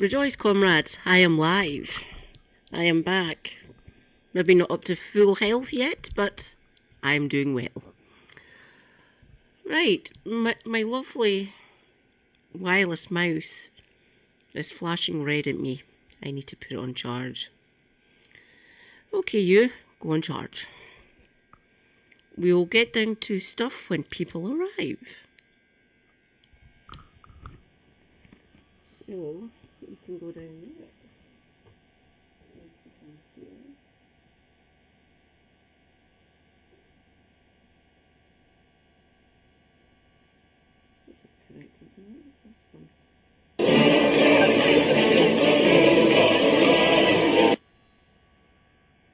Rejoice, comrades, I am live. I am back. Maybe not up to full health yet, but I am doing well. Right, my lovely wireless mouse is flashing red at me. I need to put it on charge. Okay, you, go on charge. We will get down to stuff when people arrive. So, you can go down there. This is correct, isn't it? This one.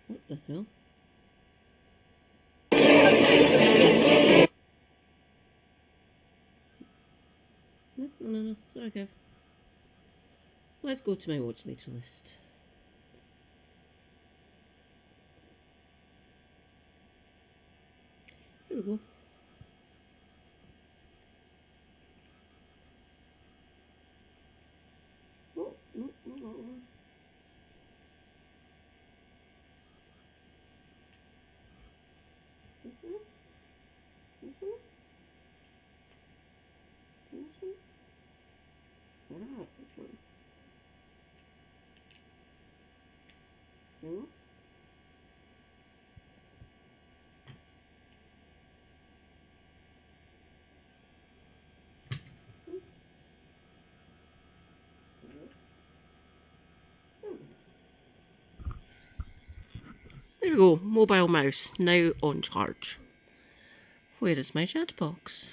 What the hell? No. Sorry, Kev. Let's go to my watch later list. Here we go. Oh, no, not that one. This one? This one? This one? Perhaps this one. No? There we go, mobile mouse, now on charge. Where is my chat box?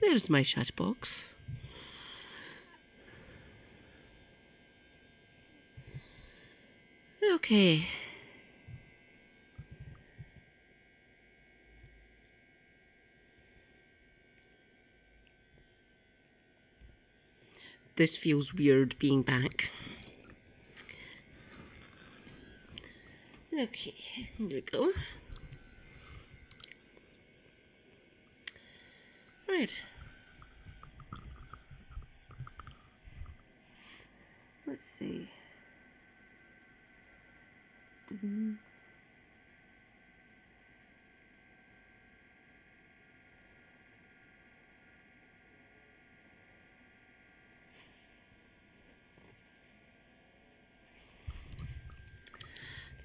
There's my chat box. Okay. This feels weird being back. Okay, here we go. Right. Let's see.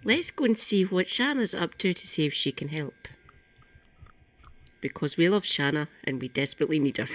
Let's go and see what Shanna's up to see if she can help. Because we love Shanna and we desperately need her.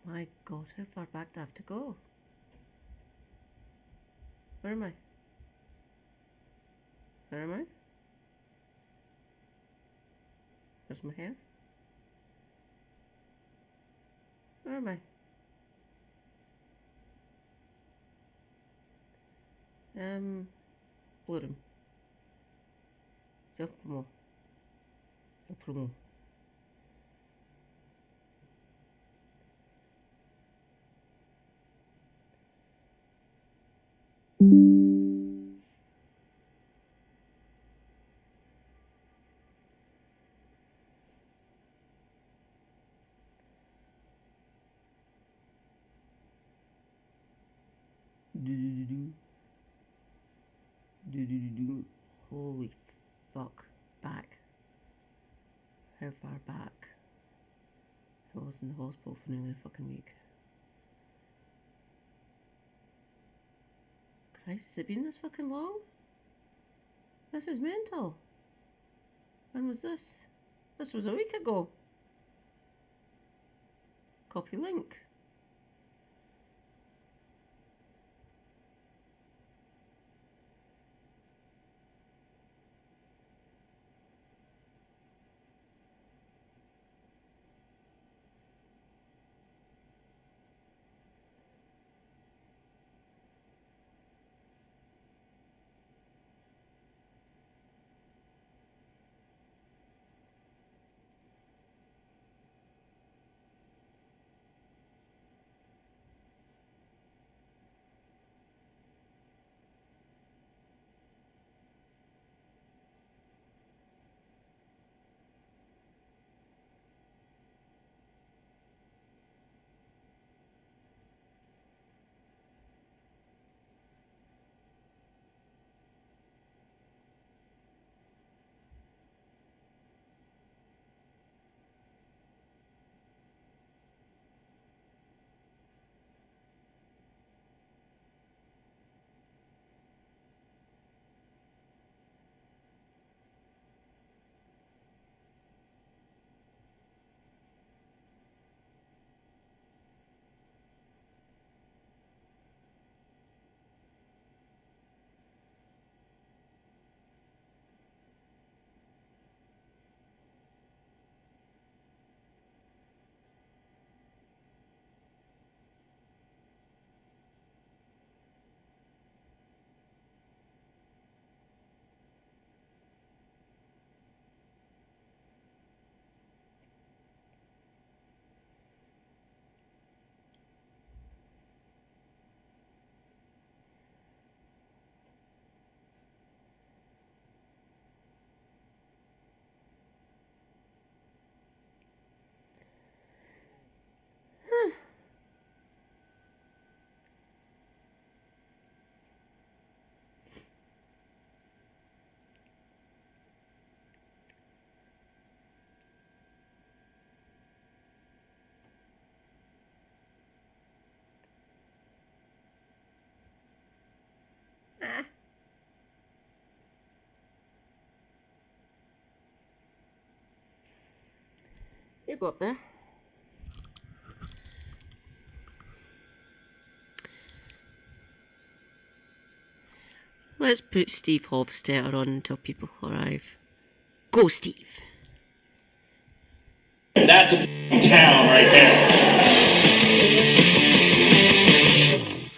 My God, how far back do I have to go? Where am I? Where am I? There's my hair. Where am I? Bloom. Self-promo. Promo. Holy fuck. Back. How far back? I was in the hospital for nearly a fucking week. Christ, has it been this fucking long? This is mental. When was this? This was a week ago. Copy link. You go up there. Let's put Steve Hofstetter on until people arrive. Go, Steve. That's a town right there.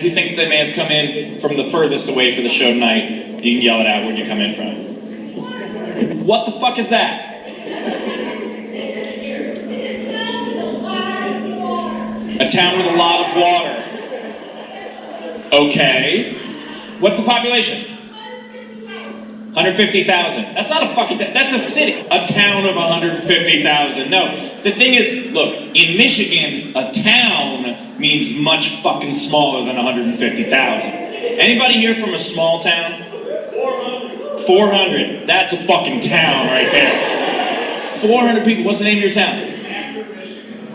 Who thinks they may have come in from the furthest away for the show tonight? You can yell it out. Where'd you come in from? What the fuck is that? A town with a lot of water. Okay. What's the population? 150,000. That's not a fucking town. That's a city. A town of 150,000. No. The thing is, look, in Michigan, a town means much fucking smaller than 150,000. Anybody here from a small town? 400. That's a fucking town right there. 400 people. What's the name of your town?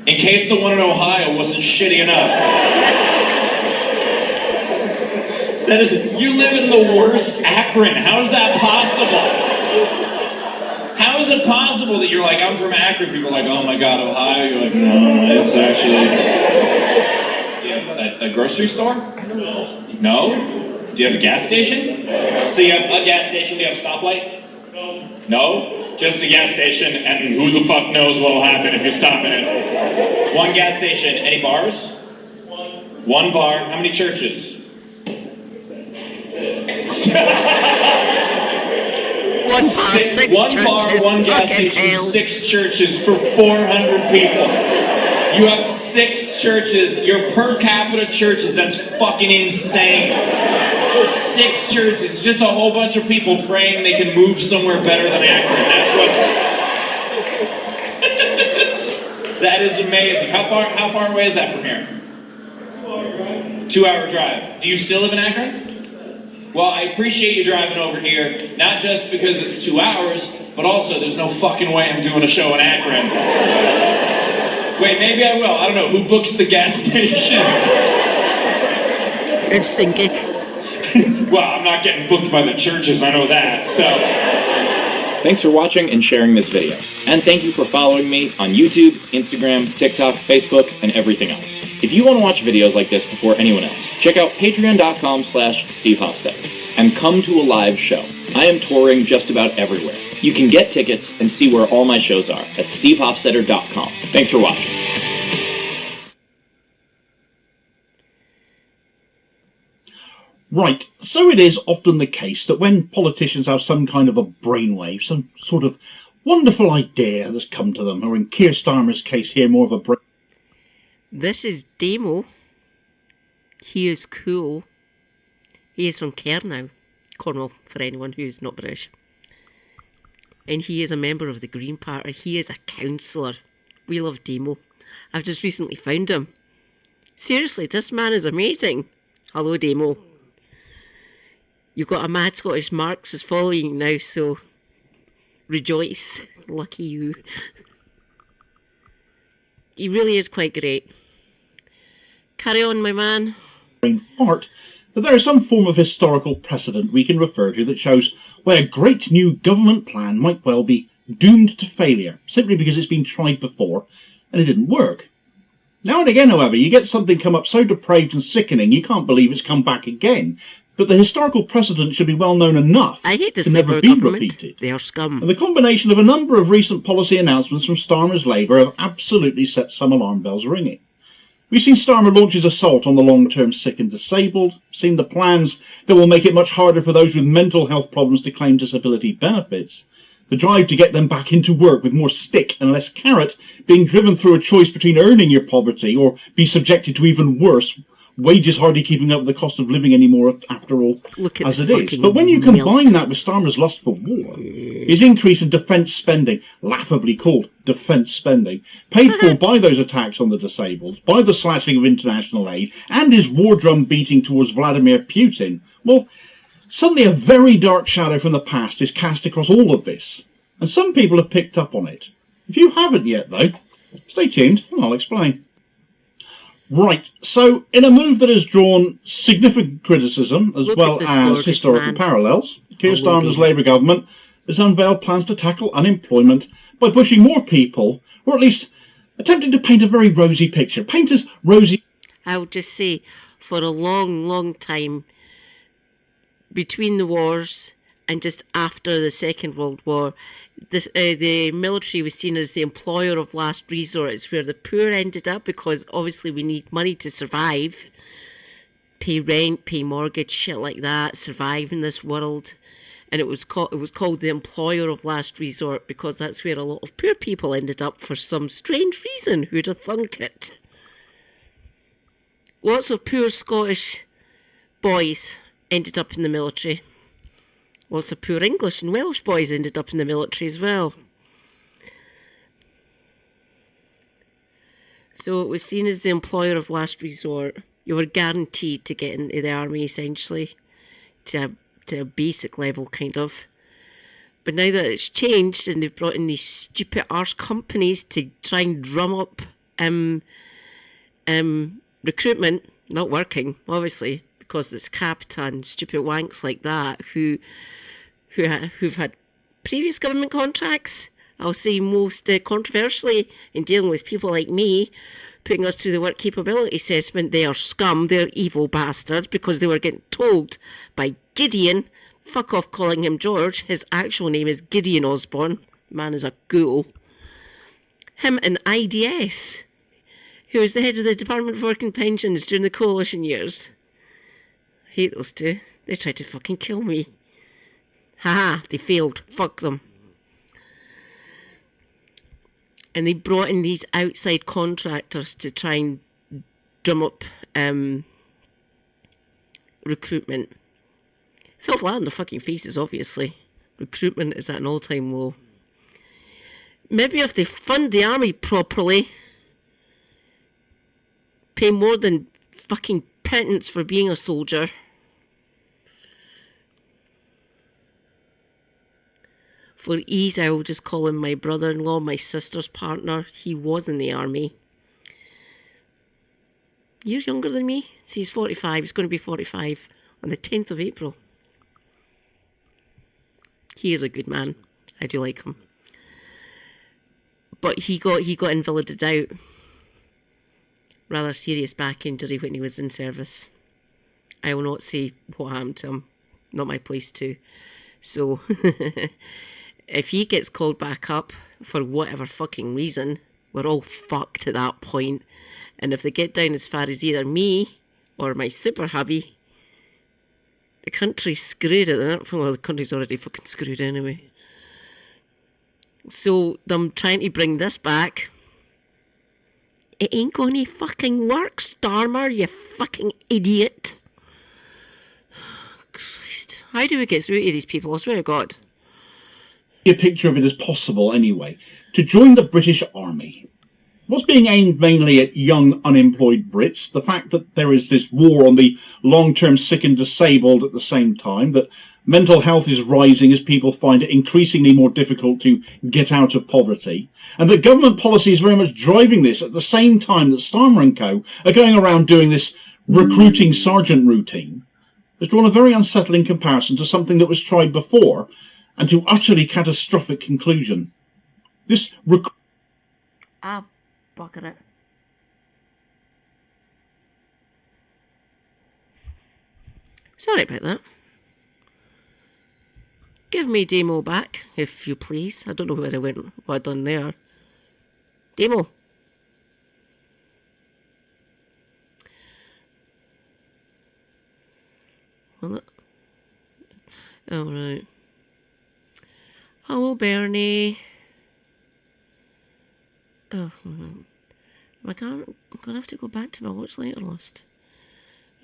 In case the one in Ohio wasn't shitty enough. That is, you live in the worst Akron. How is that possible? How is it possible that you're like, I'm from Akron? People are like, oh my God, Ohio? You're like, no, it's actually... Do you have a grocery store? No. Do you have a gas station? So you have a gas station, do you have a stoplight? No. Just a gas station, and who the fuck knows what will happen if you stop in it. One gas station. Any bars? One bar. How many churches? One bar, one gas station, 6 churches for 400 people. You have 6 churches. Your per capita churches, that's fucking insane. 6 churches. It's just a whole bunch of people praying they can move somewhere better than Akron. That's what's... That is amazing. How far away is that from here? 2-hour drive. Do you still live in Akron? Well, I appreciate you driving over here, not just because it's 2 hours, but also there's no fucking way I'm doing a show in Akron. Wait, maybe I will. I don't know. Who books the gas station? It's stinky. Well, I'm not getting booked by the churches, I know that, so... Thanks for watching and sharing this video. And thank you for following me on YouTube, Instagram, TikTok, Facebook, and everything else. If you want to watch videos like this before anyone else, check out patreon.com/Steve Hofstetter and come to a live show. I am touring just about everywhere. You can get tickets and see where all my shows are at stevehofstetter.com. Thanks for watching. Right, so it is often the case that when politicians have some kind of a brainwave, some sort of wonderful idea that's come to them, or in Keir Starmer's case here, more of a brain... This is Demo. He is cool. He is from Cornwall, for anyone who's not British. And he is a member of the Green Party. He is a councillor. We love Demo. I've just recently found him. Seriously, this man is amazing. Hello, Demo. You've got a mad Scottish Marxist following you now, so rejoice. Lucky you. He really is quite great. Carry on, my man. ...art, that there is some form of historical precedent we can refer to that shows why a great new government plan might well be doomed to failure, simply because it's been tried before and it didn't work. Now and again, however, you get something come up so depraved and sickening you can't believe it's come back again, that the historical precedent should be well known enough I hate this to never Labour be government. repeated. They are scum. And the combination of a number of recent policy announcements from Starmer's Labour have absolutely set some alarm bells ringing. We've seen Starmer launch his assault on the long-term sick and disabled, seen the plans that will make it much harder for those with mental health problems to claim disability benefits, the drive to get them back into work with more stick and less carrot being driven through a choice between earning your poverty or be subjected to even worse, wages hardly keeping up with the cost of living anymore after all, as it is. But when you combine that with Starmer's lust for war, his increase in defence spending, laughably called defence spending, paid for by those attacks on the disabled, by the slashing of international aid, and his war drum beating towards Vladimir Putin, well, suddenly a very dark shadow from the past is cast across all of this, and some people have picked up on it. If you haven't yet, though, stay tuned and I'll explain. Right, so in a move that has drawn significant criticism as well as historical parallels, Keir Starmer's Labour government has unveiled plans to tackle unemployment by pushing more people, or at least attempting to paint a very rosy picture. Paint as rosy... I would just say, for a long, long time, between the wars and just after the Second World War, the military was seen as the employer of last resort. It's where the poor ended up, because obviously we need money to survive, pay rent, pay mortgage, shit like that, survive in this world. And it was called the employer of last resort because that's where a lot of poor people ended up for some strange reason. Who'd have thunk it? Lots of poor Scottish boys ended up in the military. Lots of poor English and Welsh boys ended up in the military as well. So it was seen as the employer of last resort. You were guaranteed to get into the army, essentially, to a basic level, kind of. But now that it's changed and they've brought in these stupid arse companies to try and drum up recruitment, not working, obviously, because it's CAPTA and stupid wanks like that who've had previous government contracts. I'll say most controversially in dealing with people like me, putting us through the work capability assessment. They are scum, they're evil bastards, because they were getting told by Gideon, fuck off calling him George, his actual name is Gideon Osborne, man is a ghoul, him and IDS, who was the head of the Department of Work and Pensions during the coalition years. I hate those two. They tried to fucking kill me. Haha, they failed. Fuck them. And they brought in these outside contractors to try and drum up recruitment. Fell flat on their fucking faces, obviously. Recruitment is at an all-time low. Maybe if they fund the army properly, pay more than fucking repentance for being a soldier. For ease, I will just call him my brother-in-law, my sister's partner. He was in the army. Years younger than me. So he's 45. He's going to be 45 on the 10th of April. He is a good man. I do like him. But he got invalidated out. Rather serious back injury when he was in service. I will not say what happened to him. Not my place to. So... if he gets called back up for whatever fucking reason, we're all fucked at that point. And if they get down as far as either me or my super hubby, the country's screwed at that. Well, the country's already fucking screwed anyway. So them trying to bring this back, it ain't gonna fucking work, Starmer, you fucking idiot. Christ. How do we get through to these people? I swear to God. A picture of it as possible anyway, to join the British Army. What's being aimed mainly at young unemployed Brits, the fact that there is this war on the long-term sick and disabled at the same time, that mental health is rising as people find it increasingly more difficult to get out of poverty, and that government policy is very much driving this at the same time that Starmer and co are going around doing this recruiting sergeant routine, has drawn a very unsettling comparison to something that was tried before, and to utterly catastrophic conclusion. This bucket it. Sorry about that. Give me Demo back, if you please. I don't know where I went, what I done there. Demo. Well, oh, right. Hello, Bernie. Oh, I'm going to have to go back to my watch later list.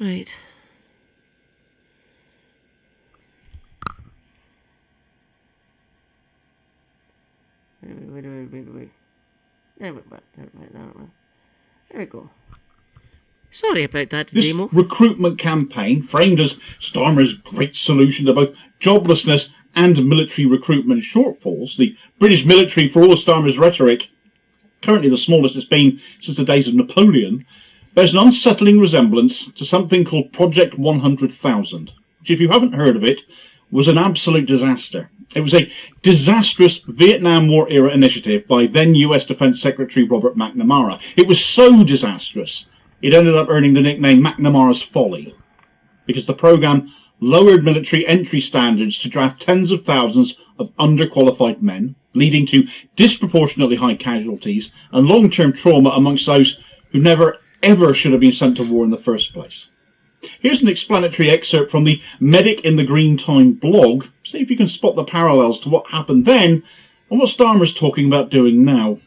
Right. Wait. There we go. Sorry about that, this Demo. Recruitment campaign, framed as Starmer's great solution to both joblessness and military recruitment shortfalls, the British military, for all of Starmer's rhetoric, currently the smallest it's been since the days of Napoleon, bears an unsettling resemblance to something called Project 100,000, which, if you haven't heard of it, was an absolute disaster. It was a disastrous Vietnam War era initiative by then US Defense Secretary Robert McNamara. It was so disastrous, it ended up earning the nickname McNamara's Folly, because the program lowered military entry standards to draft tens of thousands of underqualified men, leading to disproportionately high casualties and long-term trauma amongst those who never ever should have been sent to war in the first place. Here's an explanatory excerpt from the Medic in the Green Time blog. See if you can spot the parallels to what happened then and what Starmer's talking about doing now.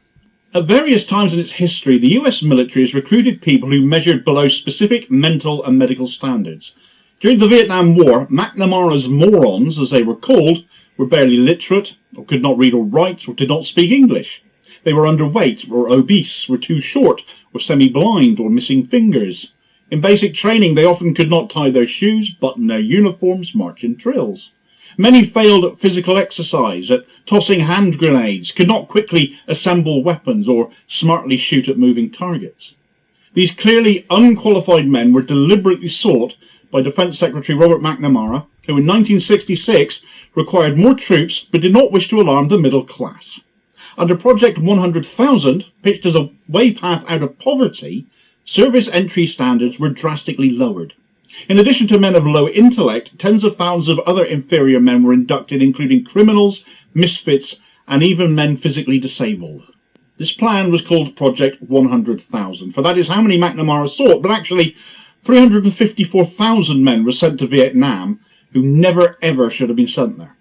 At various times in its history, the US military has recruited people who measured below specific mental and medical standards. During the Vietnam War, McNamara's morons, as they were called, were barely literate, or could not read or write, or did not speak English. They were underweight, or obese, were too short, or semi-blind, or missing fingers. In basic training, they often could not tie their shoes, button their uniforms, march in drills. Many failed at physical exercise, at tossing hand grenades, could not quickly assemble weapons, or smartly shoot at moving targets. These clearly unqualified men were deliberately sought by Defence Secretary Robert McNamara, who in 1966 required more troops but did not wish to alarm the middle class. Under Project 100,000, pitched as a way path out of poverty, service entry standards were drastically lowered. In addition to men of low intellect, tens of thousands of other inferior men were inducted, including criminals, misfits, and even men physically disabled. This plan was called Project 100,000, for that is how many McNamara sought, but actually 354,000 men were sent to Vietnam who never ever should have been sent there.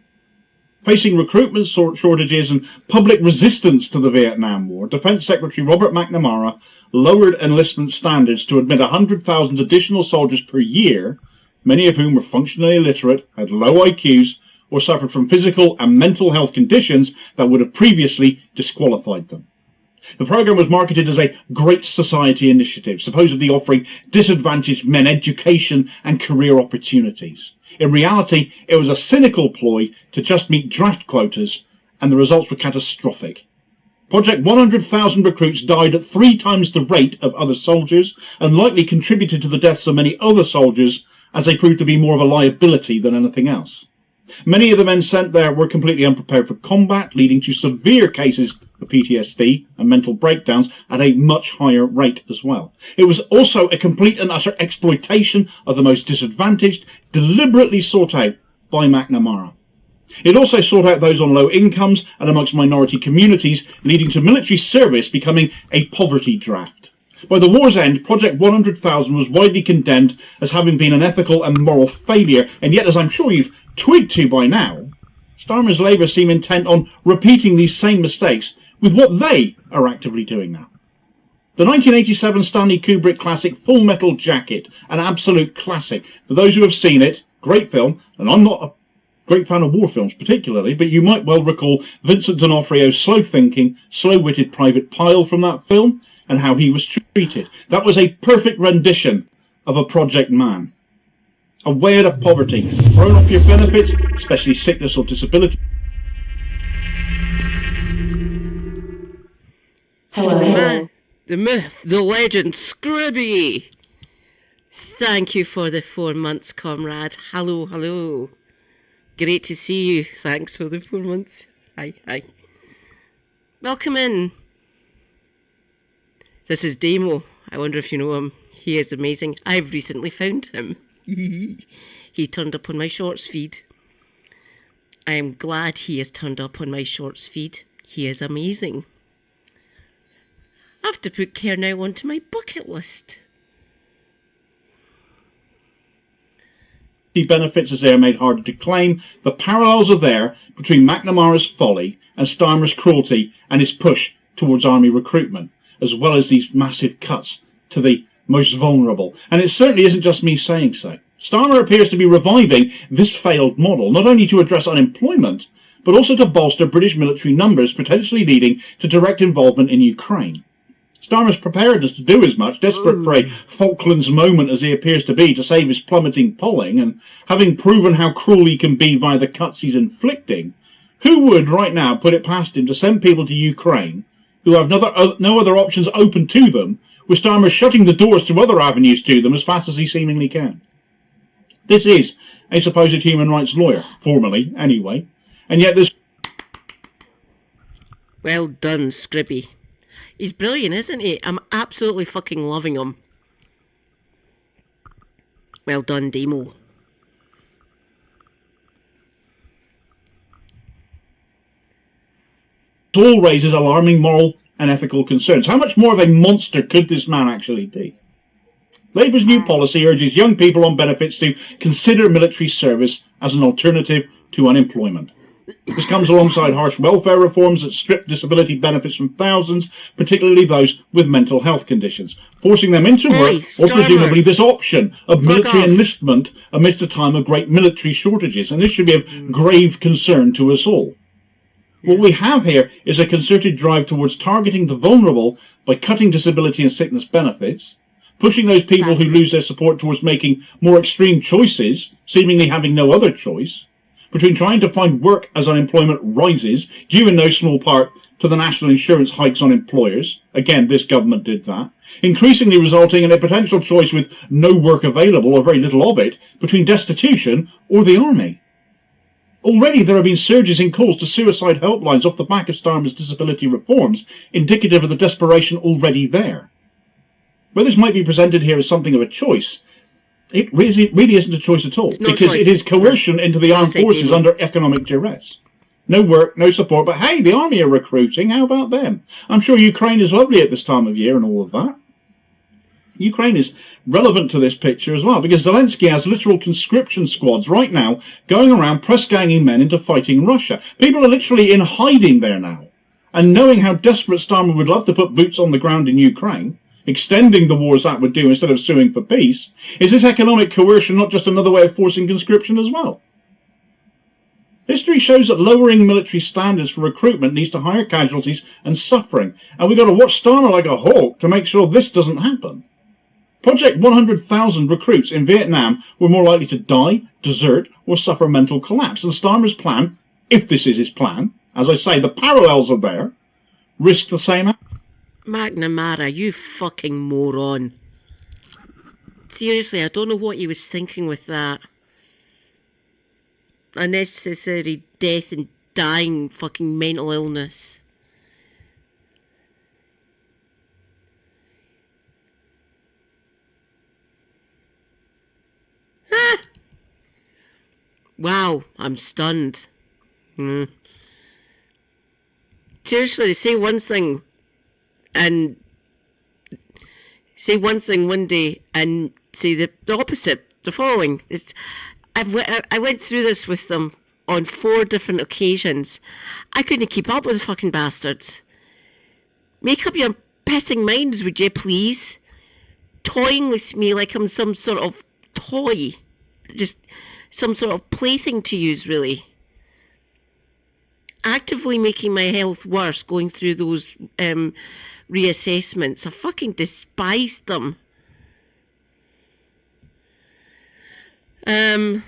Facing recruitment shortages and public resistance to the Vietnam War, Defence Secretary Robert McNamara lowered enlistment standards to admit 100,000 additional soldiers per year, many of whom were functionally illiterate, had low IQs, or suffered from physical and mental health conditions that would have previously disqualified them. The program was marketed as a Great Society initiative, supposedly offering disadvantaged men education and career opportunities. In reality, it was a cynical ploy to just meet draft quotas, and the results were catastrophic. Project 100,000 recruits died at 3 times the rate of other soldiers, and likely contributed to the deaths of many other soldiers, as they proved to be more of a liability than anything else. Many of the men sent there were completely unprepared for combat, leading to severe cases of PTSD and mental breakdowns at a much higher rate as well. It was also a complete and utter exploitation of the most disadvantaged, deliberately sought out by McNamara. It also sought out those on low incomes and amongst minority communities, leading to military service becoming a poverty draft. By the war's end, Project 100,000 was widely condemned as having been an ethical and moral failure, and yet, as I'm sure you've twigged to by now, Starmer's Labour seem intent on repeating these same mistakes with what they are actively doing now. The 1987 Stanley Kubrick classic Full Metal Jacket, an absolute classic. For those who have seen it, great film, and I'm not a great fan of war films particularly, but you might well recall Vincent D'Onofrio's slow-thinking, slow-witted Private Pyle from that film, and how he was treated. That was a perfect rendition of a Project Man. Aware of poverty, thrown off your benefits, especially sickness or disability. Hello. The man, the myth, the legend, Scribby. Thank you for the 4 months, comrade. Hello, hello. Great to see you. Thanks for the 4 months. Hi, hi. Welcome in. This is Damo. I wonder if you know him. He is amazing. I've recently found him. He turned up on my shorts feed. I am glad he has turned up on my shorts feed. He is amazing. I have to put Care Now onto my bucket list. Benefits as they are made harder to claim. The parallels are there between McNamara's folly and Starmer's cruelty and his push towards army recruitment, as well as these massive cuts to the most vulnerable. And it certainly isn't just me saying so. Starmer appears to be reviving this failed model, not only to address unemployment, but also to bolster British military numbers, potentially leading to direct involvement in Ukraine. Starmer's preparedness to do as much, desperate for a Falklands moment as he appears to be to save his plummeting polling, and having proven how cruel he can be via the cuts he's inflicting, who would right now put it past him to send people to Ukraine who have no other options open to them, with Starmer shutting the doors to other avenues to them as fast as he seemingly can? This is a supposed human rights lawyer, formally anyway, and yet this... Well done, Scribby. He's brilliant, isn't he? I'm absolutely fucking loving him. Well done, Damo. It all raises alarming moral and ethical concerns. How much more of a monster could this man actually be? Labour's new policy urges young people on benefits to consider military service as an alternative to unemployment. This comes alongside harsh welfare reforms that strip disability benefits from thousands, particularly those with mental health conditions, forcing them into work or presumably this option of military enlistment amidst a time of great military shortages. And this should be of grave concern to us all. What we have here is a concerted drive towards targeting the vulnerable by cutting disability and sickness benefits, pushing those people who lose their support towards making more extreme choices, seemingly having no other choice, between trying to find work as unemployment rises, due in no small part to the national insurance hikes on employers. Again, this government did that. Increasingly resulting in a potential choice with no work available, or very little of it, between destitution or the army. Already there have been surges in calls to suicide helplines off the back of Starmer's disability reforms, indicative of the desperation already there. Where this might be presented here as something of a choice, it really isn't a choice at all, because it is coercion into the armed forces under economic duress. No work, no support, but hey, the army are recruiting, how about them? I'm sure Ukraine is lovely at this time of year and all of that. Ukraine is relevant to this picture as well, because Zelensky has literal conscription squads right now going around press-ganging men into fighting Russia. People are literally in hiding there now. And knowing how desperate Starmer would love to put boots on the ground in Ukraine, extending the war as that would do instead of suing for peace, is this economic coercion not just another way of forcing conscription as well? History shows that lowering military standards for recruitment leads to higher casualties and suffering, and we've got to watch Starmer like a hawk to make sure this doesn't happen. Project 100,000 recruits in Vietnam were more likely to die, desert, or suffer mental collapse, and Starmer's plan, if this is his plan, as I say, the parallels are there, risk the same outcome. McNamara, you fucking moron. Seriously, I don't know what he was thinking with that. Unnecessary death and dying fucking mental illness. Ah! Wow, I'm stunned. Seriously, they say one thing and say one thing one day and say the opposite the following. I went through this with them on 4 different occasions. I couldn't keep up with the fucking bastards. Make up your pissing minds, would you please? Toying with me like I'm some sort of toy. Just some sort of plaything to use, really. Actively making my health worse going through those reassessments. I fucking despised them.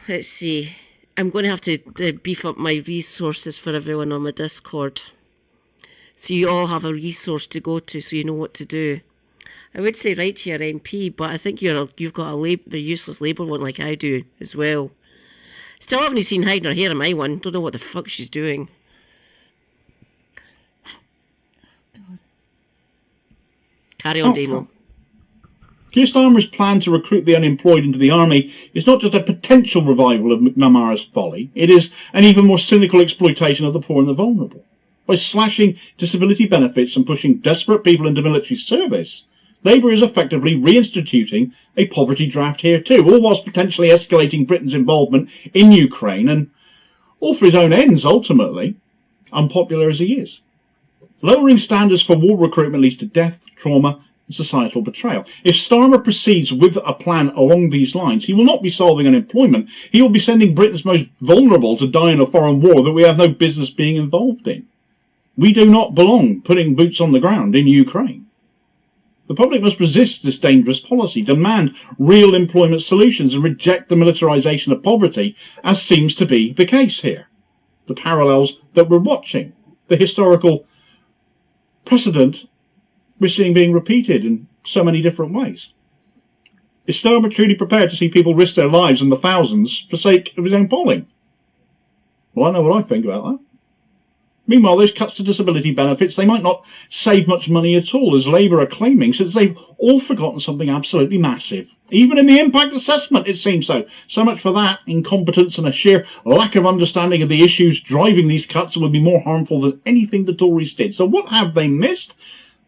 Let's see. I'm going to have to beef up my resources for everyone on my Discord. So you all have a resource to go to so you know what to do. I would say write to your MP, but I think you've got a useless Labour one like I do as well. Still haven't seen hiding her hair in my one. Don't know what the fuck she's doing. Carry on, Damo. Keir Starmer's plan to recruit the unemployed into the army is not just a potential revival of McNamara's folly, it is an even more cynical exploitation of the poor and the vulnerable. By slashing disability benefits and pushing desperate people into military service, Labour is effectively reinstituting a poverty draft here too, all whilst potentially escalating Britain's involvement in Ukraine, and all for his own ends ultimately, unpopular as he is. Lowering standards for war recruitment leads to death, trauma, and societal betrayal. If Starmer proceeds with a plan along these lines, he will not be solving unemployment. He will be sending Britain's most vulnerable to die in a foreign war that we have no business being involved in. We do not belong putting boots on the ground in Ukraine. The public must resist this dangerous policy, demand real employment solutions, and reject the militarisation of poverty, as seems to be the case here. The parallels that we're watching, the historical precedent we're seeing being repeated in so many different ways. Is Starmer truly prepared to see people risk their lives in the thousands for sake of his own polling? Well, I know what I think about that. Meanwhile, those cuts to disability benefits, they might not save much money at all, as Labour are claiming, since they've all forgotten something absolutely massive. Even in the impact assessment, it seems so. So much for that incompetence and a sheer lack of understanding of the issues driving these cuts that would be more harmful than anything the Tories did. So what have they missed?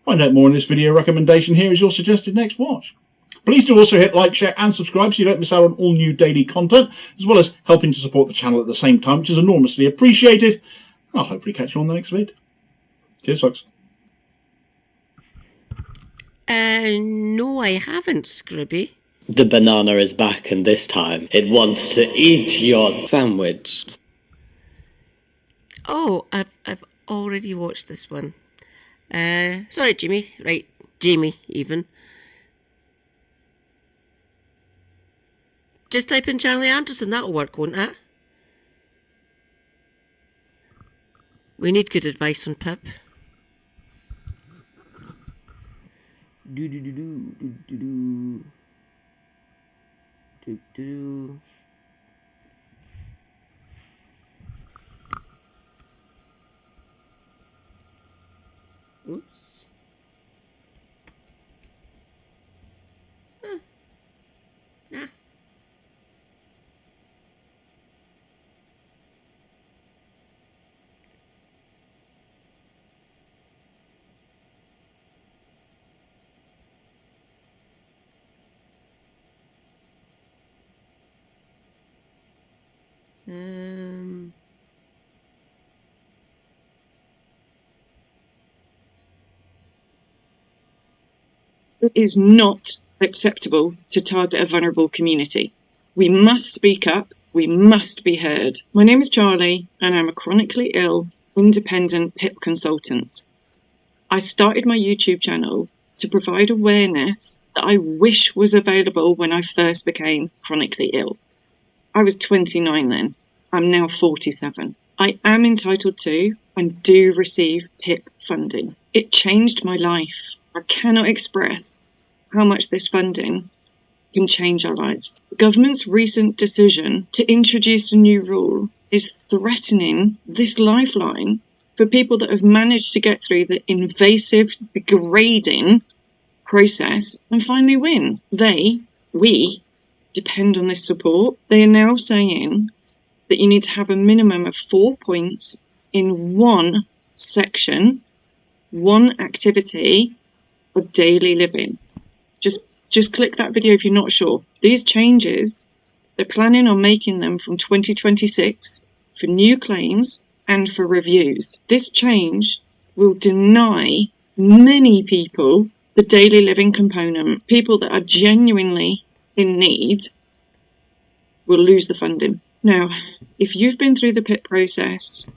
Find out more in this video recommendation here as your suggested next watch. Please do also hit like, share and subscribe so you don't miss out on all new daily content, as well as helping to support the channel at the same time, which is enormously appreciated. I'll hopefully catch you on the next vid. Cheers, folks. No, I haven't, Scribby. The banana is back, and this time it wants to eat your sandwich. Oh, I've already watched this one. Sorry, Jimmy. Right, Jamie, even. Just type in Charlie Anderson, that'll work, won't it? We need good advice on Pip. Oops. Nah. It is not acceptable to target a vulnerable community. We must speak up We must be heard. My name is Charlie, and I'm a chronically ill, independent PIP consultant. I started my YouTube channel to provide awareness that I wish was available when I first became chronically ill. I was 29 then. I'm now 47. I am entitled to and do receive PIP funding. It changed my life. I cannot express how much this funding can change our lives. The government's recent decision to introduce a new rule is threatening this lifeline for people that have managed to get through the invasive, degrading process and finally win. We depend on this support. They are now saying that you need to have a minimum of 4 points in one section, one activity of daily living. Just click that video if you're not sure. These changes, they're planning on making them from 2026 for new claims and for reviews. This change will deny many people the daily living component. People that are genuinely in need will lose the funding. Now, if you've been through the PIP process,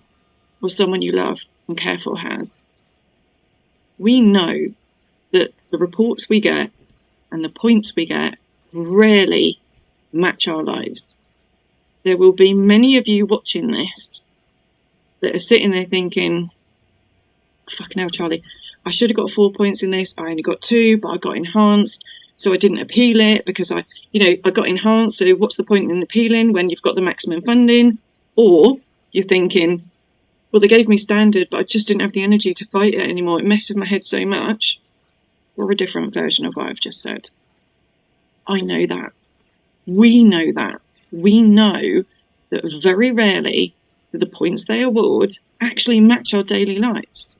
or someone you love and care for has, we know that the reports we get and the points we get rarely match our lives. There will be many of you watching this that are sitting there thinking, fucking hell, Charlie, I should have got 4 points in this. I only got 2, but I got enhanced. So I didn't appeal it because I got enhanced. So what's the point in appealing when you've got the maximum funding? Or you're thinking, well, they gave me standard, but I just didn't have the energy to fight it anymore. It messed with my head so much. Or a different version of what I've just said. I know that. We know that. We know that very rarely do the points they award actually match our daily lives.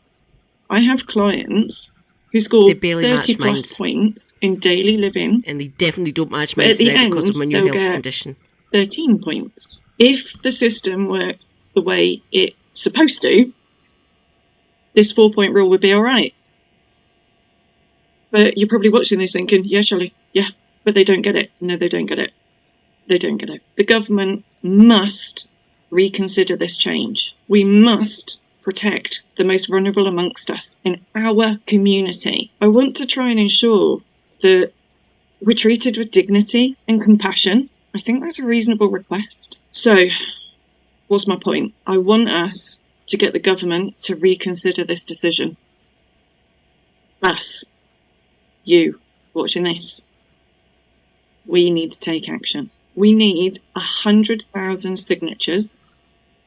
I have clients who score 30 plus points in daily living. And they definitely don't match mine because of my new health condition. 13 points. If the system worked the way it's supposed to, this 4-point rule would be all right. But you're probably watching this thinking, yeah, Charlie, yeah, but they don't get it. No, they don't get it. They don't get it. The government must reconsider this change. We must protect the most vulnerable amongst us in our community. I want to try and ensure that we're treated with dignity and compassion. I think that's a reasonable request. So, what's my point? I want us to get the government to reconsider this decision. Us. You watching this, we need to take action. We need 100,000 signatures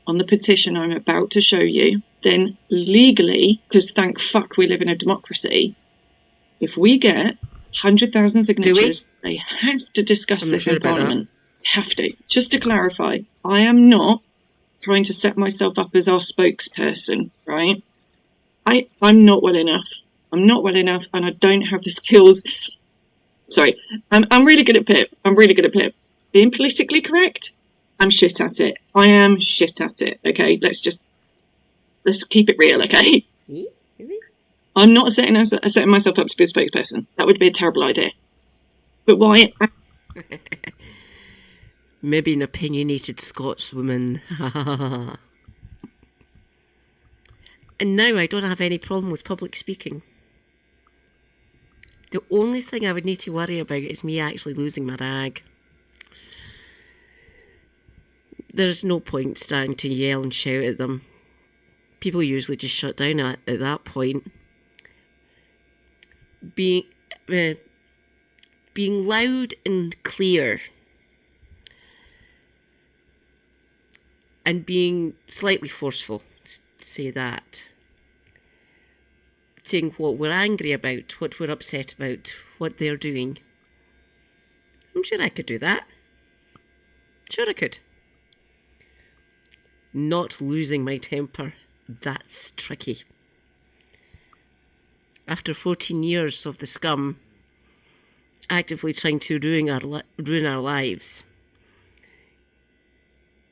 on the petition I'm about to show you. Then legally, because thank fuck we live in a democracy, if we get 100,000 signatures, they have to discuss this in Parliament. Have to. Just to clarify, I am not trying to set myself up as our spokesperson, right? I'm not well enough. I'm not well enough, and I don't have the skills. Sorry, I'm really good at PIP. I'm really good at PIP. Being politically correct, I'm shit at it. I am shit at it. Okay, let's keep it real. Okay, I'm not setting myself up to be a spokesperson. That would be a terrible idea. But why? Maybe an opinionated Scotswoman. And now I don't have any problem with public speaking. The only thing I would need to worry about is me actually losing my rag. There's no point starting to yell and shout at them. People usually just shut down at that point. Being loud and clear and being slightly forceful, say that. Saying what we're angry about, what we're upset about, what they're doing. I'm sure I could do that. Sure I could. Not losing my temper, that's tricky. After 14 years of the scum actively trying to ruin our lives,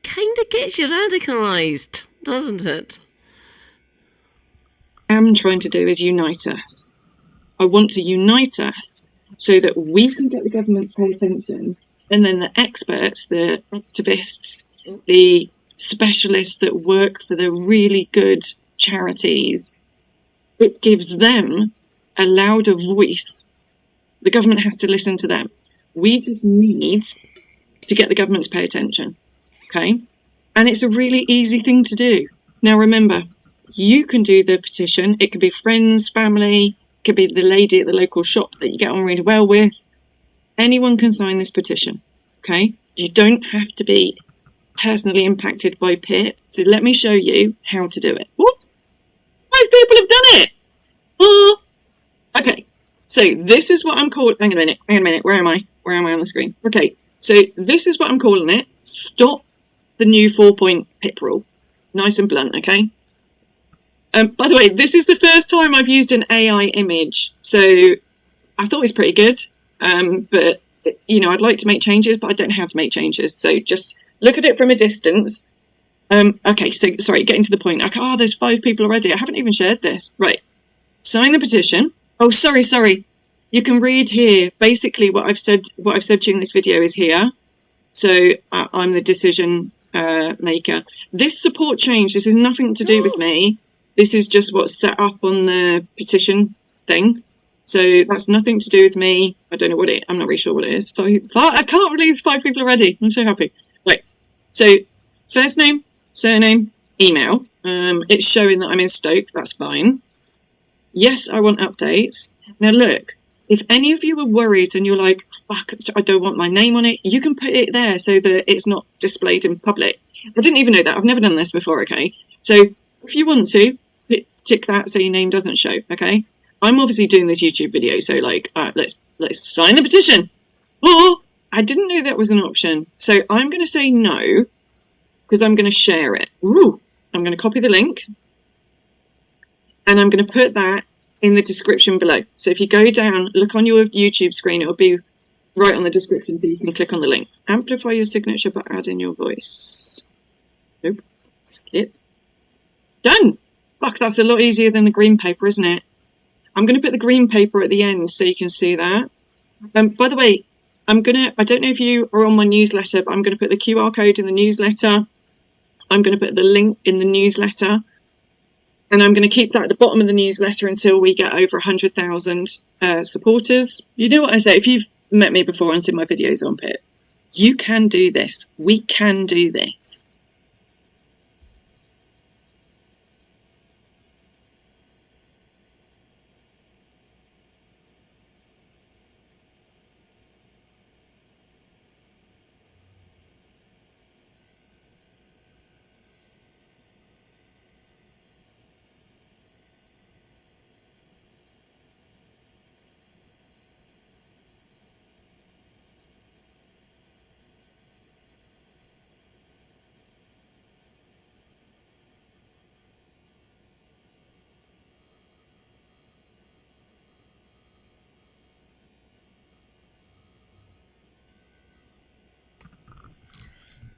kinda gets you radicalised, doesn't it? I'm trying to do is unite us. I want to unite us so that we can get the government to pay attention And then the experts, the activists, the specialists that work for the really good charities, it gives them a louder voice. The government has to listen to them. We just need to get the government to pay attention. Okay? And it's a really easy thing to do. Now remember, you can do the petition. It could be friends, family, it could be the lady at the local shop that you get on really well with. Anyone can sign this petition. Okay? You don't have to be personally impacted by PIP. So let me show you how to do it. What? 5 people have done it! Oh. Okay. So this is what I'm calling... Hang on a minute. Where am I? Where am I on the screen? Okay. So this is what I'm calling it. Stop the new 4-point PIP rule. Nice and blunt, okay? By the way, this is the first time I've used an AI image. So I thought it was pretty good. But, you know, I'd like to make changes, but I don't know how to make changes. So just look at it from a distance. Okay, so, sorry, getting to the point. Like, oh, there's 5 people already. I haven't even shared this. Right. Sign the petition. Oh, sorry. You can read here. Basically, what I've said during this video is here. So I'm the decision maker. This support change, this is nothing to do with me. This is just what's set up on the petition thing. So that's nothing to do with me. I don't know what I'm not really sure what it is. I can't believe it's 5 people already. I'm so happy. Right. So first name, surname, email. It's showing that I'm in Stoke. That's fine. Yes, I want updates. Now look, if any of you are worried and you're like, fuck, I don't want my name on it, you can put it there so that it's not displayed in public. I didn't even know that. I've never done this before, okay? So if you want to, tick that so your name doesn't show, okay? I'm obviously doing this YouTube video, so like, let's sign the petition. Oh, I didn't know that was an option. So I'm going to say no, because I'm going to share it. Ooh, I'm going to copy the link, and I'm going to put that in the description below. So if you go down, look on your YouTube screen, it'll be right on the description so you can click on the link. Amplify your signature but add in your voice. Nope. Skip. Done! Fuck, that's a lot easier than the green paper, isn't it? I'm going to put the green paper at the end so you can see that. By the way, I don't know if you are on my newsletter, but I'm going to put the QR code in the newsletter. I'm going to put the link in the newsletter. And I'm going to keep that at the bottom of the newsletter until we get over 100,000 supporters. You know what I say, if you've met me before and seen my videos on PIP, you can do this. We can do this.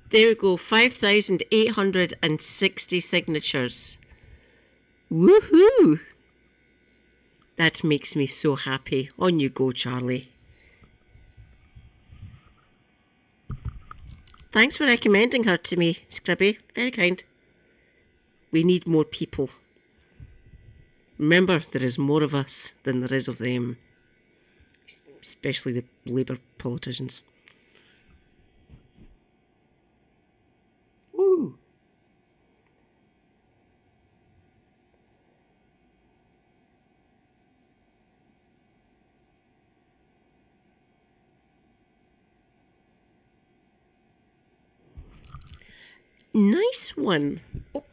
There we go, 5,860 signatures. Woohoo! That makes me so happy. On you go, Charlie. Thanks for recommending her to me, Scribby. Very kind. We need more people. Remember, there is more of us than there is of them. Especially the Labour politicians. Woo! Nice one. Oh,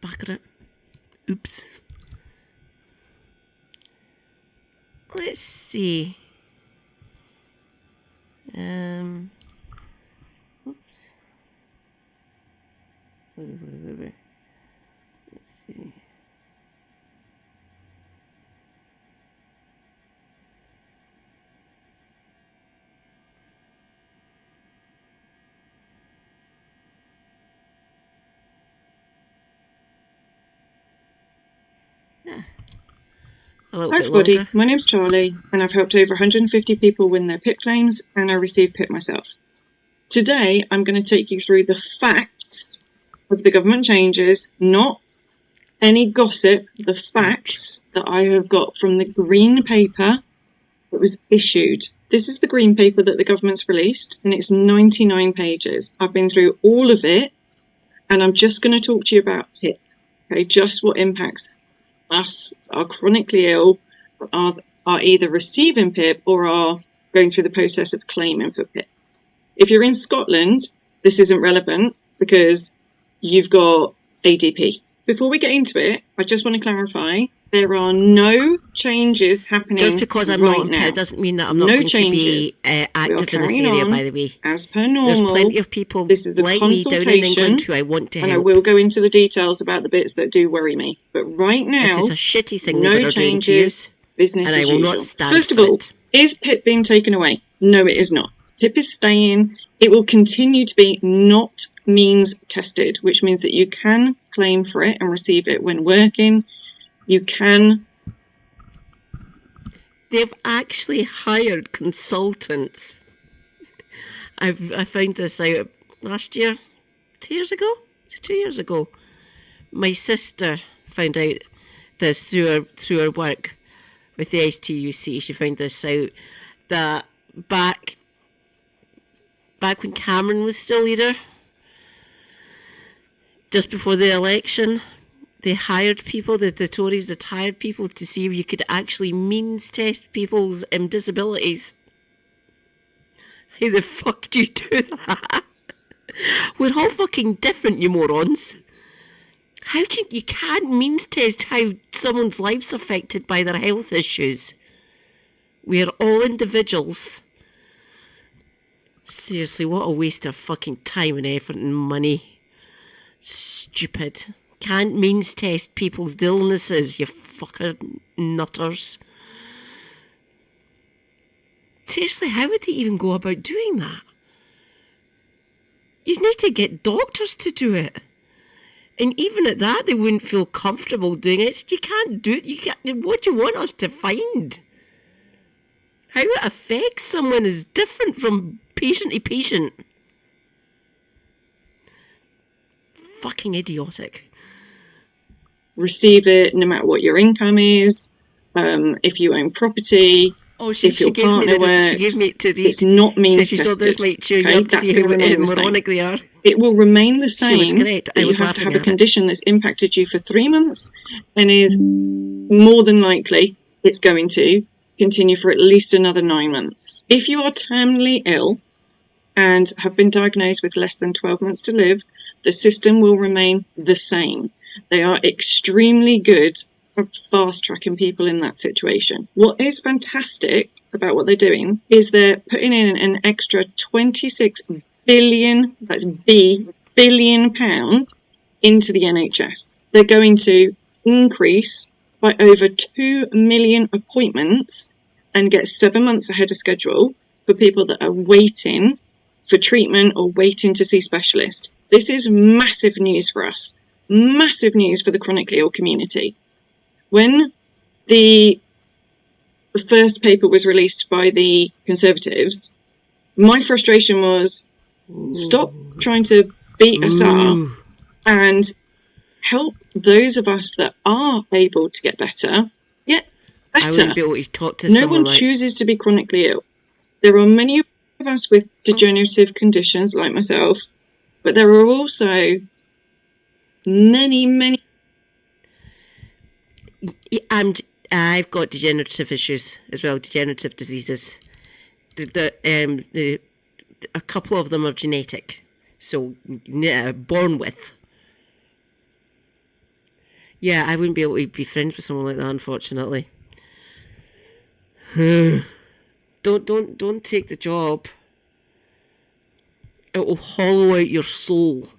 back at it. Oops. Let's see. Oops. Wait. Let's see. Hi everybody, my name's Charlie and I've helped over 150 people win their PIP claims and I received PIP myself. Today, I'm going to take you through the facts of the government changes, not any gossip, the facts that I have got from the green paper that was issued. This is the green paper that the government's released, and it's 99 pages. I've been through all of it, and I'm just going to talk to you about PIP, okay? Just what impacts us, are chronically ill, are either receiving PIP or are going through the process of claiming for PIP. If you're in Scotland, this isn't relevant because you've got ADP. Before we get into it, I just want to clarify, there are no changes happening Just because I'm right not on now. PIP doesn't mean that I'm not No going changes. to be active in this carrying area, on by the way. as per There's normal. plenty of people This is a like me down in consultation, England who I want to and I help. will go into the details about the bits that do worry me. But right It now, is a shitty thing no that they're doing to you, changes, business and I as will usual. not stand First of for all, it. is PIP being taken away? No, it is not. PIP is staying. It will continue to be not means tested, which means that you can claim for it and receive it when working. You can. They've actually hired consultants. I found this out last year, 2 years ago? 2 years ago. My sister found out this through her work with the STUC. She found this out that back when Cameron was still leader, just before the election, they hired people, the Tories that hired people to see if you could actually means test people's disabilities. How the fuck do you do that? We're all fucking different, you morons. How can you can't means test how someone's life's affected by their health issues? We are all individuals. Seriously, what a waste of fucking time and effort and money. Stupid. Can't means test people's illnesses, you fucking nutters. Seriously, how would they even go about doing that? You need to get doctors to do it. And even at that, they wouldn't feel comfortable doing it. So you can't do it. You can't. What do you want us to find? How it affects someone is different from patient to patient. Fucking idiotic. Receive it no matter what your income is, if you own property, if your partner works. She gave me it to read. It's not means she tested. This might cheer you Okay? up to That's see going to how remain the moronic same. they are. It will remain the She was same correct. that I you was have to have laughing a at it. condition that's impacted you for 3 months and is more than likely it's going to continue for at least another 9 months. If you are terminally ill and have been diagnosed with less than 12 months to live, the system will remain the same. They are extremely good at fast-tracking people in that situation. What is fantastic about what they're doing is they're putting in an extra 26 billion, that's B, billion pounds into the NHS. They're going to increase by over 2 million appointments and get 7 months ahead of schedule for people that are waiting for treatment or waiting to see specialists. This is massive news for us. Massive news for the chronically ill community. When the first paper was released by the Conservatives, my frustration was, stop trying to beat us up and help those of us that are able to get better, get better. I wouldn't be able to talk to no someone one like... chooses to be chronically ill. There are many of us with degenerative conditions like myself, but there are also many... I've got degenerative issues as well, degenerative diseases. A couple of them are genetic, so born with. Yeah, I wouldn't be able to be friends with someone like that, unfortunately. Don't take the job. It will hollow out your soul.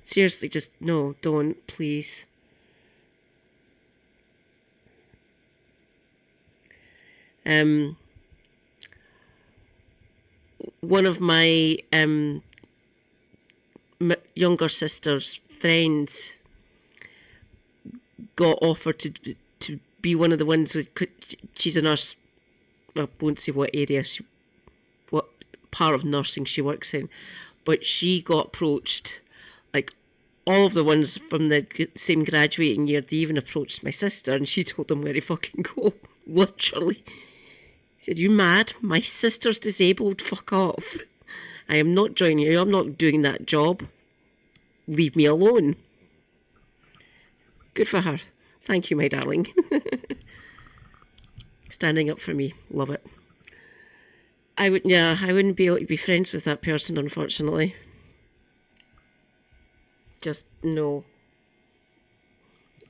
Seriously, just no, don't, please. One of my younger sister's friends got offered to be one of the ones with. She's a nurse. I won't say what area, what part of nursing she works in, but she got approached, like all of the ones from the same graduating year, they even approached my sister, and she told them where to fucking go, literally. She said, "You mad? My sister's disabled, fuck off. I am not joining you, I'm not doing that job. Leave me alone." Good for her. Thank you, my darling. Standing up for me. Love it. I wouldn't be able to be friends with that person, unfortunately. Just no.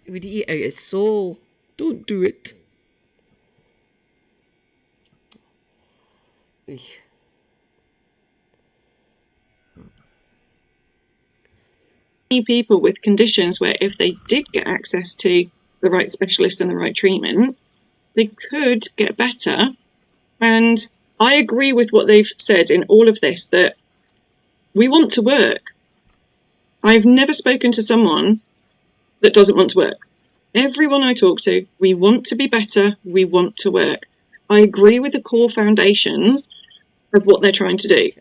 It would eat out his soul. Don't do it. Eesh. People with conditions where if they did get access to the right specialist and the right treatment, they could get better. And I agree with what they've said in all of this, that we want to work. I've never spoken to someone that doesn't want to work. Everyone I talk to, we want to be better, we want to work. I agree with the core foundations of what they're trying to do.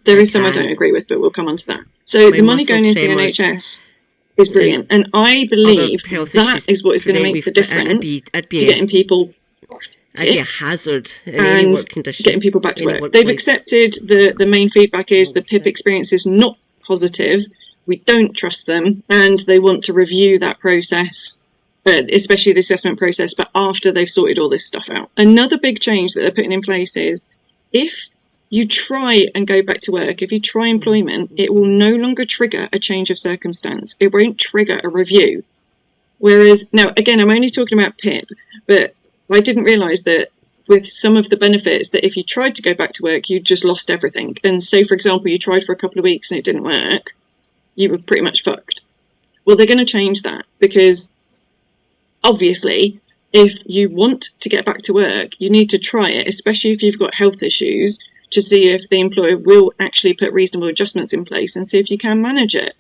There is some I don't agree with, but we'll come on to that. So the money going into the NHS is brilliant. And I believe that is what is going to make the difference to getting people off I'd be a hazard in and any work condition. getting people back to work. They've accepted the main feedback is the PIP experience is not positive. We don't trust them, and they want to review that process, especially the assessment process, but after they've sorted all this stuff out. Another big change that they're putting in place is if you try and go back to work, if you try employment, it will no longer trigger a change of circumstance. It won't trigger a review. Whereas, now, again, I'm only talking about PIP, but I didn't realise that with some of the benefits that if you tried to go back to work, you just lost everything. And say, for example, you tried for a couple of weeks and it didn't work, you were pretty much fucked. Well, they're going to change that because obviously if you want to get back to work, you need to try it, especially if you've got health issues, to see if the employer will actually put reasonable adjustments in place and see if you can manage it.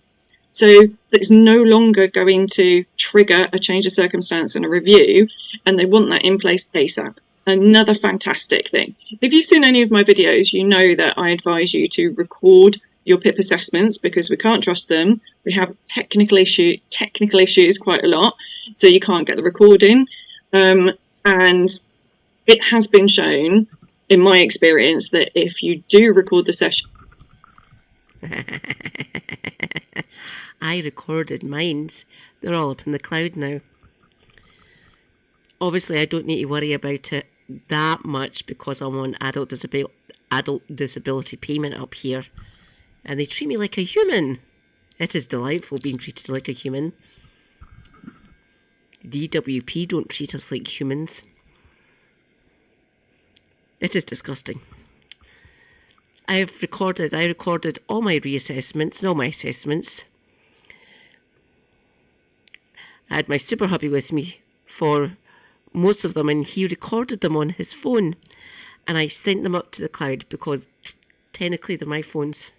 So it's no longer going to trigger a change of circumstance and a review, and they want that in place ASAP. Another fantastic thing. If you've seen any of my videos, you know that I advise you to record your PIP assessments because we can't trust them. We have technical issues quite a lot, so you can't get the recording. And it has been shown, in my experience, that if you do record the session... I recorded mine's. They're all up in the cloud now. Obviously, I don't need to worry about it that much because I'm on adult disability payment up here. And they treat me like a human. It is delightful being treated like a human. DWP don't treat us like humans. It is disgusting. I recorded all my reassessments and all my assessments. I had my super hubby with me for most of them, and he recorded them on his phone, and I sent them up to the cloud because technically they're my phones.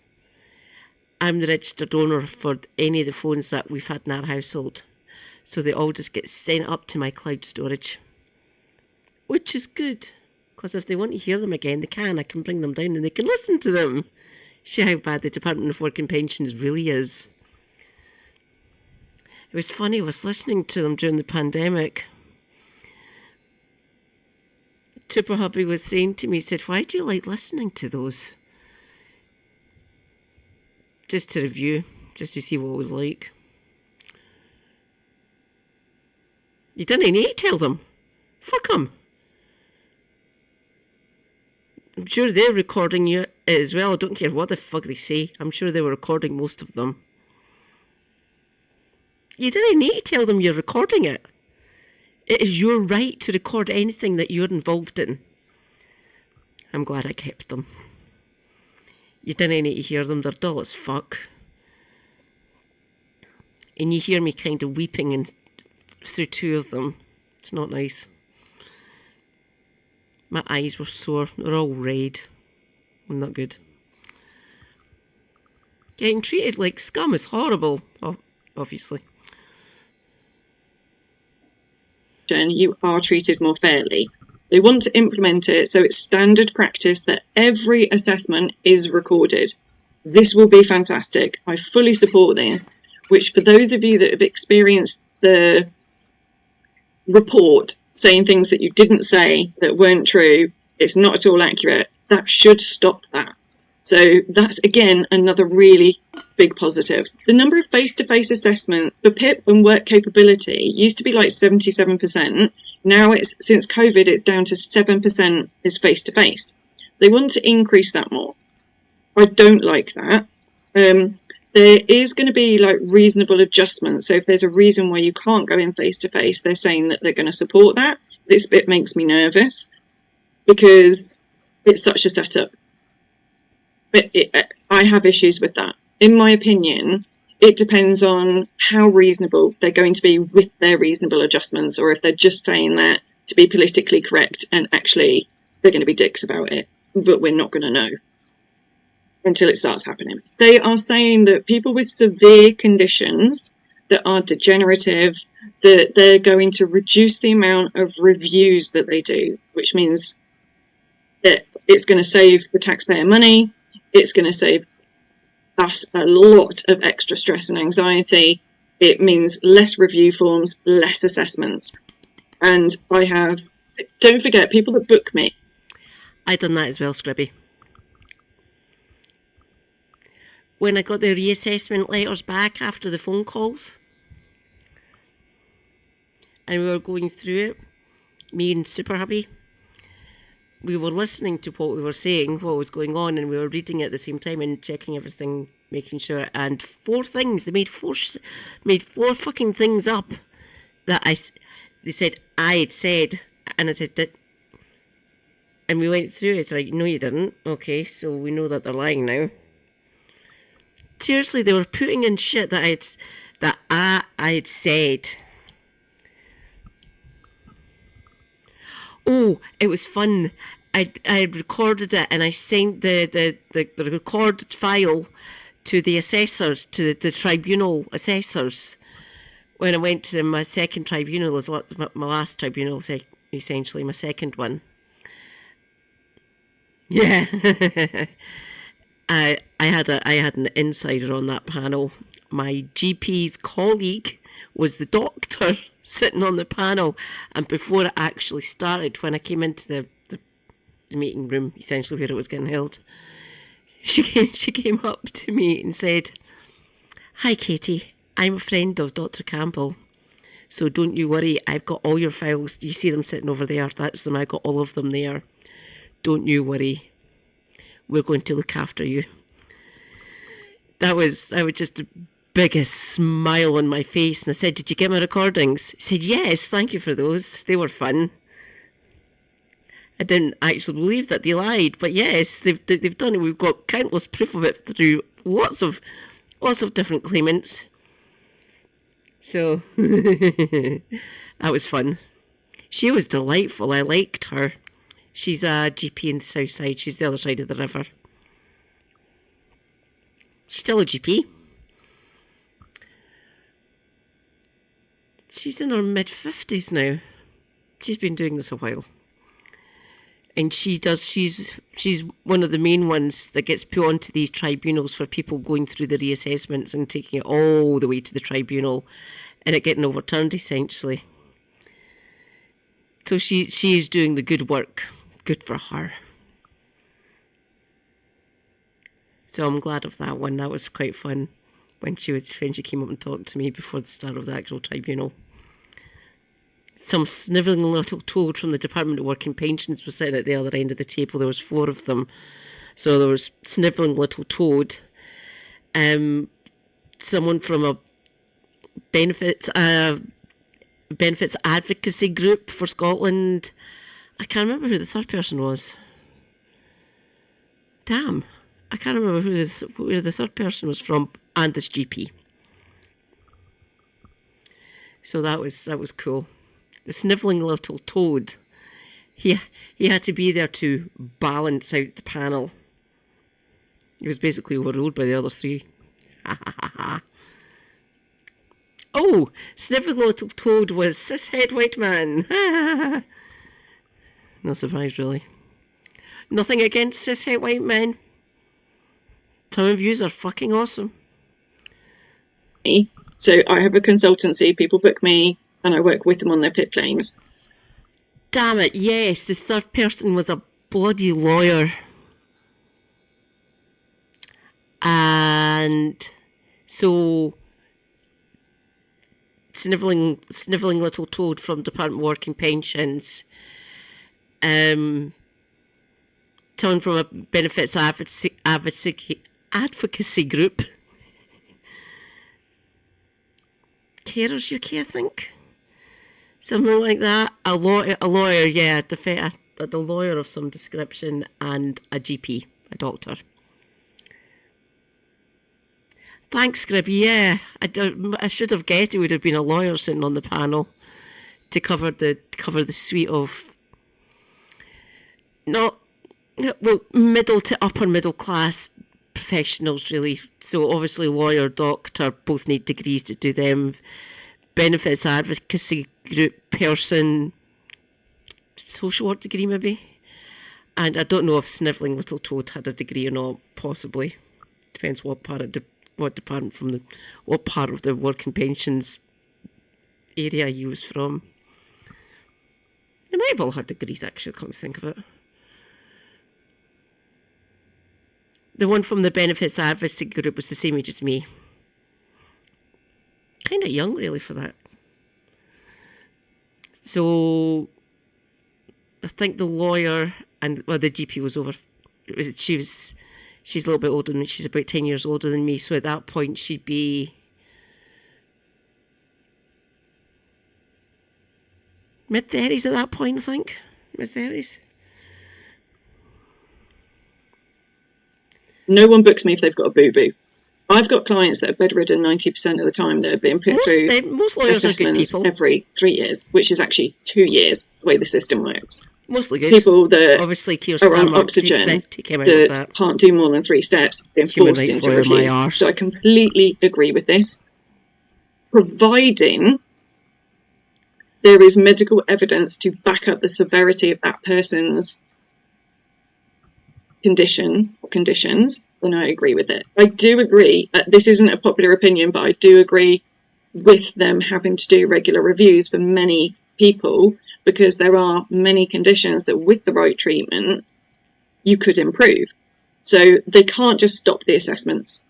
I'm the registered owner for any of the phones that we've had in our household, so they all just get sent up to my cloud storage, which is good because if they want to hear them again, they can. I can bring them down and they can listen to them. See how bad the Department of Work and Pensions really is. It was funny, I was listening to them during the pandemic. Super hubby was saying to me, he said, "Why do you like listening to those?" Just to review, just to see what it was like. You didn't need to tell them. Fuck them. I'm sure they're recording you as well. I don't care what the fuck they say. I'm sure they were recording most of them. You didn't need to tell them you're recording it. It is your right to record anything that you're involved in. I'm glad I kept them. You didn't need to hear them. They're dull as fuck. And you hear me kind of weeping through two of them. It's not nice. My eyes were sore. They're all red. Not good. Getting treated like scum is horrible. Oh, obviously. You are treated more fairly. They want to implement it so it's standard practice that every assessment is recorded. This will be fantastic. I fully support this, which for those of you that have experienced the report saying things that you didn't say that weren't true, it's not at all accurate, that should stop that. So that's, again, another really big positive. The number of face-to-face assessments for PIP and work capability used to be like 77%. Now, since COVID, it's down to 7% is face-to-face. They want to increase that more. I don't like that. There is going to be like reasonable adjustments. So if there's a reason why you can't go in face-to-face, they're saying that they're going to support that. This bit makes me nervous because it's such a setup. But I have issues with that. In my opinion, it depends on how reasonable they're going to be with their reasonable adjustments, or if they're just saying that to be politically correct and actually they're going to be dicks about it. But we're not going to know until it starts happening. They are saying that people with severe conditions that are degenerative, that they're going to reduce the amount of reviews that they do, which means that it's going to save the taxpayer money. It's going to save us a lot of extra stress and anxiety. It means less review forms, less assessments. And don't forget, people that book me. I done that as well, Scribby. When I got the reassessment letters back after the phone calls, and we were going through it, me and Super Hubby, we were listening to what we were saying, what was going on, and we were reading it at the same time and checking everything, making sure. And 4 things, they made four fucking things up that they said I had said, and I said that, and we went through it. Like, no, you didn't. Okay, so we know that they're lying now. Seriously, they were putting in shit that I had said. Oh, it was fun. I had recorded it and I sent the recorded file to the assessors, to the tribunal assessors. When I went to my second tribunal, my last tribunal, essentially my second one. Yeah. I had an insider on that panel. My GP's colleague was the doctor sitting on the panel, and before it actually started, when I came into the meeting room, essentially where it was getting held, she came up to me and said, "Hi Katie, I'm a friend of Dr. Campbell, so don't you worry, I've got all your files. Do you see them sitting over there? That's them, I got all of them there. Don't you worry, we're going to look after you." That was just the biggest smile on my face, and I said, "Did you get my recordings?" He said, "Yes, thank you for those. They were fun." I didn't actually believe that they lied, but yes, they've done it. We've got countless proof of it through lots of different claimants. So that was fun. She was delightful. I liked her. She's a GP in the south side. She's the other side of the river. She's still a GP. She's in her mid-50s now. She's been doing this a while. And she's one of the main ones that gets put onto these tribunals for people going through the reassessments and taking it all the way to the tribunal and it getting overturned, essentially. So she is doing the good work. Good for her. So I'm glad of that one. That was quite fun when she came up and talked to me before the start of the actual tribunal. Some snivelling little toad from the Department of Work and Pensions was sitting at the other end of the table. There was 4 of them. So there was snivelling little toad. Someone from a benefits advocacy group for Scotland. I can't remember who the third person was. Damn. I can't remember where the third person was from, and this GP. So that was cool. The snivelling little toad. He had to be there to balance out the panel. He was basically overruled by the other 3. Oh, snivelling little toad was cishead white man. No surprise, really. Nothing against cis-het white men. Some of yous are fucking awesome. So I have a consultancy, people book me, and I work with them on their PIP claims. Damn it, yes, the third person was a bloody lawyer. And so snivelling little toad from Department of Work and Pensions, telling from a benefits advocacy group, Carers UK, I think, something like that. A lawyer, yeah, the lawyer of some description, and a GP, a doctor. Thanks, Gribby. Yeah, I should have guessed it would have been a lawyer sitting on the panel to cover the suite of middle to upper middle class professionals, really. So obviously, lawyer, doctor, both need degrees to do them. Benefits advocacy group person, social work degree maybe. And I don't know if snivelling little toad had a degree or not. Possibly, depends what part of what part of the work and pensions area he was from. They might have all had degrees, actually, come to think of it. The one from the benefits advocacy group was the same age as me. Kind of young, really, for that. So I think the lawyer and the GP was over. She's a little bit older than me. She's about 10 years older than me. So at that point, she'd be mid-30s at that point, I think. Mid-30s. No one books me if they've got a boo-boo. I've got clients that are bedridden 90% of the time. They're being put through most lawyers assessments every 3 years, which is actually 2 years, the way the system works. Mostly good. People that obviously are on oxygen that can't do more than 3 steps, being forced into refuse. So I completely agree with this. Providing there is medical evidence to back up the severity of that person's condition or conditions, then I agree with it. I do agree, this isn't a popular opinion, but I do agree with them having to do regular reviews for many people, because there are many conditions that with the right treatment you could improve. So they can't just stop the assessments.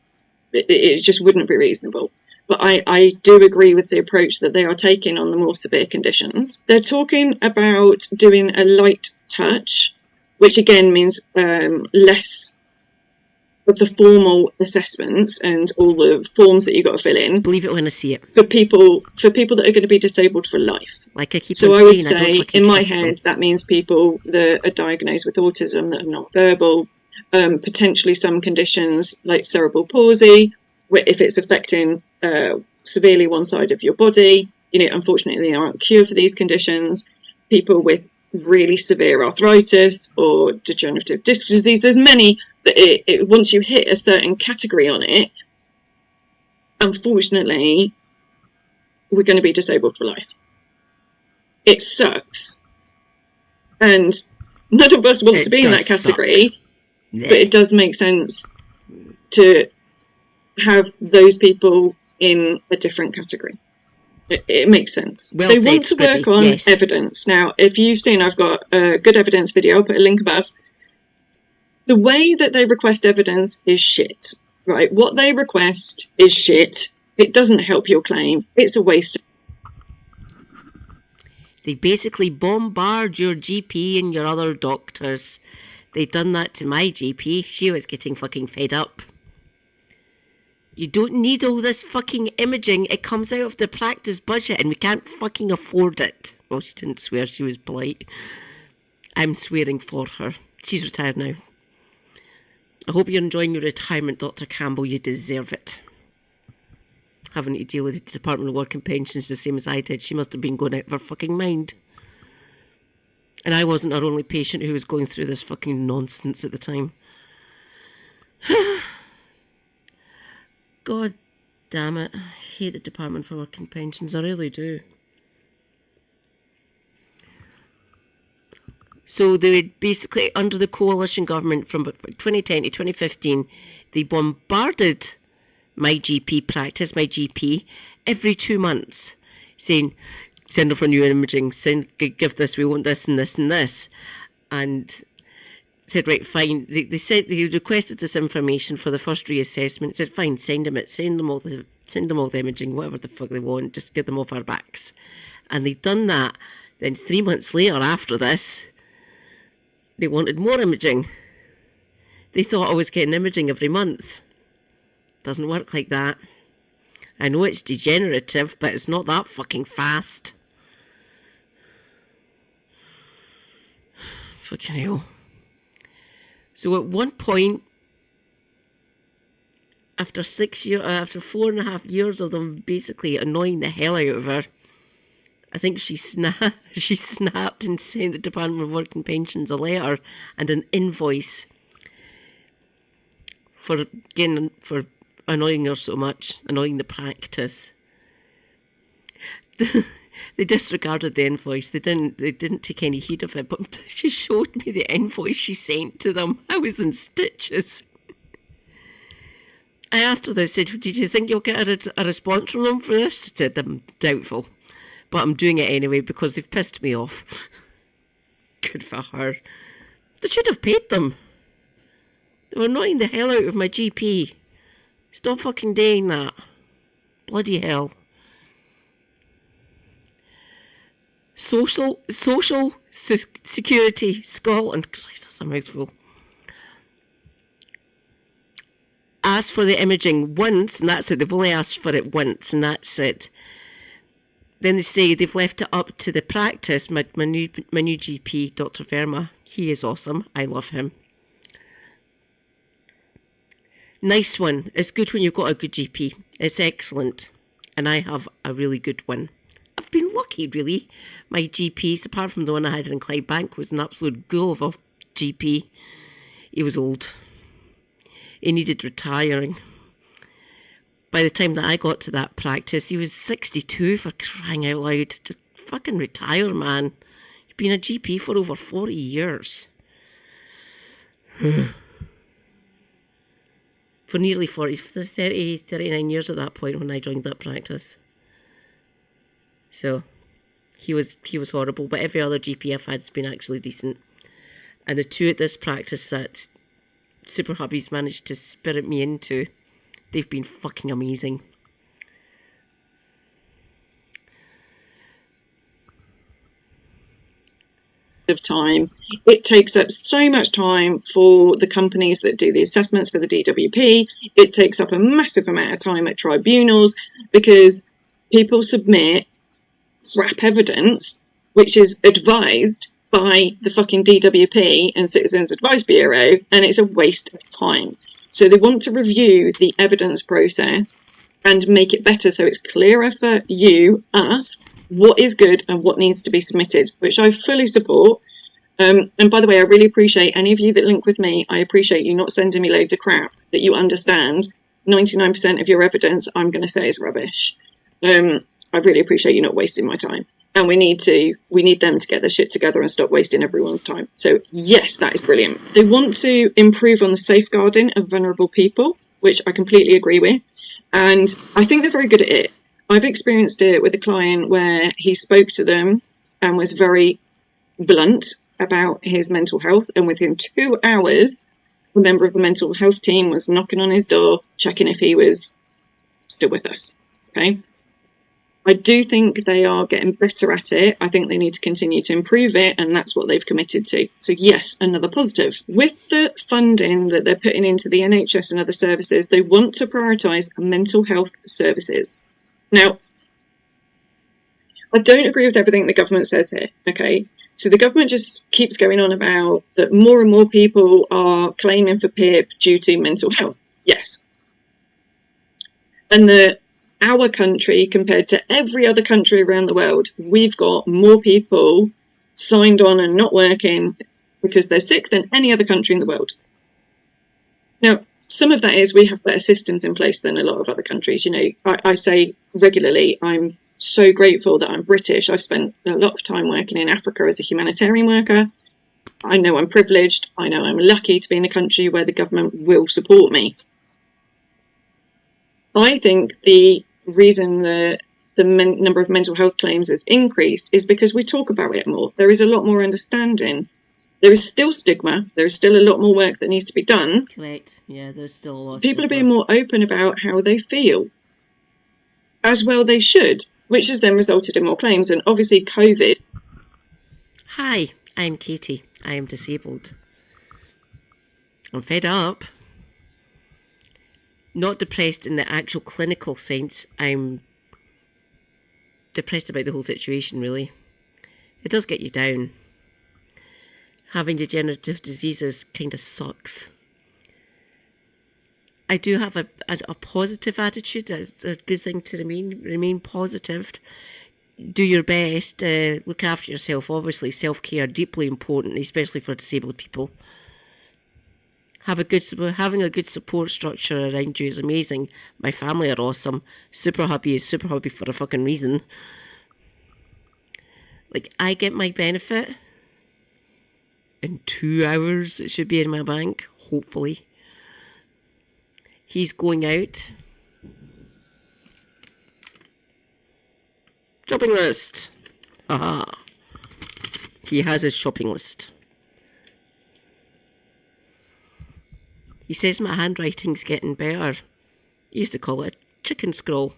It just wouldn't be reasonable. But I do agree with the approach that they are taking on the more severe conditions. They're talking about doing a light touch, which again means less of the formal assessments and all the forms that you've got to fill in. Believe it when I see it. For people that are going to be disabled for life. Like I keep so on I would saying, say, in my head, that means people that are diagnosed with autism that are not verbal, potentially some conditions like cerebral palsy, where if it's affecting severely one side of your body, unfortunately there aren't a cure for these conditions. People with really severe arthritis or degenerative disc disease. There's many that once you hit a certain category on it, unfortunately, we're going to be disabled for life. It sucks. And none of us want to be in that category, but it does make sense to have those people in a different category. It makes sense. Well they said, want to work Scrippy. on Yes. evidence. Now, if you've seen, I've got a good evidence video. I'll put a link above. The way that they request evidence is shit, right? What they request is shit. It doesn't help your claim. It's a waste of... They basically bombard your GP and your other doctors. They done that to my GP. She was getting fucking fed up. You don't need all this fucking imaging. It comes out of the practice budget and we can't fucking afford it. Well, she didn't swear. She was polite. I'm swearing for her. She's retired now. I hope you're enjoying your retirement, Dr. Campbell. You deserve it. Having to deal with the Department of Work and Pensions the same as I did. She must have been going out of her fucking mind. And I wasn't her only patient who was going through this fucking nonsense at the time. God damn it. I hate the Department for Work and Pensions. I really do. So they would basically, under the coalition government from 2010 to 2015, they bombarded my GP practice, my GP, every 2 months, saying, send her for new imaging, give this, we want this and this and this. And said, right, fine. They said they requested this information for the first reassessment. Said, fine, send them it, send them all the imaging, whatever the fuck they want, just get them off our backs. And they'd done that. Then 3 months later, after this, they wanted more imaging. They thought I was getting imaging every month. Doesn't work like that. I know it's degenerative, but it's not that fucking fast. Fucking hell. So at one point, after 4.5 years of them basically annoying the hell out of her, I think she snapped and sent the Department of Work and Pensions a letter and an invoice for annoying her so much, annoying the practice. They disregarded the invoice. They didn't take any heed of it. But she showed me the invoice she sent to them. I was in stitches. I asked her this. I said, "Did you think you'll get a response from them for this?" She said, "I'm doubtful, but I'm doing it anyway because they've pissed me off." Good for her. They should have paid them. They were annoying the hell out of my GP. Stop fucking doing that. Bloody hell. Social Security Scotland. Christ, that's a mouthful. Asked for the imaging once, and that's it. They've only asked for it once, and that's it. Then they say they've left it up to the practice. My new GP, Dr. Verma, he is awesome. I love him. Nice one. It's good when you've got a good GP. It's excellent. And I have a really good one. I've been lucky, really. My GPs, apart from the one I had in Clydebank, was an absolute ghoul of a GP. He was old. He needed retiring. By the time that I got to that practice, he was 62, for crying out loud. Just fucking retire, man. You've been a GP for over 40 years. For nearly 39 years at that point when I joined that practice. So, he was horrible, but every other GP I've had has been actually decent. And the two at this practice that Super Hubby's managed to spirit me into, they've been fucking amazing. Of time. It takes up so much time for the companies that do the assessments for the DWP. It takes up a massive amount of time at tribunals because people submit crap evidence which is advised by the fucking DWP and Citizens Advice Bureau, and it's a waste of time. So they want to review the evidence process and make it better so it's clearer for you, us, what is good and what needs to be submitted, which I fully support. And by the way, I really appreciate any of you that link with me. I appreciate you not sending me loads of crap, that you understand 99% of your evidence I'm going to say is rubbish. I really appreciate you not wasting my time. And we need them to get their shit together and stop wasting everyone's time. So yes, that is brilliant. They want to improve on the safeguarding of vulnerable people, which I completely agree with. And I think they're very good at it. I've experienced it with a client where he spoke to them and was very blunt about his mental health. And within 2 hours, a member of the mental health team was knocking on his door, checking if he was still with us. Okay. I do think they are getting better at it. I think they need to continue to improve it, and that's what they've committed to. So yes, another positive. With the funding that they're putting into the NHS and other services, they want to prioritise mental health services. Now, I don't agree with everything the government says here, okay? So the government just keeps going on about that more and more people are claiming for PIP due to mental health. Yes. And our country, compared to every other country around the world, we've got more people signed on and not working because they're sick than any other country in the world. Now, some of that is we have better systems in place than a lot of other countries. You know, I say regularly, I'm so grateful that I'm British. I've spent a lot of time working in Africa as a humanitarian worker. I know I'm privileged. I know I'm lucky to be in a country where the government will support me. I think the reason the number of mental health claims has increased is because we talk about it more. There is a lot more understanding. There is still stigma. There is still a lot more work that needs to be done. Correct. Yeah, there's still a lot of People are stigma. being more open about how they feel. As well they should, which has then resulted in more claims. And obviously COVID. Hi, I'm Katie. I am disabled. I'm fed up. Not depressed in the actual clinical sense. I'm depressed about the whole situation, really. It does get you down. Having degenerative diseases kind of sucks. I do have a positive attitude. It's a good thing to remain positive. Do your best. Look after yourself. Obviously, self-care deeply important, especially for disabled people. Having a good support structure around you is amazing. My family are awesome. Super Hubby is Super Hubby for a fucking reason. Like, I get my benefit in 2 hours. It should be in my bank, hopefully. He's going out. Shopping list. Haha. He has his shopping list. He says my handwriting's getting better. He used to call it a chicken scroll.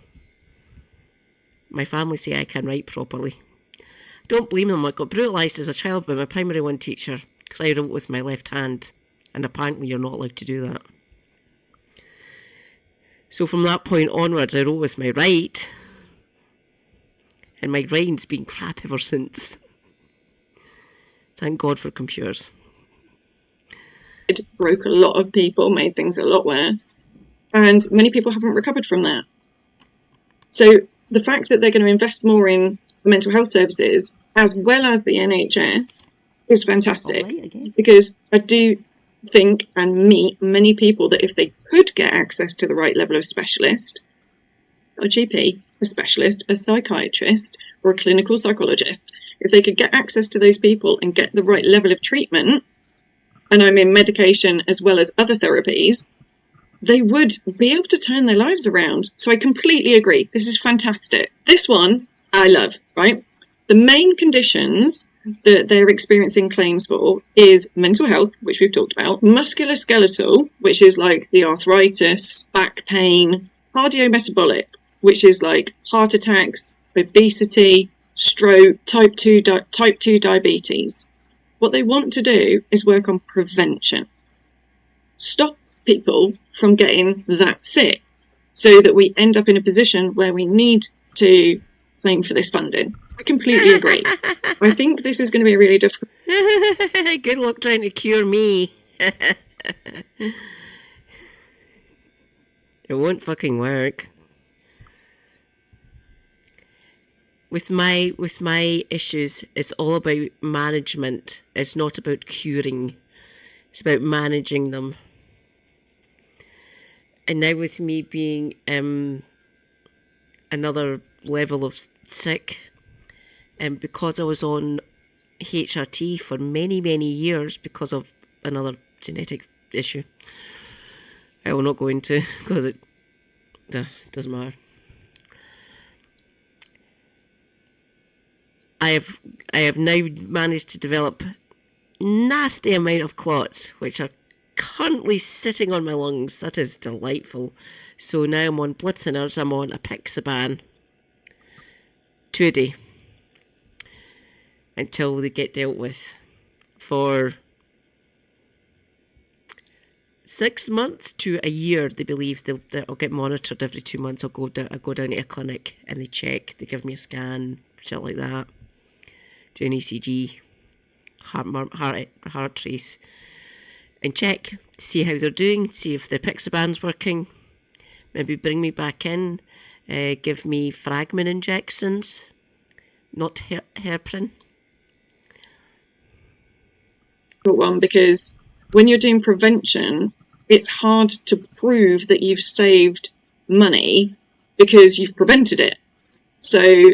My family say I can write properly. Don't blame them. I got brutalised as a child by my primary one teacher because I wrote with my left hand, and apparently you're not allowed to do that. So from that point onwards, I wrote with my right, and my writing's been crap ever since. Thank God for computers. It broke a lot of people, made things a lot worse, and many people haven't recovered from that. So the fact that they're going to invest more in mental health services as well as the NHS is fantastic, because I do think and meet many people that if they could get access to the right level of specialist, a GP, a specialist, a psychiatrist, or a clinical psychologist, if they could get access to those people and get the right level of treatment, and I'm in medication as well as other therapies, they would be able to turn their lives around. So I completely agree. This is fantastic. This one I love, right? The main conditions that they're experiencing claims for is mental health, which we've talked about, musculoskeletal, which is like the arthritis, back pain, cardiometabolic, which is like heart attacks, obesity, stroke, type 2 diabetes. What they want to do is work on prevention. Stop people from getting that sick so that we end up in a position where we need to claim for this funding. I completely agree. I think this is going to be really difficult. Good luck trying to cure me. It won't fucking work. With my issues, it's all about management. It's not about curing. It's about managing them. And now with me being another level of sick, and because I was on HRT for many, many years because of another genetic issue, I will not go into because it doesn't matter. I have now managed to develop nasty amount of clots, which are currently sitting on my lungs. That is delightful. So now I'm on blood thinners. I'm on apixaban 2 a day until they get dealt with for 6 months to a year. They believe I'll get monitored every 2 months. I go down to a clinic and they check. They give me a scan, shit like that. Do an ECG, heart trace, and check to see how they're doing. See if the apixaban's working. Maybe bring me back in. Give me fragment injections, not heparin. One, because when you're doing prevention, it's hard to prove that you've saved money because you've prevented it. So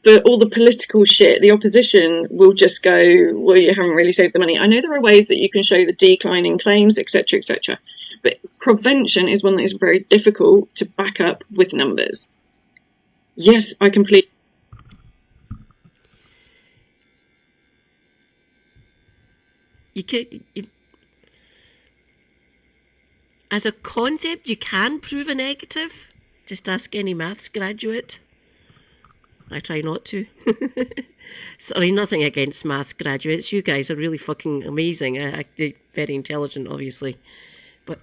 for all the political shit, the opposition will just go, well, you haven't really saved the money. I know there are ways that you can show the decline in claims, etc., etc. But prevention is one that is very difficult to back up with numbers. Yes, I completely... As a concept, you can prove a negative. Just ask any maths graduate. I try not to. Sorry, nothing against maths graduates. You guys are really fucking amazing. They're very intelligent, obviously. But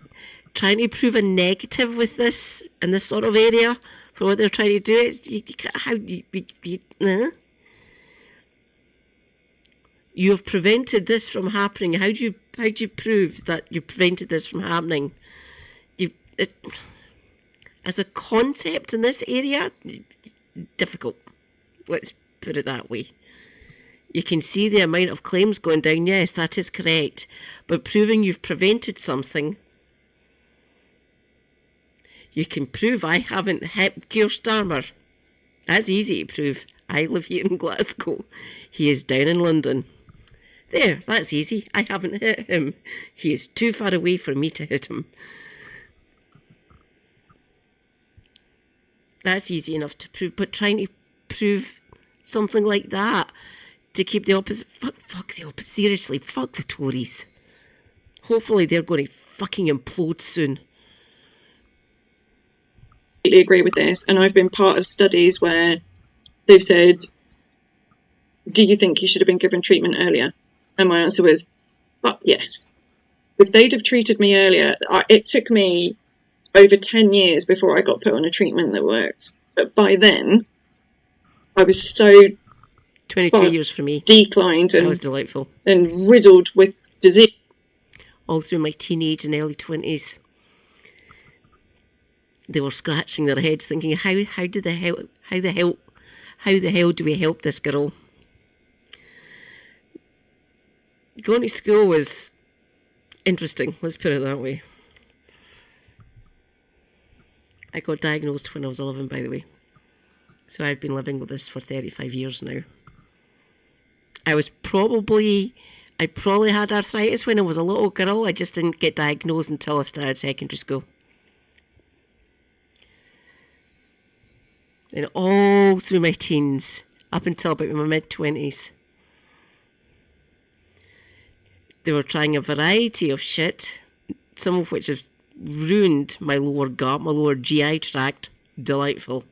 trying to prove a negative with this, in this sort of area, for what they're trying to do, you have prevented this from happening. How do you prove that you prevented this from happening? As a concept in this area, difficult. Let's put it that way. You can see the amount of claims going down. Yes, that is correct. But proving you've prevented something, you can prove I haven't hit Keir Starmer. That's easy to prove. I live here in Glasgow. He is down in London. There, that's easy. I haven't hit him. He is too far away for me to hit him. That's easy enough to prove, but trying to prove something like that to keep the opposite... Fuck the opposite. Seriously, fuck the Tories. Hopefully they're going to fucking implode soon. I completely agree with this, and I've been part of studies where they've said, do you think you should have been given treatment earlier? And my answer was, yes. If they'd have treated me earlier, it took me over 10 years before I got put on a treatment that worked. But by then, I was so 22 years for me. Declined and that was delightful. And riddled with disease. All through my teenage and early 20s. They were scratching their heads thinking, how the hell do we help this girl? Going to school was interesting, let's put it that way. I got diagnosed when I was 11, by the way. So I've been living with this for 35 years now. I probably had arthritis when I was a little girl. I just didn't get diagnosed until I started secondary school. And all through my teens, up until about my mid-20s, they were trying a variety of shit, some of which have ruined my lower gut, my lower GI tract. Delightful.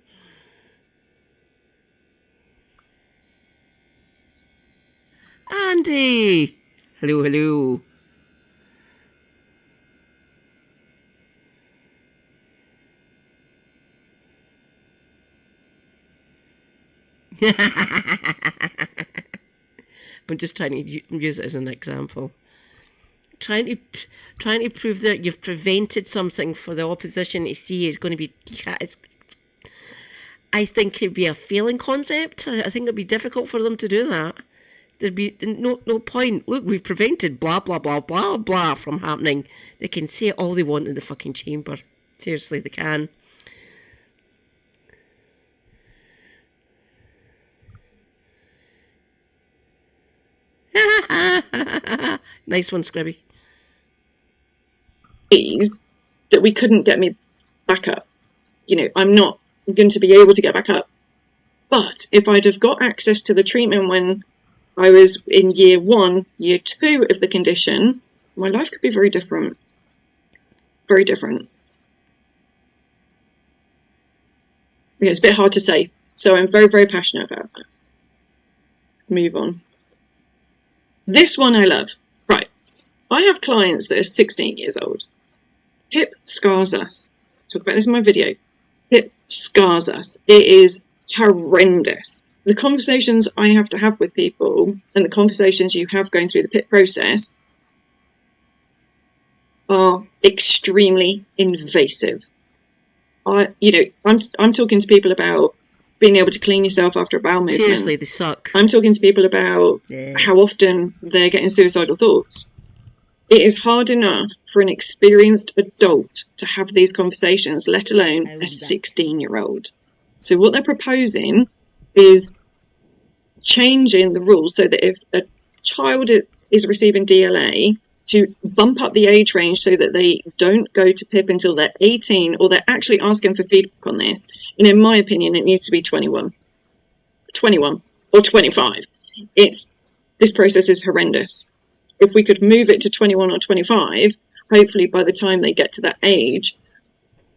Andy! Hello, hello. I'm just trying to use it as an example. Trying to prove that you've prevented something for the opposition to see is going to be... I think it'd be a failing concept. I think it'd be difficult for them to do that. There'd be no point. Look, we've prevented blah, blah, blah, blah, blah from happening. They can say all they want in the fucking chamber. Seriously, they can. Nice one, Scribby. That we couldn't get me back up. You know, I'm not going to be able to get back up. But if I'd have got access to the treatment when I was in year 1, year 2 of the condition, my life could be very different. Very different. Yeah, it's a bit hard to say. So I'm very, very passionate about that. Move on. This one I love. Right. I have clients that are 16 years old. Hip scars us. Talk about this in my video. Hip scars us. It is horrendous. The conversations I have to have with people and the conversations you have going through the PIP process are extremely invasive. I'm talking to people about being able to clean yourself after a bowel movement. Seriously, they suck. I'm talking to people about how often they're getting suicidal thoughts. It is hard enough for an experienced adult to have these conversations, let alone a 16-year-old. So what they're proposing is changing the rules so that if a child is receiving DLA, to bump up the age range so that they don't go to PIP until they're 18, or they're actually asking for feedback on this. And in my opinion, it needs to be 21 or 25. This process is horrendous. If we could move it to 21 or 25, hopefully by the time they get to that age,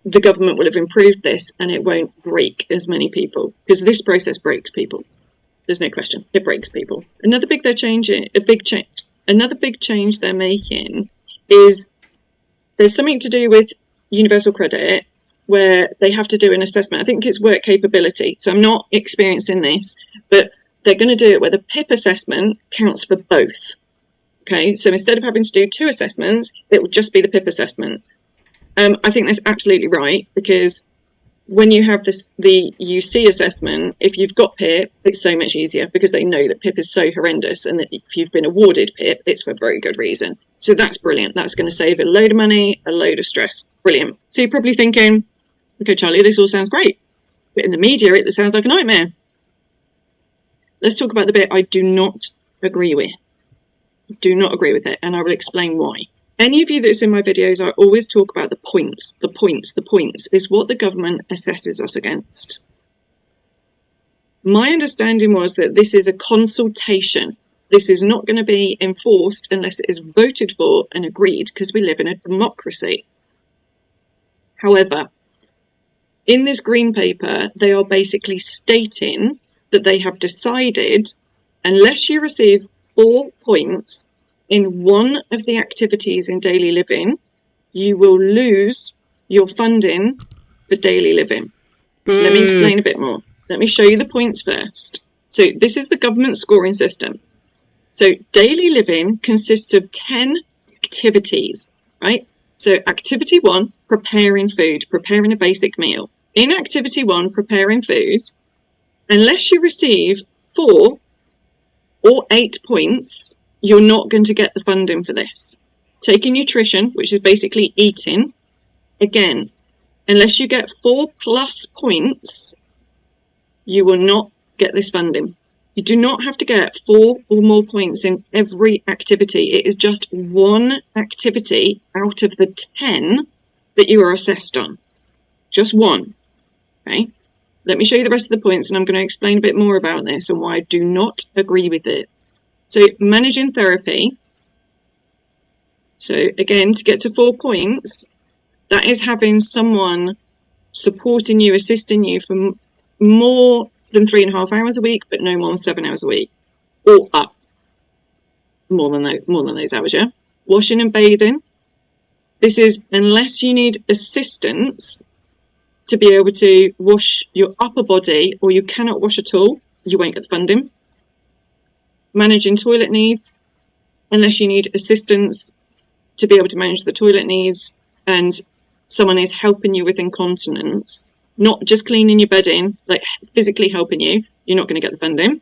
the government will have improved this and it won't break as many people, because this process breaks people. There's no question. It breaks people. Another big change they're making is there's something to do with universal credit where they have to do an assessment. I think it's work capability. So I'm not experienced in this, but they're going to do it where the PIP assessment counts for both. Okay, so instead of having to do 2 assessments, it will just be the PIP assessment. I think that's absolutely right, because when you have the UC assessment, if you've got PIP, it's so much easier because they know that PIP is so horrendous, and that if you've been awarded PIP, it's for a very good reason. So that's brilliant. That's going to save a load of money, a load of stress. Brilliant. So you're probably thinking, okay, Charlie, this all sounds great, but in the media, it sounds like a nightmare. Let's talk about the bit I do not agree with. Do not agree with it, and I will explain why. Any of you that's in my videos, I always talk about the points. The points is what the government assesses us against. My understanding was that this is a consultation. This is not going to be enforced unless it is voted for and agreed, because we live in a democracy. However, in this green paper, they are basically stating that they have decided, unless you receive 4 points in one of the activities in daily living, you will lose your funding for daily living. Let me explain a bit more. Let me show you the points first. So this is the government scoring system. So daily living consists of 10 activities, right? So activity 1, preparing food, preparing a basic meal. In activity 1, preparing food, unless you receive 4 or 8 points, you're not going to get the funding for this. Taking nutrition, which is basically eating, again, unless you get 4+ points, you will not get this funding. You do not have to get 4 or more points in every activity. It is just one activity out of the 10 that you are assessed on. Just one. Okay? Let me show you the rest of the points, and I'm going to explain a bit more about this and why I do not agree with it. So managing therapy. So again, to get to 4 points, that is having someone supporting you, assisting you for more than 3.5 hours a week, but no more than 7 hours a week, or up more than those hours. Yeah. Washing and bathing. This is unless you need assistance to be able to wash your upper body, or you cannot wash at all, you won't get the funding. Managing toilet needs, unless you need assistance to be able to manage the toilet needs and someone is helping you with incontinence, not just cleaning your bedding, like physically helping you, you're not going to get the funding.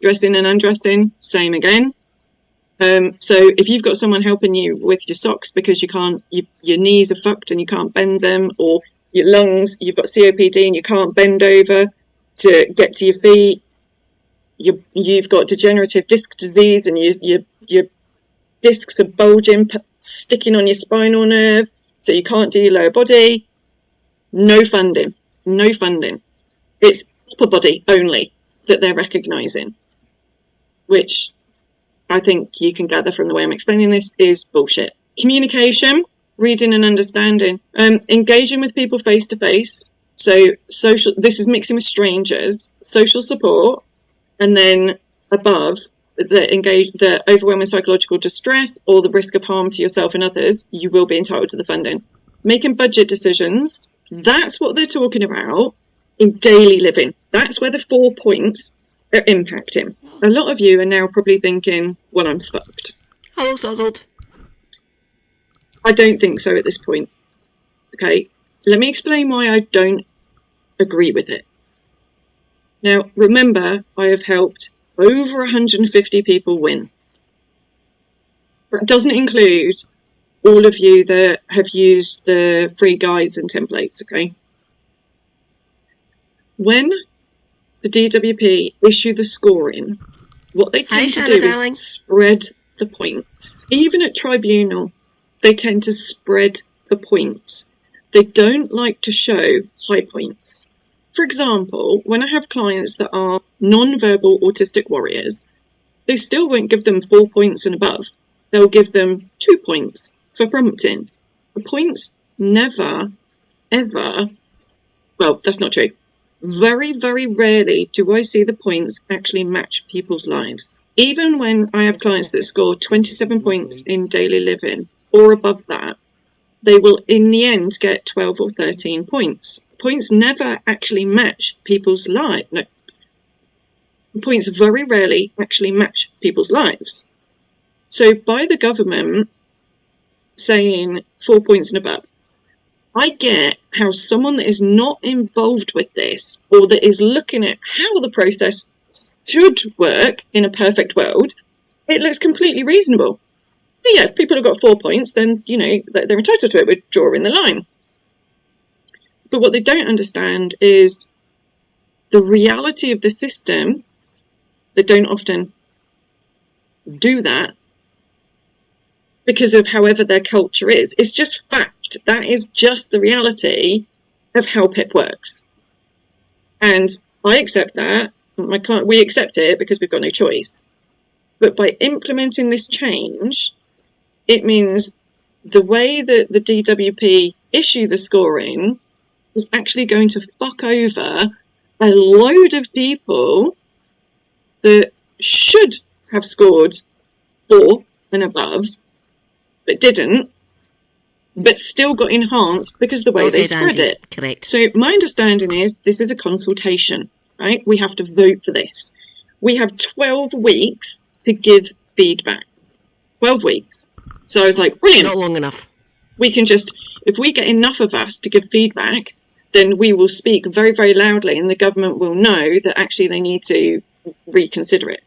Dressing and undressing, same again. So if you've got someone helping you with your socks because you can't, your knees are fucked and you can't bend them, or your lungs, you've got COPD and you can't bend over to get to your feet, you've got degenerative disc disease and your discs are bulging, sticking on your spinal nerve, so you can't do your lower body. No funding. No funding. It's upper body only that they're recognising, which I think you can gather from the way I'm explaining this is bullshit. Communication, reading and understanding, engaging with people face to face. So social. This is mixing with strangers. Social support. And then above, the overwhelming psychological distress or the risk of harm to yourself and others, you will be entitled to the funding. Making budget decisions, that's what they're talking about in daily living. That's where the 4 points are impacting. A lot of you are now probably thinking, well, I'm fucked. Hello, Sozzled. I don't think so at this point. Okay, let me explain why I don't agree with it. Now, remember, I have helped over 150 people win. That doesn't include all of you that have used the free guides and templates, okay? When the DWP issue the scoring, what they tend to do is spread the points. Even at tribunal, they tend to spread the points. They don't like to show high points. For example, when I have clients that are non-verbal autistic warriors, they still won't give them 4 points and above. They'll give them 2 points for prompting. The points never, ever, well, that's not true. Very, very rarely do I see the points actually match people's lives. Even when I have clients that score 27 points in daily living or above that, they will in the end get 12 or 13 points. Points never actually match people's lives. No. Points very rarely actually match people's lives. So by the government saying 4 points and above, I get how someone that is not involved with this, or that is looking at how the process should work in a perfect world, it looks completely reasonable. But yeah, if people have got 4 points, then, you know, they're entitled to it. We're drawing the line. But what they don't understand is the reality of the system. They don't often do that because of however their culture is. It's just fact. That is just the reality of how PIP works. And I accept that. My client, we accept it because we've got no choice. But by implementing this change, it means the way that the DWP issue the scoring is actually going to fuck over a load of people that should have scored 4 and above, but didn't, but still got enhanced because of the way they spread it. Correct. So my understanding is this is a consultation, right? We have to vote for this. We have 12 weeks to give feedback. 12 weeks. So I was like, brilliant. Not long enough. We can just, if we get enough of us to give feedback, then we will speak very, very loudly and the government will know that actually they need to reconsider it.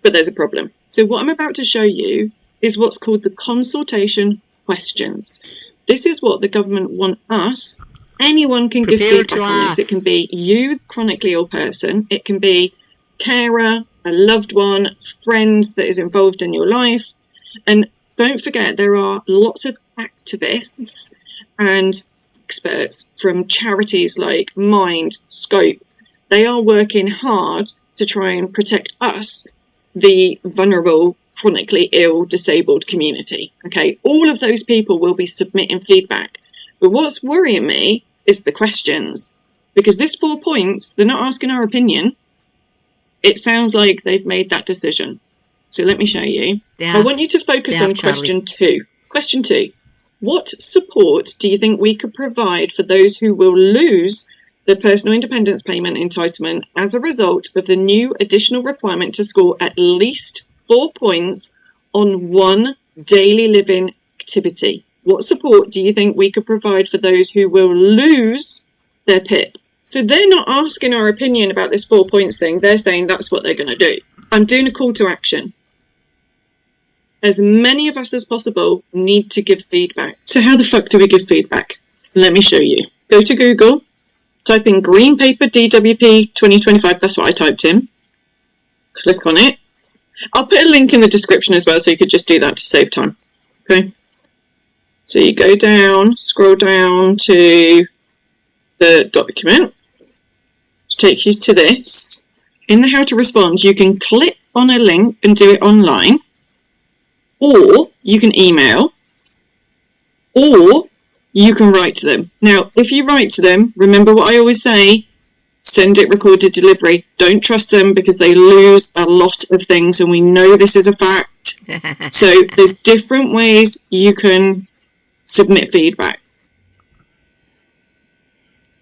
But there's a problem. So what I'm about to show you is what's called the consultation questions. This is what the government want us. Anyone can give feedback on this. It can be you, chronically ill person. It can be carer, a loved one, friend that is involved in your life. And don't forget, there are lots of activists and experts from charities like Mind, Scope. They are working hard to try and protect us, the vulnerable, chronically ill, disabled community. Okay, all of those people will be submitting feedback. But what's worrying me is the questions. Because this 4 points, they're not asking our opinion. It sounds like they've made that decision. So let me show you. I want you to focus on question 2. Question 2. What support do you think we could provide for those who will lose their personal independence payment entitlement as a result of the new additional requirement to score at least 4 points on one daily living activity? What support do you think we could provide for those who will lose their PIP? So they're not asking our opinion about this 4 points thing. They're saying that's what they're going to do. I'm doing a call to action. As many of us as possible need to give feedback. So how the fuck do we give feedback? Let me show you. Go to Google, type in Green Paper DWP 2025. That's what I typed in. Click on it. I'll put a link in the description as well, so you could just do that to save time. Okay. So you go down, scroll down to the document, to take you to this. In the how to respond, you can click on a link and do it online, or you can email, or you can write to them. Now, if you write to them, remember what I always say, send it recorded delivery. Don't trust them because they lose a lot of things, and we know this is a fact. So there's different ways you can submit feedback.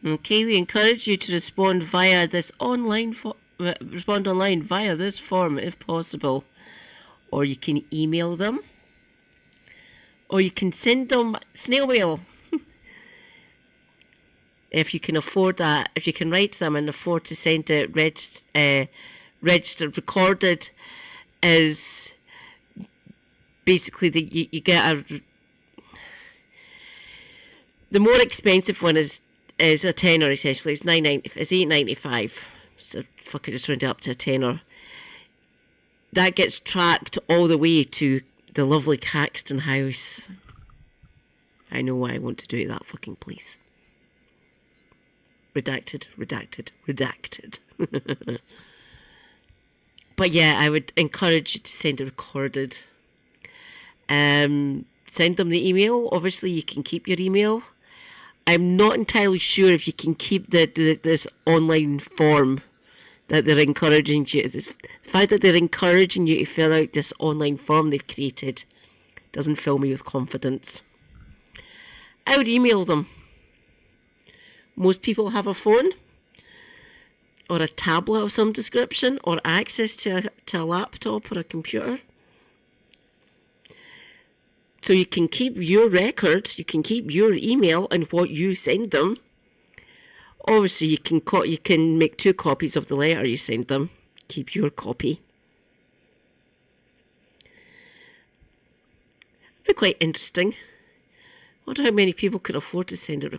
Okay, we encourage you to respond via this online via this form if possible, or you can email them, or you can send them snail mail. If you can afford that, if you can write to them and afford to send it registered, recorded, is basically you get the more expensive one is a tenner essentially. It's $8.95. So fuck it, just round it up to a tenner. That gets tracked all the way to the lovely Caxton house. I know why I want to do it that fucking place. Redacted, redacted, redacted. But yeah, I would encourage you to send it recorded. Send them the email. Obviously, you can keep your email. I'm not entirely sure if you can keep this online form that they're encouraging you. The fact that they're encouraging you to fill out this online form they've created doesn't fill me with confidence. I would email them. Most people have a phone or a tablet of some description or access to a laptop or a computer. So you can keep your records, you can keep your email and what you send them. Obviously, you can make 2 copies of the letter you send them. Keep your copy. It'd be quite interesting. I wonder how many people can afford to send it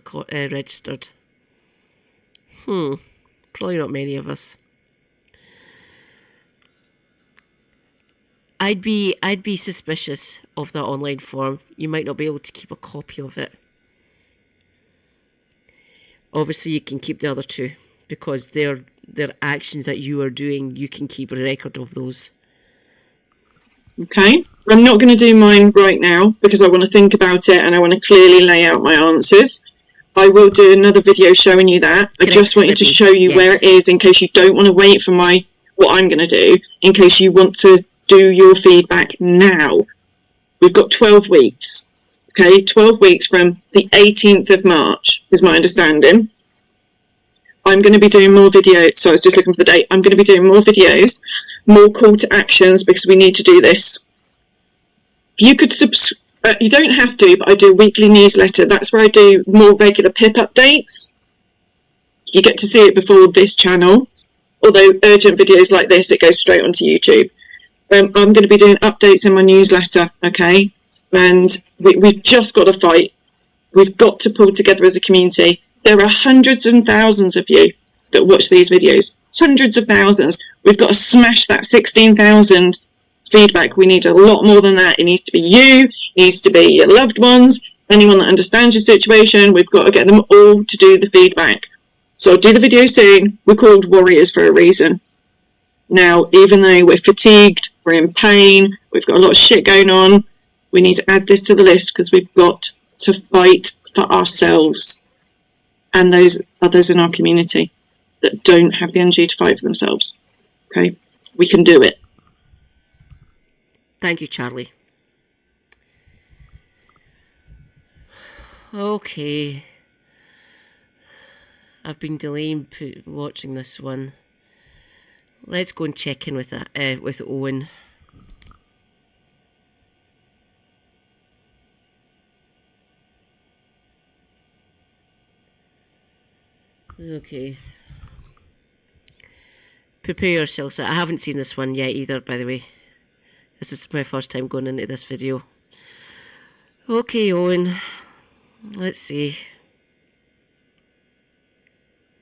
registered. Probably not many of us. I'd be suspicious of that online form. You might not be able to keep a copy of it. Obviously, you can keep the other 2 because they're actions that you are doing. You can keep a record of those. Okay, I'm not going to do mine right now because I want to think about it and I want to clearly lay out my answers. I will do another video showing you that. I just wanted to show you where it is in case you don't want to wait for what I'm going to do, in case you want to do your feedback now. We've got 12 weeks. Okay, 12 weeks from the 18th of March is my understanding. I'm going to be doing more videos. So I was just looking for the date. I'm going to be doing more videos, more call to actions because we need to do this. You could you don't have to, but I do a weekly newsletter. That's where I do more regular PIP updates. You get to see it before this channel. Although urgent videos like this, it goes straight onto YouTube. I'm going to be doing updates in my newsletter, okay? And we've just got to fight. We've got to pull together as a community. There are hundreds and thousands of you that watch these videos. Hundreds of thousands. We've got to smash that 16,000 feedback. We need a lot more than that. It needs to be you. It needs to be your loved ones. Anyone that understands your situation. We've got to get them all to do the feedback. So I'll do the video soon. We're called warriors for a reason. Now, even though we're fatigued, we're in pain, we've got a lot of shit going on, we need to add this to the list because we've got to fight for ourselves and those others in our community that don't have the energy to fight for themselves. Okay? We can do it. Thank you, Charlie. Okay. I've been delaying watching this one. Let's go and check in with Owen. Okay. Prepare yourselves. I haven't seen this one yet either, by the way. This is my first time going into this video. Okay, Owen. Let's see.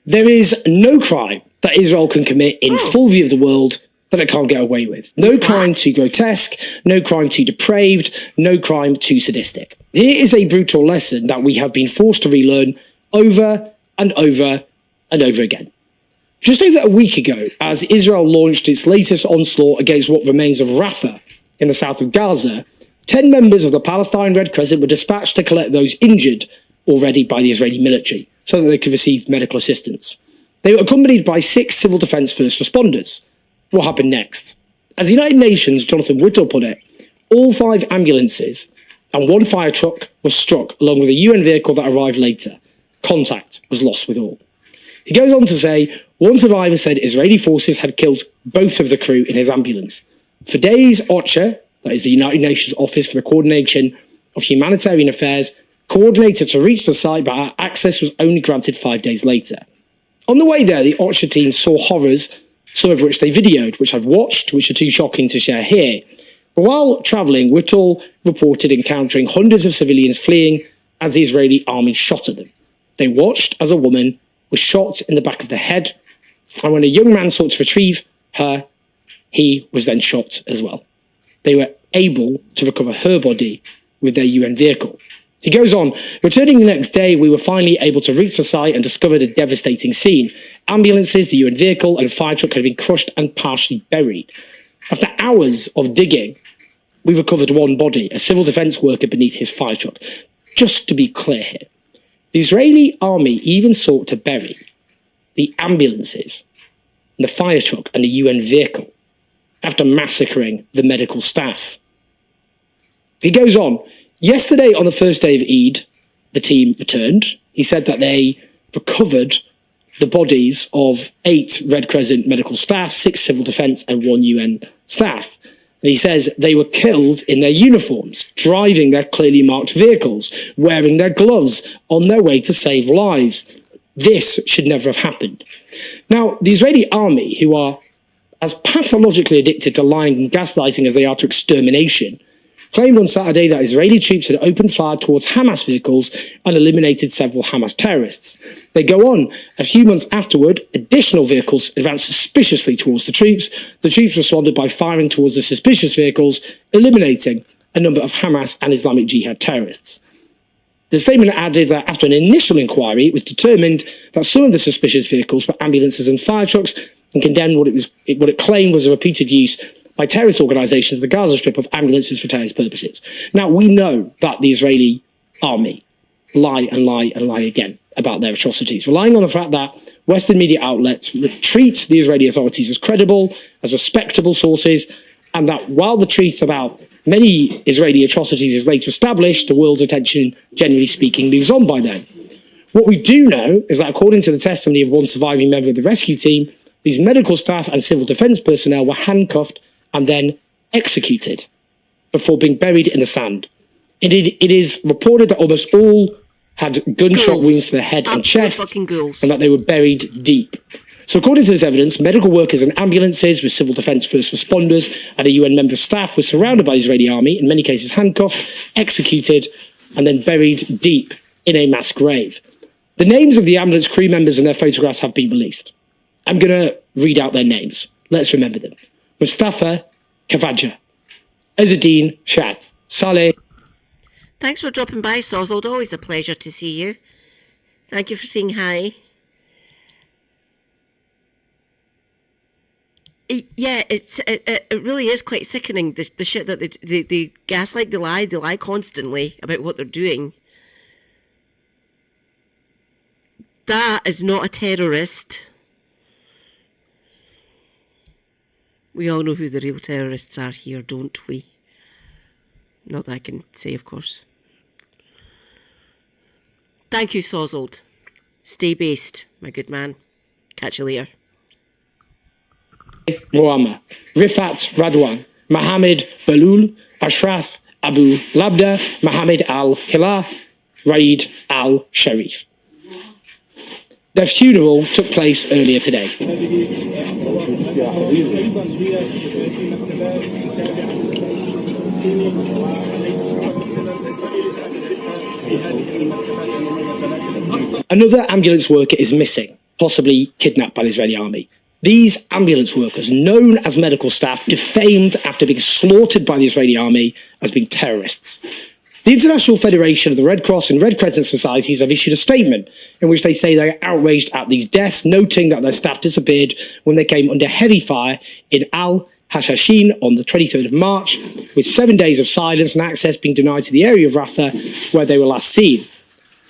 There is no crime that Israel can commit in full view of the world that it can't get away with. No crime too grotesque, no crime too depraved, no crime too sadistic. Here is a brutal lesson that we have been forced to relearn over and over and over again. Just over a week ago, as Israel launched its latest onslaught against what remains of Rafah in the south of Gaza, 10 members of the Palestine Red Crescent were dispatched to collect those injured already by the Israeli military so that they could receive medical assistance. They were accompanied by 6 civil defence first responders. What happened next? As the United Nations' Jonathan Whittle put it, all 5 ambulances and 1 fire truck was struck along with a UN vehicle that arrived later. Contact was lost with all. He goes on to say, one survivor said Israeli forces had killed both of the crew in his ambulance. For days, OCHA, that is the United Nations Office for the Coordination of Humanitarian Affairs, coordinated to reach the site, but access was only granted 5 days later. On the way there, the OCHA team saw horrors, some of which they videoed, which I've watched, which are too shocking to share here. But while travelling, Whittle reported encountering hundreds of civilians fleeing as the Israeli army shot at them. They watched as a woman was shot in the back of the head And when a young man sought to retrieve her, he was then shot as well. They were able to recover her body with their UN vehicle. He goes on, returning the next day, we were finally able to reach the site and discovered a devastating scene. Ambulances, the UN vehicle, and a fire truck had been crushed and partially buried. After hours of digging, we recovered one body, a civil defence worker beneath his fire truck. Just to be clear here, the Israeli army even sought to bury the ambulances, the fire truck, and the UN vehicle after massacring the medical staff. He goes on, yesterday on the first day of Eid, the team returned. He said that they recovered the bodies of 8 Red Crescent medical staff, 6 civil defence and 1 UN staff. And he says they were killed in their uniforms, driving their clearly marked vehicles, wearing their gloves, on their way to save lives. This should never have happened. Now, the Israeli army, who are as pathologically addicted to lying and gaslighting as they are to extermination, claimed on Saturday that Israeli troops had opened fire towards Hamas vehicles and eliminated several Hamas terrorists. They go on, a few months afterward, additional vehicles advanced suspiciously towards the troops. The troops responded by firing towards the suspicious vehicles, eliminating a number of Hamas and Islamic Jihad terrorists. The statement added that after an initial inquiry, it was determined that some of the suspicious vehicles were ambulances and fire trucks, and condemned what it claimed was a repeated use by terrorist organisations of the Gaza Strip of ambulances for terrorist purposes. Now, we know that the Israeli army lie and lie and lie again about their atrocities, relying on the fact that Western media outlets treat the Israeli authorities as credible, as respectable sources, and that while the truth about many Israeli atrocities is later established, the world's attention, generally speaking, moves on by then. What we do know is that according to the testimony of one surviving member of the rescue team, these medical staff and civil defence personnel were handcuffed and then executed before being buried in the sand. It is reported that almost all had gunshot wounds to the head and chest, and that they were buried deep. So according to this evidence, medical workers and ambulances with civil defence first responders and a UN member of staff were surrounded by the Israeli army, in many cases handcuffed, executed, and then buried deep in a mass grave. The names of the ambulance crew members and their photographs have been released. I'm going to read out their names. Let's remember them. Mustafa Kavaja, Ezzeddin Shat, Saleh. Thanks for dropping by, Sozold. Always a pleasure to see you. Thank you for saying hi. Yeah, it really is quite sickening, the shit that they gaslight, they lie constantly about what they're doing. That is not a terrorist. We all know who the real terrorists are here, don't we? Not that I can say, of course. Thank you, Sozold. Stay based, my good man. Catch you later. Muammar, Rifat Radwan, Mohammed Balul, Ashraf Abu Labda, Mohammed Al-Hilal, Raid Al-Sharif. Their funeral took place earlier today. Another ambulance worker is missing, possibly kidnapped by the Israeli army. These ambulance workers, known as medical staff, defamed after being slaughtered by the Israeli army as being terrorists. The International Federation of the Red Cross and Red Crescent Societies have issued a statement in which they say they are outraged at these deaths, noting that their staff disappeared when they came under heavy fire in Al-Hashashin on the 23rd of March, with 7 days of silence and access being denied to the area of Rafah where they were last seen.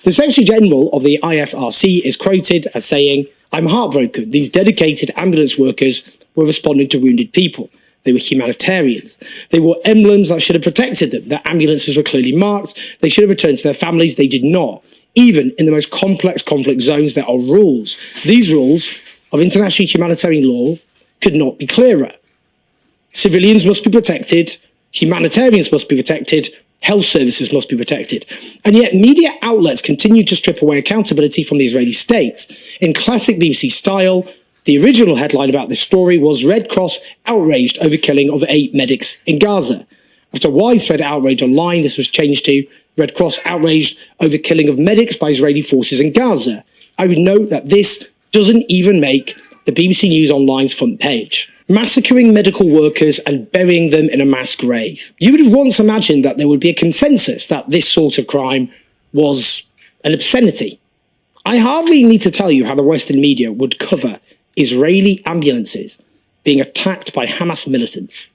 The Secretary General of the IFRC is quoted as saying, "I'm heartbroken. These dedicated ambulance workers were responding to wounded people. They were humanitarians. They wore emblems that should have protected them. Their ambulances were clearly marked. They should have returned to their families. They did not. Even in the most complex conflict zones, there are rules. These rules of international humanitarian law could not be clearer. Civilians must be protected. Humanitarians must be protected. Health services must be protected." And yet media outlets continue to strip away accountability from the Israeli state. In classic BBC style, the original headline about this story was "Red Cross outraged over killing of 8 medics in Gaza." After widespread outrage online, this was changed to "Red Cross outraged over killing of medics by Israeli forces in Gaza." I would note that this doesn't even make the BBC News Online's front page. Massacring medical workers and burying them in a mass grave. You would have once imagined that there would be a consensus that this sort of crime was an obscenity. I hardly need to tell you how the Western media would cover Israeli ambulances being attacked by Hamas militants,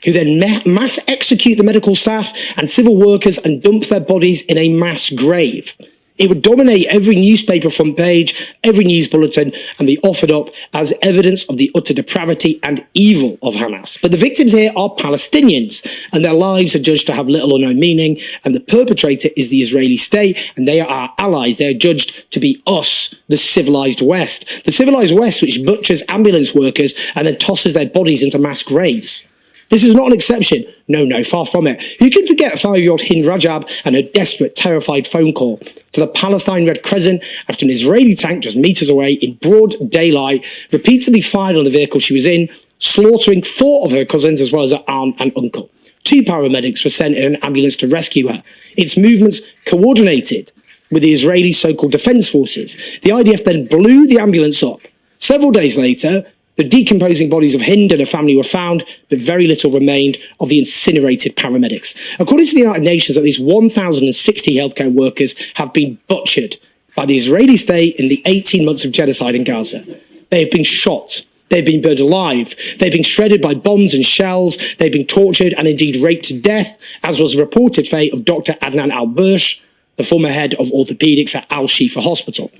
who then mass execute the medical staff and civil workers and dump their bodies in a mass grave. It would dominate every newspaper front page, every news bulletin, and be offered up as evidence of the utter depravity and evil of Hamas. But the victims here are Palestinians, and their lives are judged to have little or no meaning, and the perpetrator is the Israeli state, and they are our allies. They are judged to be us, the civilized West. The civilized West, which butchers ambulance workers and then tosses their bodies into mass graves. This is not an exception. No, far from it. Who can forget 5-year-old Hind Rajab and her desperate, terrified phone call to the Palestine Red Crescent after an Israeli tank just meters away in broad daylight repeatedly fired on the vehicle she was in, slaughtering 4 of her cousins as well as her aunt and uncle. 2 paramedics were sent in an ambulance to rescue her. Its movements coordinated with the Israeli so-called defense forces. The IDF then blew the ambulance up. Several days later, the decomposing bodies of Hind and her family were found, but very little remained of the incinerated paramedics. According to the United Nations, at least 1,060 healthcare workers have been butchered by the Israeli state in the 18 months of genocide in Gaza. They have been shot. They've been burned alive. They've been shredded by bombs and shells. They've been tortured and indeed raped to death, as was the reported fate of Dr. Adnan Al-Bursh, the former head of orthopedics at Al-Shifa Hospital.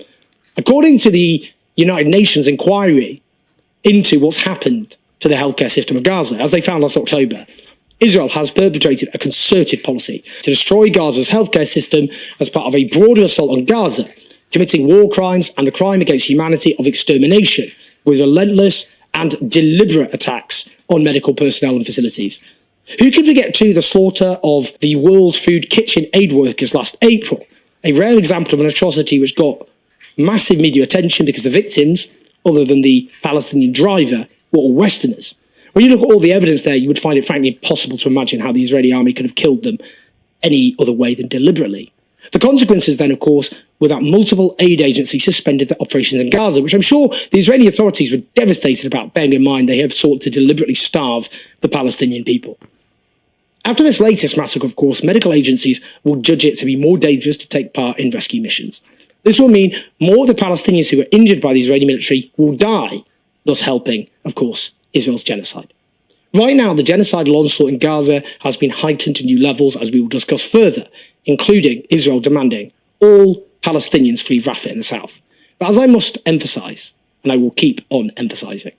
According to the United Nations inquiry into what's happened to the healthcare system of Gaza, as they found last October, Israel has perpetrated a concerted policy to destroy Gaza's healthcare system as part of a broader assault on Gaza, committing war crimes and the crime against humanity of extermination, with relentless and deliberate attacks on medical personnel and facilities. Who can forget too the slaughter of the World Food Kitchen aid workers last April, a rare example of an atrocity which got massive media attention because the victims, other than the Palestinian driver, were all Westerners. When you look at all the evidence there, you would find it frankly impossible to imagine how the Israeli army could have killed them any other way than deliberately. The consequences then, of course, were that multiple aid agencies suspended their operations in Gaza, which I'm sure the Israeli authorities were devastated about, bearing in mind they have sought to deliberately starve the Palestinian people. After this latest massacre, of course, medical agencies will judge it to be more dangerous to take part in rescue missions. This will mean more of the Palestinians who were injured by the Israeli military will die, thus helping, of course, Israel's genocide. Right now, the genocidal onslaught in Gaza has been heightened to new levels, as we will discuss further, including Israel demanding all Palestinians flee Rafah in the south. But as I must emphasise, and I will keep on emphasising,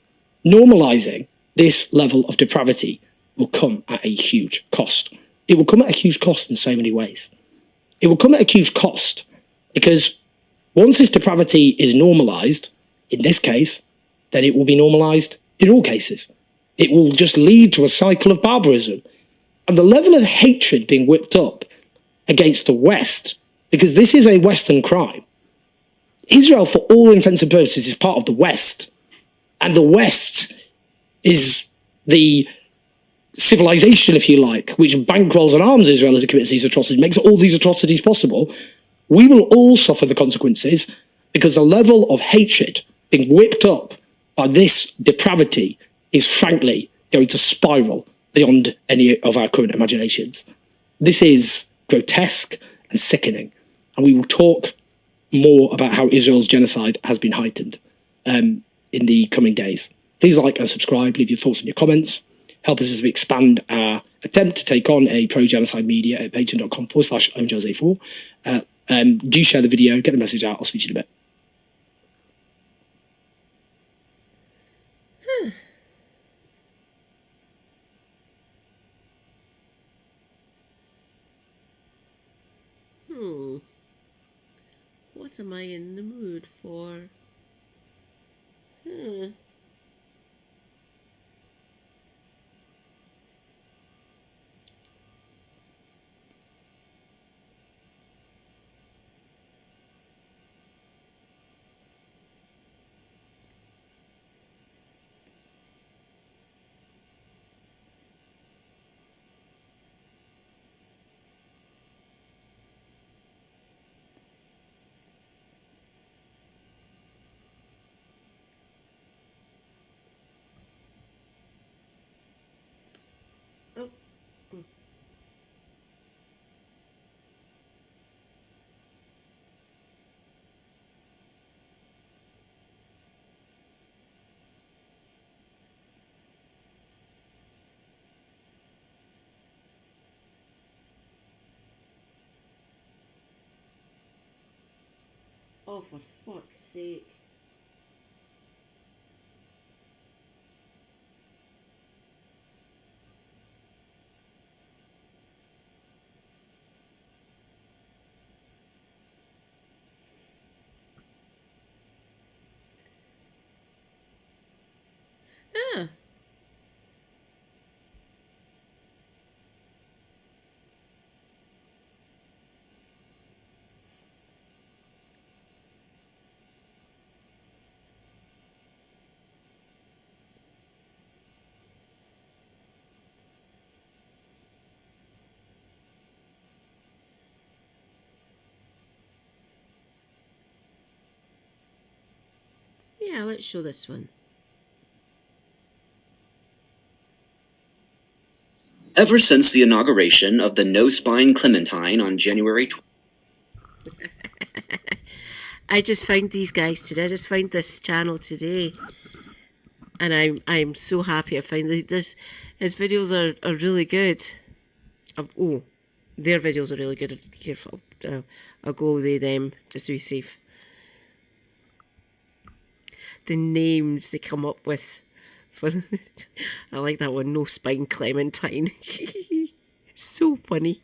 normalising this level of depravity will come at a huge cost. It will come at a huge cost in so many ways. It will come at a huge cost because once this depravity is normalised, in this case, then it will be normalised in all cases. It will just lead to a cycle of barbarism. And the level of hatred being whipped up against the West, because this is a Western crime. Israel, for all intents and purposes, is part of the West. And the West is the civilization, if you like, which bankrolls and arms Israel as it commits these atrocities, makes all these atrocities possible. We will all suffer the consequences because the level of hatred being whipped up by this depravity is frankly going to spiral beyond any of our current imaginations. This is grotesque and sickening, and we will talk more about how Israel's genocide has been heightened in the coming days. Please like and subscribe, leave your thoughts and your comments. Help us as we expand our attempt to take on a pro-genocide media at patreon.com/OMJose4. Do share the video, get the message out. I'll speak to you in a bit. What am I in the mood for? Oh. Oh, for fuck's sake. Ah. Yeah, let's show this one. Ever since the inauguration of the No Spine Clementine on January 20th. I just found these guys today. I just found this channel today, and I'm so happy I found this. His videos are really good. Oh, their videos are really good. Careful, I'll go they them just to be safe. The names they come up with for I like that one. No Spine Clementine. So funny.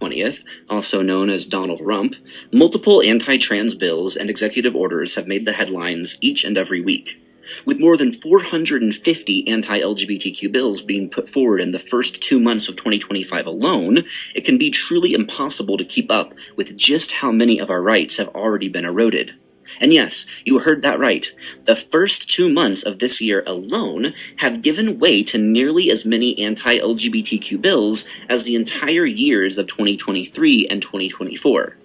20th, also known as Donald Rump, multiple anti-trans bills and executive orders have made the headlines each and every week. With more than 450 anti-LGBTQ bills being put forward in the first 2 months of 2025 alone, it can be truly impossible to keep up with just how many of our rights have already been eroded. And yes, you heard that right. The first 2 months of this year alone have given way to nearly as many anti-LGBTQ bills as the entire years of 2023 and 2024.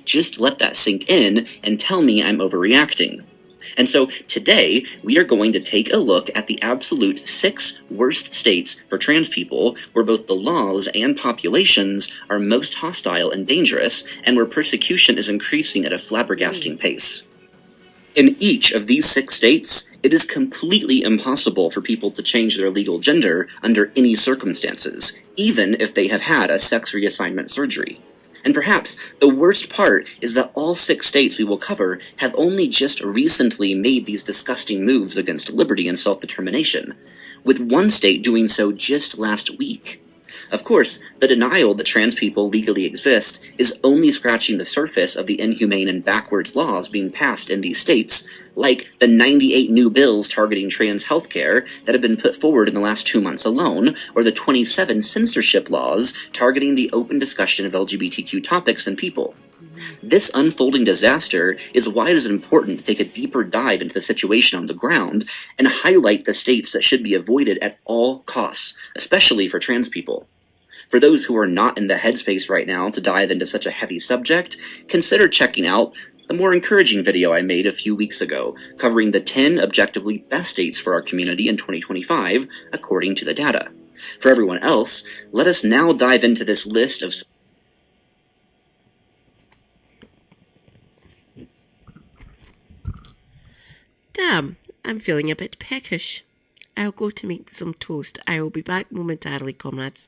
Just let that sink in and tell me I'm overreacting. And so today, we are going to take a look at the absolute 6 worst states for trans people where both the laws and populations are most hostile and dangerous, and where persecution is increasing at a flabbergasting pace. In each of these 6 states, it is completely impossible for people to change their legal gender under any circumstances, even if they have had a sex reassignment surgery. And perhaps the worst part is that all 6 states we will cover have only just recently made these disgusting moves against liberty and self-determination, with one state doing so just last week. Of course, the denial that trans people legally exist is only scratching the surface of the inhumane and backwards laws being passed in these states, like the 98 new bills targeting trans healthcare that have been put forward in the last 2 months alone, or the 27 censorship laws targeting the open discussion of LGBTQ topics and people. This unfolding disaster is why it is important to take a deeper dive into the situation on the ground and highlight the states that should be avoided at all costs, especially for trans people. For those who are not in the headspace right now to dive into such a heavy subject, consider checking out the more encouraging video I made a few weeks ago, covering the 10 objectively best states for our community in 2025, according to the data. For everyone else, let us now dive into this list of Damn, I'm feeling a bit peckish. I'll go to make some toast. I will be back momentarily, comrades.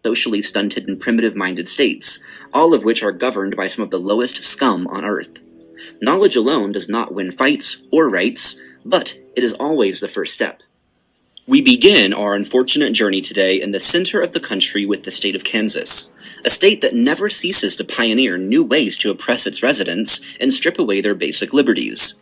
socially stunted and primitive-minded states, all of which are governed by some of the lowest scum on Earth. Knowledge alone does not win fights or rights, but it is always the first step. We begin our unfortunate journey today in the center of the country with the state of Kansas, a state that never ceases to pioneer new ways to oppress its residents and strip away their basic liberties.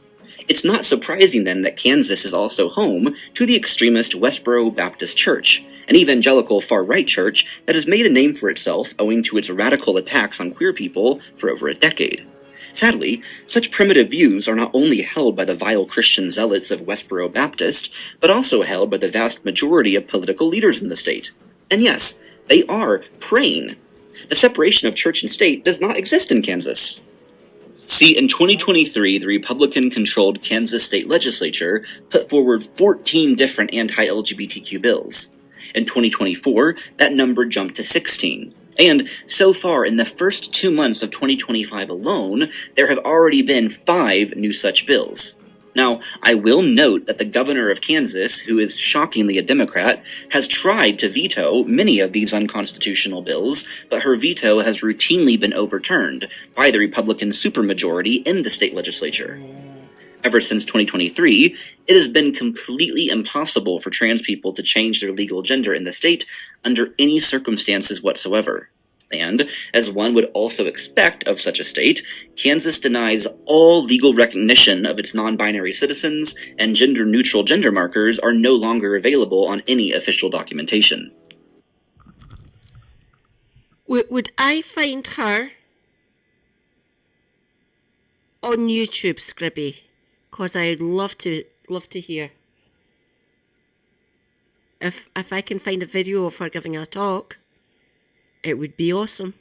It's not surprising then that Kansas is also home to the extremist Westboro Baptist Church, an evangelical far-right church that has made a name for itself owing to its radical attacks on queer people for over a decade. Sadly, such primitive views are not only held by the vile Christian zealots of Westboro Baptist, but also held by the vast majority of political leaders in the state. And yes, they are praying. The separation of church and state does not exist in Kansas. See, in 2023, the Republican-controlled Kansas state legislature put forward 14 different anti-LGBTQ bills. In 2024, that number jumped to 16. And so far, in the first 2 months of 2025 alone, there have already been 5 new such bills. Now, I will note that the governor of Kansas, who is shockingly a Democrat, has tried to veto many of these unconstitutional bills, but her veto has routinely been overturned by the Republican supermajority in the state legislature. Ever since 2023, it has been completely impossible for trans people to change their legal gender in the state under any circumstances whatsoever. And, as one would also expect of such a state, Kansas denies all legal recognition of its non-binary citizens, and gender-neutral gender markers are no longer available on any official documentation. Would I find her on YouTube, Scribby? Because I'd love to hear. If I can find a video of her giving a talk, it would be awesome.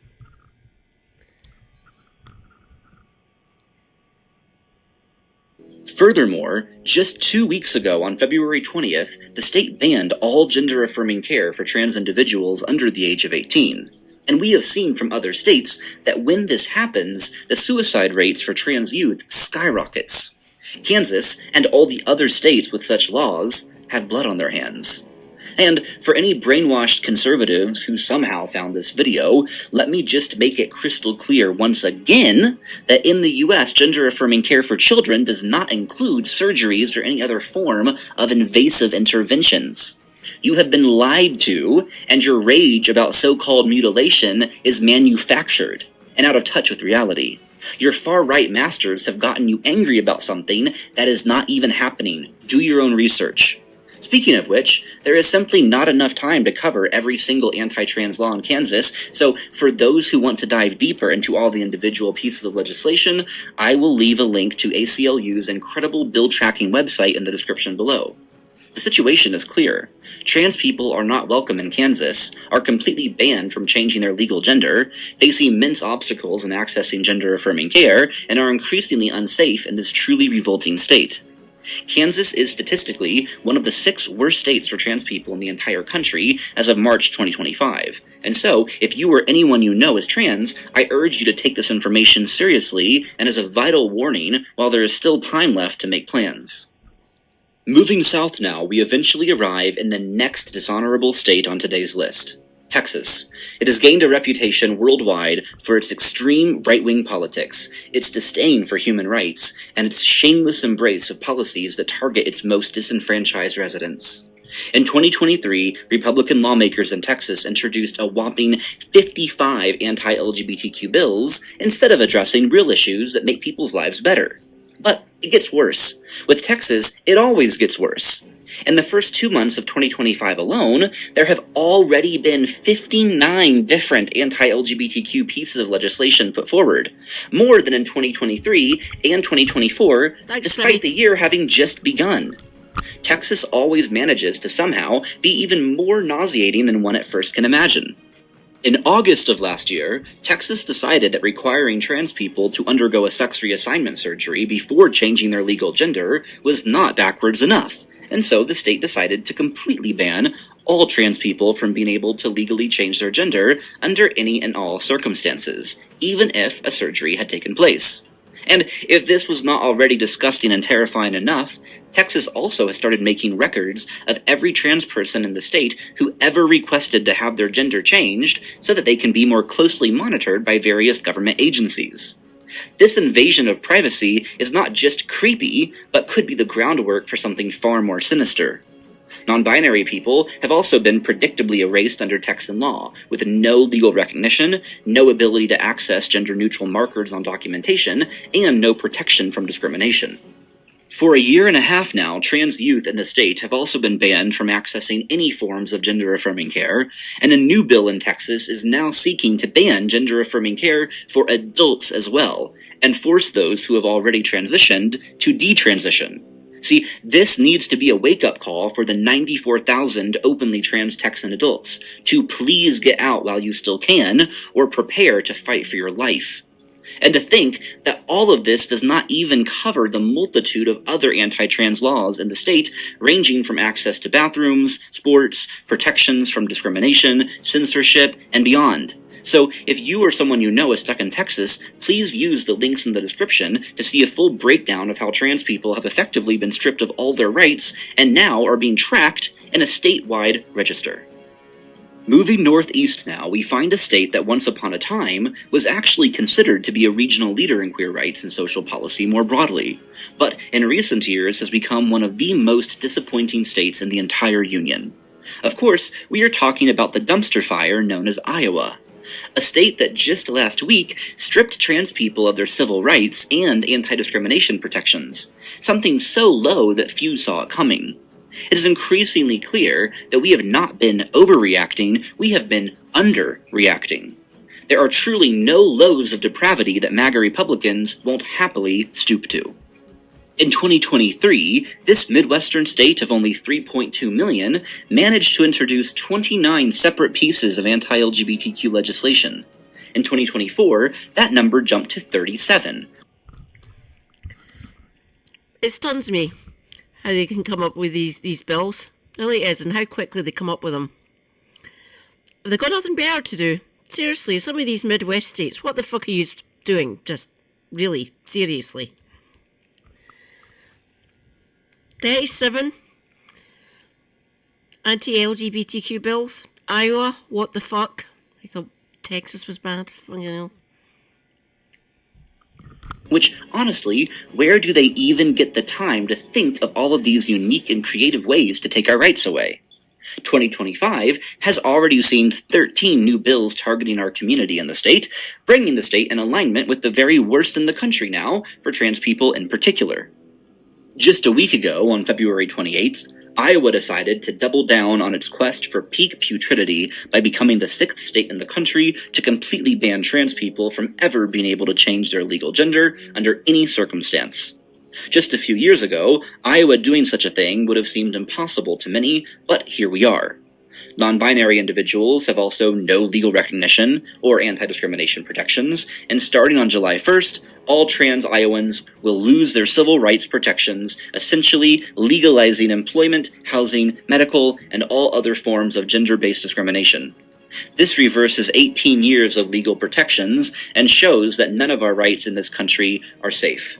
Furthermore, just 2 weeks ago on February 20th, the state banned all gender-affirming care for trans individuals under the age of 18. And we have seen from other states that when this happens, the suicide rates for trans youth skyrockets. Kansas, and all the other states with such laws, have blood on their hands. And for any brainwashed conservatives who somehow found this video, let me just make it crystal clear once again that in the US, gender-affirming care for children does not include surgeries or any other form of invasive interventions. You have been lied to, and your rage about so-called mutilation is manufactured and out of touch with reality. Your far-right masters have gotten you angry about something that is not even happening. Do your own research. Speaking of which, there is simply not enough time to cover every single anti-trans law in Kansas, so for those who want to dive deeper into all the individual pieces of legislation, I will leave a link to ACLU's incredible bill tracking website in the description below. The situation is clear. Trans people are not welcome in Kansas, are completely banned from changing their legal gender, face immense obstacles in accessing gender-affirming care, and are increasingly unsafe in this truly revolting state. Kansas is statistically one of the 6 worst states for trans people in the entire country as of March 2025. And so, if you or anyone you know is trans, I urge you to take this information seriously and as a vital warning while there is still time left to make plans. Moving south now, we eventually arrive in the next dishonorable state on today's list, Texas. It has gained a reputation worldwide for its extreme right-wing politics, its disdain for human rights, and its shameless embrace of policies that target its most disenfranchised residents. In 2023, Republican lawmakers in Texas introduced a whopping 55 anti-LGBTQ bills instead of addressing real issues that make people's lives better. But it gets worse. With Texas, it always gets worse. In the first 2 months of 2025 alone, there have already been 59 different anti-LGBTQ pieces of legislation put forward, more than in 2023 and 2024, despite the year having just begun. Texas always manages to somehow be even more nauseating than one at first can imagine. In August of last year, Texas decided that requiring trans people to undergo a sex reassignment surgery before changing their legal gender was not backwards enough, and so the state decided to completely ban all trans people from being able to legally change their gender under any and all circumstances, even if a surgery had taken place. And if this was not already disgusting and terrifying enough, Texas also has started making records of every trans person in the state who ever requested to have their gender changed so that they can be more closely monitored by various government agencies. This invasion of privacy is not just creepy, but could be the groundwork for something far more sinister. Non-binary people have also been predictably erased under Texan law, with no legal recognition, no ability to access gender-neutral markers on documentation, and no protection from discrimination. For a year and a half now, trans youth in the state have also been banned from accessing any forms of gender-affirming care, and a new bill in Texas is now seeking to ban gender-affirming care for adults as well, and force those who have already transitioned to detransition. See, this needs to be a wake-up call for the 94,000 openly trans Texan adults to please get out while you still can, or prepare to fight for your life. And to think that all of this does not even cover the multitude of other anti-trans laws in the state, ranging from access to bathrooms, sports, protections from discrimination, censorship, and beyond. So, if you or someone you know is stuck in Texas, please use the links in the description to see a full breakdown of how trans people have effectively been stripped of all their rights and now are being tracked in a statewide register. Moving northeast now, we find a state that once upon a time was actually considered to be a regional leader in queer rights and social policy more broadly, but in recent years has become one of the most disappointing states in the entire Union. Of course, we are talking about the dumpster fire known as Iowa. A state that just last week stripped trans people of their civil rights and anti-discrimination protections, something so low that few saw it coming. It is increasingly clear that we have not been overreacting, we have been underreacting. There are truly no lows of depravity that MAGA Republicans won't happily stoop to. In 2023, this Midwestern state of only 3.2 million managed to introduce 29 separate pieces of anti-LGBTQ legislation. In 2024, that number jumped to 37. It stuns me how they can come up with these bills. It really is, and how quickly they come up with them. They've got nothing better to do. Seriously, some of these Midwest states, what the fuck are you doing? Just really, seriously. 37 anti-LGBTQ bills. Iowa, what the fuck? I thought Texas was bad, you know. Which, honestly, where do they even get the time to think of all of these unique and creative ways to take our rights away? 2025 has already seen 13 new bills targeting our community in the state, bringing the state in alignment with the very worst in the country now, for trans people in particular. Just a week ago, on February 28th, Iowa decided to double down on its quest for peak putridity by becoming the 6th state in the country to completely ban trans people from ever being able to change their legal gender under any circumstance. Just a few years ago, Iowa doing such a thing would have seemed impossible to many, but here we are. Non-binary individuals have also no legal recognition or anti-discrimination protections, and starting on July 1st, all trans Iowans will lose their civil rights protections, essentially legalizing employment, housing, medical, and all other forms of gender-based discrimination. This reverses 18 years of legal protections and shows that none of our rights in this country are safe.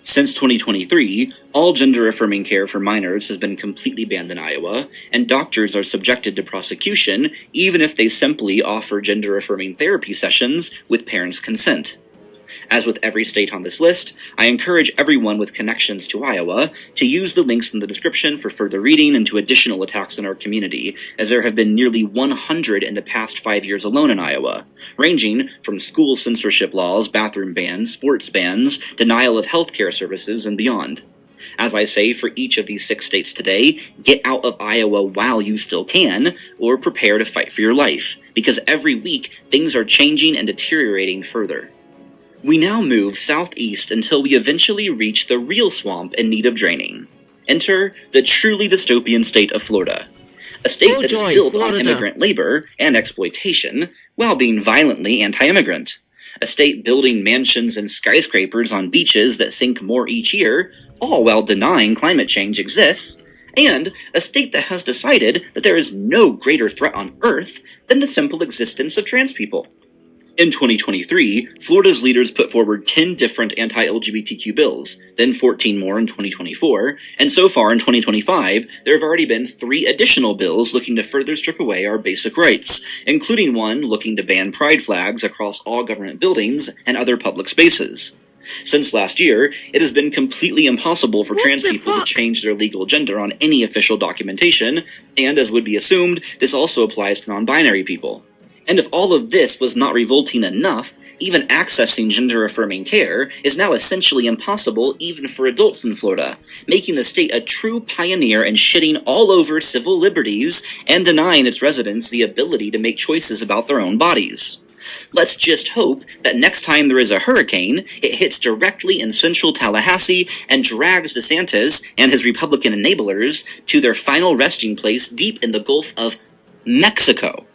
Since 2023, all gender-affirming care for minors has been completely banned in Iowa, and doctors are subjected to prosecution even if they simply offer gender-affirming therapy sessions with parents' consent. As with every state on this list, I encourage everyone with connections to Iowa to use the links in the description for further reading into additional attacks on our community, as there have been nearly 100 in the past 5 years alone in Iowa, ranging from school censorship laws, bathroom bans, sports bans, denial of healthcare services, and beyond. As I say for each of these 6 states today, get out of Iowa while you still can, or prepare to fight for your life, because every week things are changing and deteriorating further. We now move southeast until we eventually reach the real swamp in need of draining. Enter the truly dystopian state of Florida. A state that is built on immigrant labor and exploitation, while being violently anti-immigrant. A state building mansions and skyscrapers on beaches that sink more each year, all while denying climate change exists. And a state that has decided that there is no greater threat on Earth than the simple existence of trans people. In 2023, Florida's leaders put forward 10 different anti-LGBTQ bills, then 14 more in 2024, and so far in 2025, there have already been 3 additional bills looking to further strip away our basic rights, including one looking to ban pride flags across all government buildings and other public spaces. Since last year, it has been completely impossible for trans people to change their legal gender on any official documentation, and as would be assumed, this also applies to non-binary people. And if all of this was not revolting enough, even accessing gender-affirming care is now essentially impossible even for adults in Florida, making the state a true pioneer in shitting all over civil liberties and denying its residents the ability to make choices about their own bodies. Let's just hope that next time there is a hurricane, it hits directly in central Tallahassee and drags DeSantis and his Republican enablers to their final resting place deep in the Gulf of Mexico.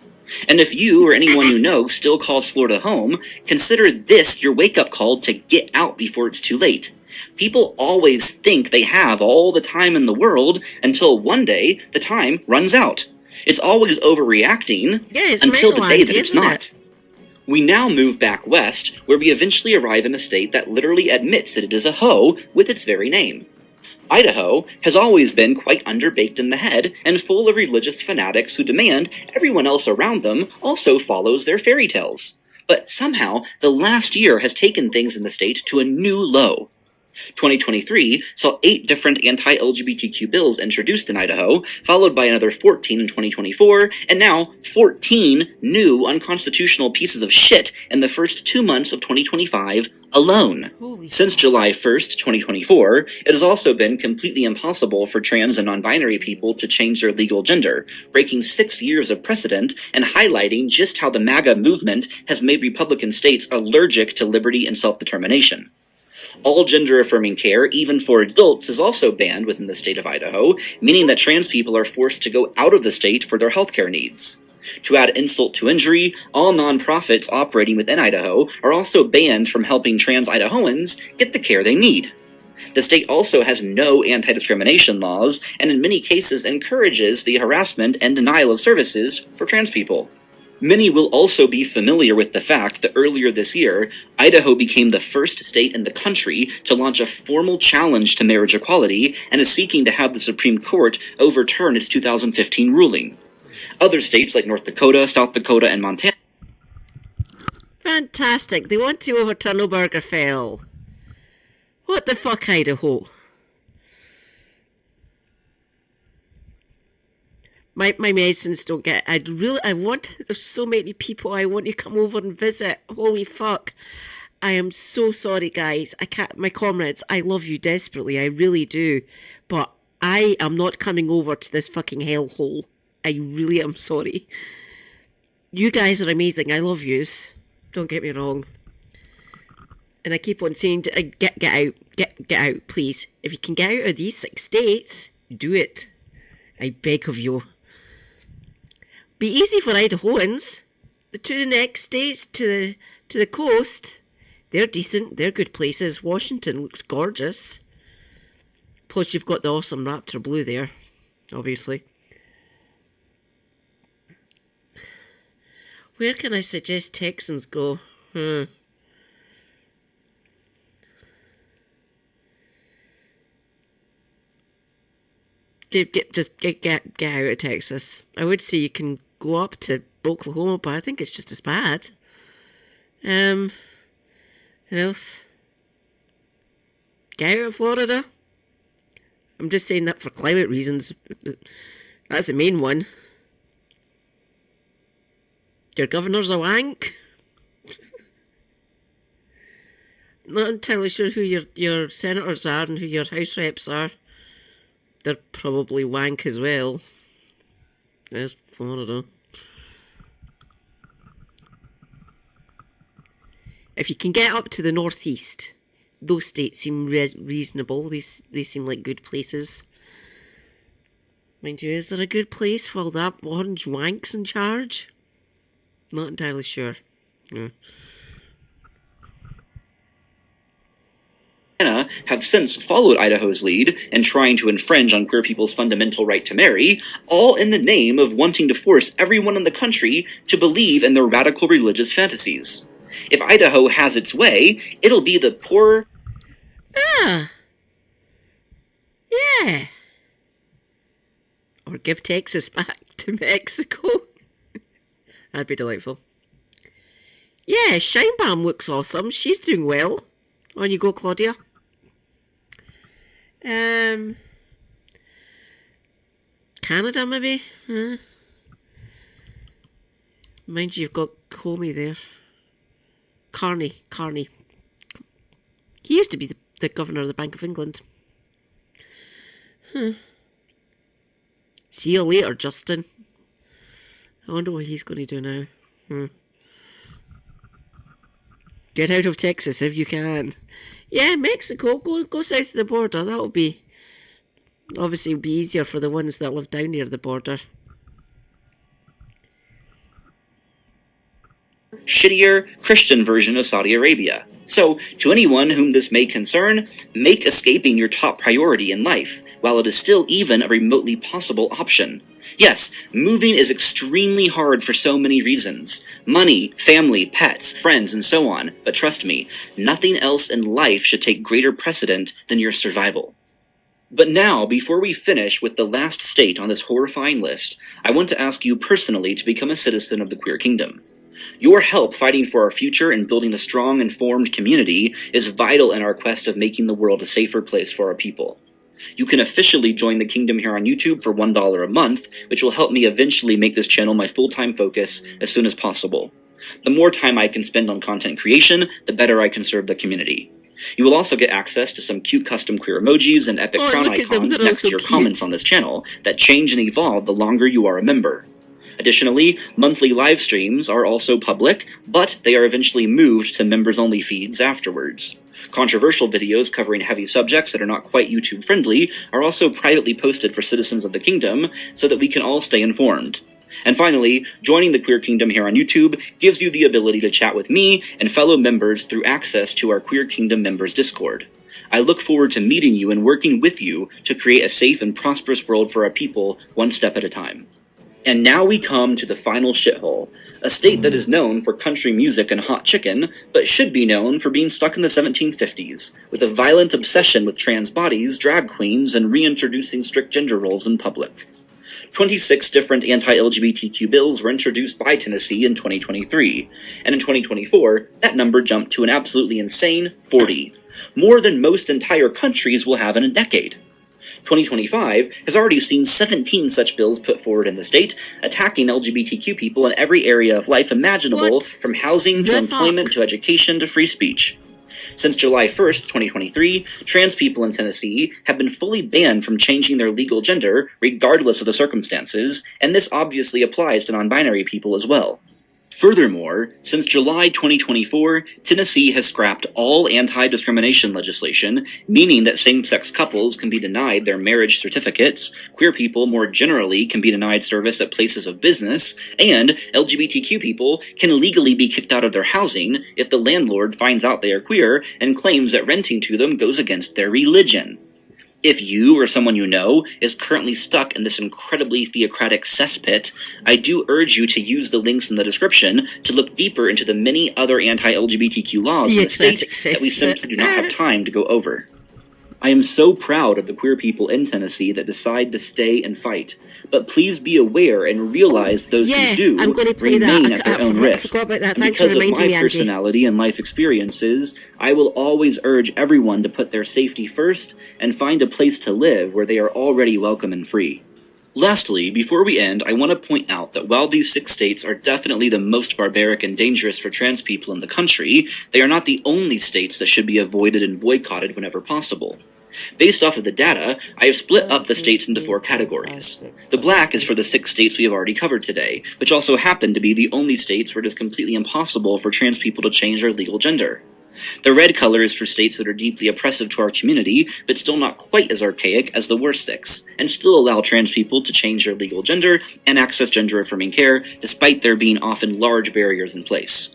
And if you or anyone you know still calls Florida home, consider this your wake-up call to get out before it's too late. People always think they have all the time in the world until one day the time runs out. It's always overreacting until the day that it's not. We now move back west, where we eventually arrive in a state that literally admits that it is a hoe with its very name. Idaho has always been quite underbaked in the head and full of religious fanatics who demand everyone else around them also follows their fairy tales. But somehow, the last year has taken things in the state to a new low. 2023 saw 8 different anti-LGBTQ bills introduced in Idaho, followed by another 14 in 2024, and now 14 new unconstitutional pieces of shit in the first 2 months of 2025 alone. Since July 1st, 2024, it has also been completely impossible for trans and non-binary people to change their legal gender, breaking 6 years of precedent and highlighting just how the MAGA movement has made Republican states allergic to liberty and self-determination. All gender-affirming care, even for adults, is also banned within the state of Idaho, meaning that trans people are forced to go out of the state for their healthcare needs. To add insult to injury, all nonprofits operating within Idaho are also banned from helping trans Idahoans get the care they need. The state also has no anti-discrimination laws, and in many cases encourages the harassment and denial of services for trans people. Many will also be familiar with the fact that earlier this year, Idaho became the first state in the country to launch a formal challenge to marriage equality and is seeking to have the Supreme Court overturn its 2015 ruling. Other states like North Dakota, South Dakota, and Montana. Fantastic. They want to overturn Obergefell. What the fuck, Idaho? My medicines don't get. There's so many people I want to come over and visit. Holy fuck. I am so sorry, guys. My comrades, I love you desperately. I really do. But I am not coming over to this fucking hellhole. I really am sorry. You guys are amazing. I love yous. Don't get me wrong. And I keep on saying, get out. Get out, please. If you can get out of these 6 states, do it. I beg of you. Be easy for Idahoans. The 2 next states to the coast, they're decent. They're good places. Washington looks gorgeous. Plus, you've got the awesome Raptor Blue there, obviously. Where can I suggest Texans go? Get out of Texas. I would say you can go up to Oklahoma, but I think it's just as bad. What else? Get out of Florida. I'm just saying that for climate reasons. That's the main one. Your governor's a wank. Not entirely sure who your senators are and who your house reps are. They're probably wank as well. There's Florida. If you can get up to the northeast, those states seem reasonable. They seem like good places. Mind you, is there a good place for that orange wank's in charge? Not entirely sure. Yeah. Have since followed Idaho's lead in trying to infringe on queer people's fundamental right to marry, all in the name of wanting to force everyone in the country to believe in their radical religious fantasies. If Idaho has its way, it'll be the poor... Ah. Yeah. Or give Texas back to Mexico. That'd be delightful. Yeah, Shinebalm looks awesome. She's doing well. On you go, Claudia. Canada, maybe? Mind you, you've got Comey there. Carney. He used to be the governor of the Bank of England. See you later, Justin. I wonder what he's going to do now. Get out of Texas if you can. Yeah, Mexico, go south of the border. That'll be... Obviously, it'll be easier for the ones that live down near the border. shittier Christian version of Saudi Arabia. So, to anyone whom this may concern, make escaping your top priority in life, while it is still even a remotely possible option. Yes, moving is extremely hard for so many reasons. Money, family, pets, friends, and so on. But trust me, nothing else in life should take greater precedent than your survival. But now, before we finish with the last state on this horrifying list, I want to ask you personally to become a citizen of the Queer Kingdom. Your help fighting for our future and building a strong, informed community is vital in our quest of making the world a safer place for our people. You can officially join the Kingdom here on YouTube for $1 a month, which will help me eventually make this channel my full-time focus as soon as possible. The more time I can spend on content creation, the better I can serve the community. You will also get access to some cute custom queer emojis and epic crown icons next to your comments on this channel that change and evolve the longer you are a member. Additionally, monthly live streams are also public, but they are eventually moved to members-only feeds afterwards. Controversial videos covering heavy subjects that are not quite YouTube-friendly are also privately posted for citizens of the Kingdom so that we can all stay informed. And finally, joining the Queer Kingdom here on YouTube gives you the ability to chat with me and fellow members through access to our Queer Kingdom members Discord. I look forward to meeting you and working with you to create a safe and prosperous world for our people, one step at a time. And now we come to the final shithole, a state that is known for country music and hot chicken, but should be known for being stuck in the 1750s, with a violent obsession with trans bodies, drag queens, and reintroducing strict gender roles in public. 26 different anti-LGBTQ bills were introduced by Tennessee in 2023, and in 2024, that number jumped to an absolutely insane 40, more than most entire countries will have in a decade. 2025 has already seen 17 such bills put forward in the state, attacking LGBTQ people in every area of life imaginable, from housing to employment to education to free speech. Since July 1st, 2023, trans people in Tennessee have been fully banned from changing their legal gender, regardless of the circumstances, and this obviously applies to non-binary people as well. Furthermore, since July 2024, Tennessee has scrapped all anti-discrimination legislation, meaning that same-sex couples can be denied their marriage certificates, queer people more generally can be denied service at places of business, and LGBTQ people can legally be kicked out of their housing if the landlord finds out they are queer and claims that renting to them goes against their religion. If you or someone you know is currently stuck in this incredibly theocratic cesspit, I do urge you to use the links in the description to look deeper into the many other anti-LGBTQ laws in the state that we simply do not have time to go over. I am so proud of the queer people in Tennessee that decide to stay and fight, but please be aware and realize those who do remain at their own risk. And because of my personality and life experiences, I will always urge everyone to put their safety first and find a place to live where they are already welcome and free. Lastly, before we end, I want to point out that while these 6 states are definitely the most barbaric and dangerous for trans people in the country, they are not the only states that should be avoided and boycotted whenever possible. Based off of the data, I have split up the states into 4 categories. The black is for the 6 states we have already covered today, which also happen to be the only states where it is completely impossible for trans people to change their legal gender. The red color is for states that are deeply oppressive to our community, but still not quite as archaic as the worst 6, and still allow trans people to change their legal gender and access gender-affirming care, despite there being often large barriers in place.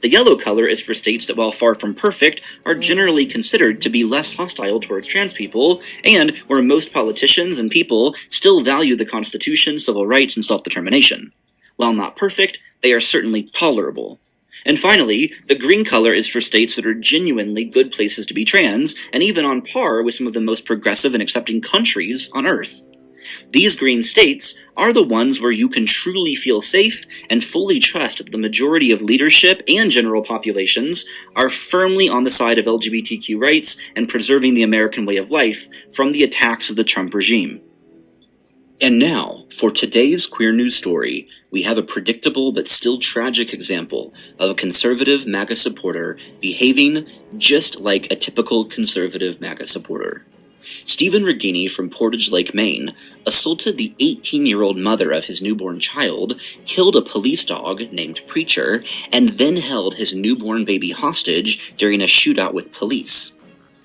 The yellow color is for states that, while far from perfect, are generally considered to be less hostile towards trans people, and where most politicians and people still value the Constitution, civil rights, and self-determination. While not perfect, they are certainly tolerable. And finally, the green color is for states that are genuinely good places to be trans, and even on par with some of the most progressive and accepting countries on Earth. These green states are the ones where you can truly feel safe and fully trust that the majority of leadership and general populations are firmly on the side of LGBTQ rights and preserving the American way of life from the attacks of the Trump regime. And now, for today's queer news story, we have a predictable but still tragic example of a conservative MAGA supporter behaving just like a typical conservative MAGA supporter. Stephen Regini from Portage Lake, Maine, assaulted the 18-year-old mother of his newborn child, killed a police dog named Preacher, and then held his newborn baby hostage during a shootout with police.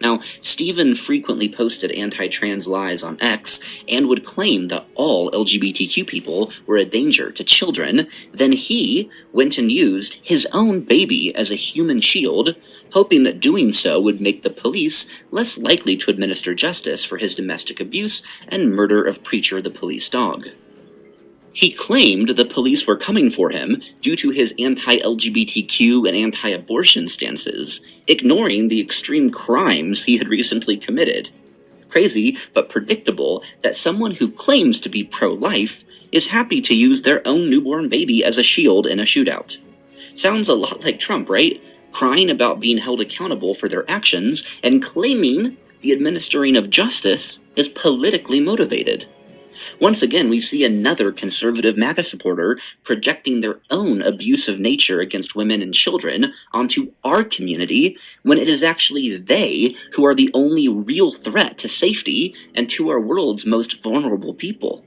Now, Stephen frequently posted anti-trans lies on X and would claim that all LGBTQ people were a danger to children. Then he went and used his own baby as a human shield, hoping that doing so would make the police less likely to administer justice for his domestic abuse and murder of Preacher the police dog. He claimed the police were coming for him due to his anti-LGBTQ and anti-abortion stances, ignoring the extreme crimes he had recently committed. Crazy, but predictable that someone who claims to be pro-life is happy to use their own newborn baby as a shield in a shootout. Sounds a lot like Trump, right? Crying about being held accountable for their actions and claiming the administering of justice is politically motivated. Once again, we see another conservative MAGA supporter projecting their own abusive nature against women and children onto our community, when it is actually they who are the only real threat to safety and to our world's most vulnerable people.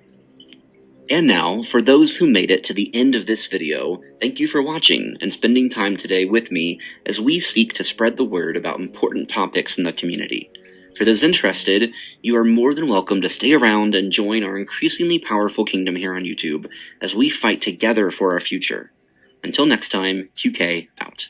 And now, for those who made it to the end of this video, thank you for watching and spending time today with me as we seek to spread the word about important topics in the community. For those interested, you are more than welcome to stay around and join our increasingly powerful kingdom here on YouTube as we fight together for our future. Until next time, QK out.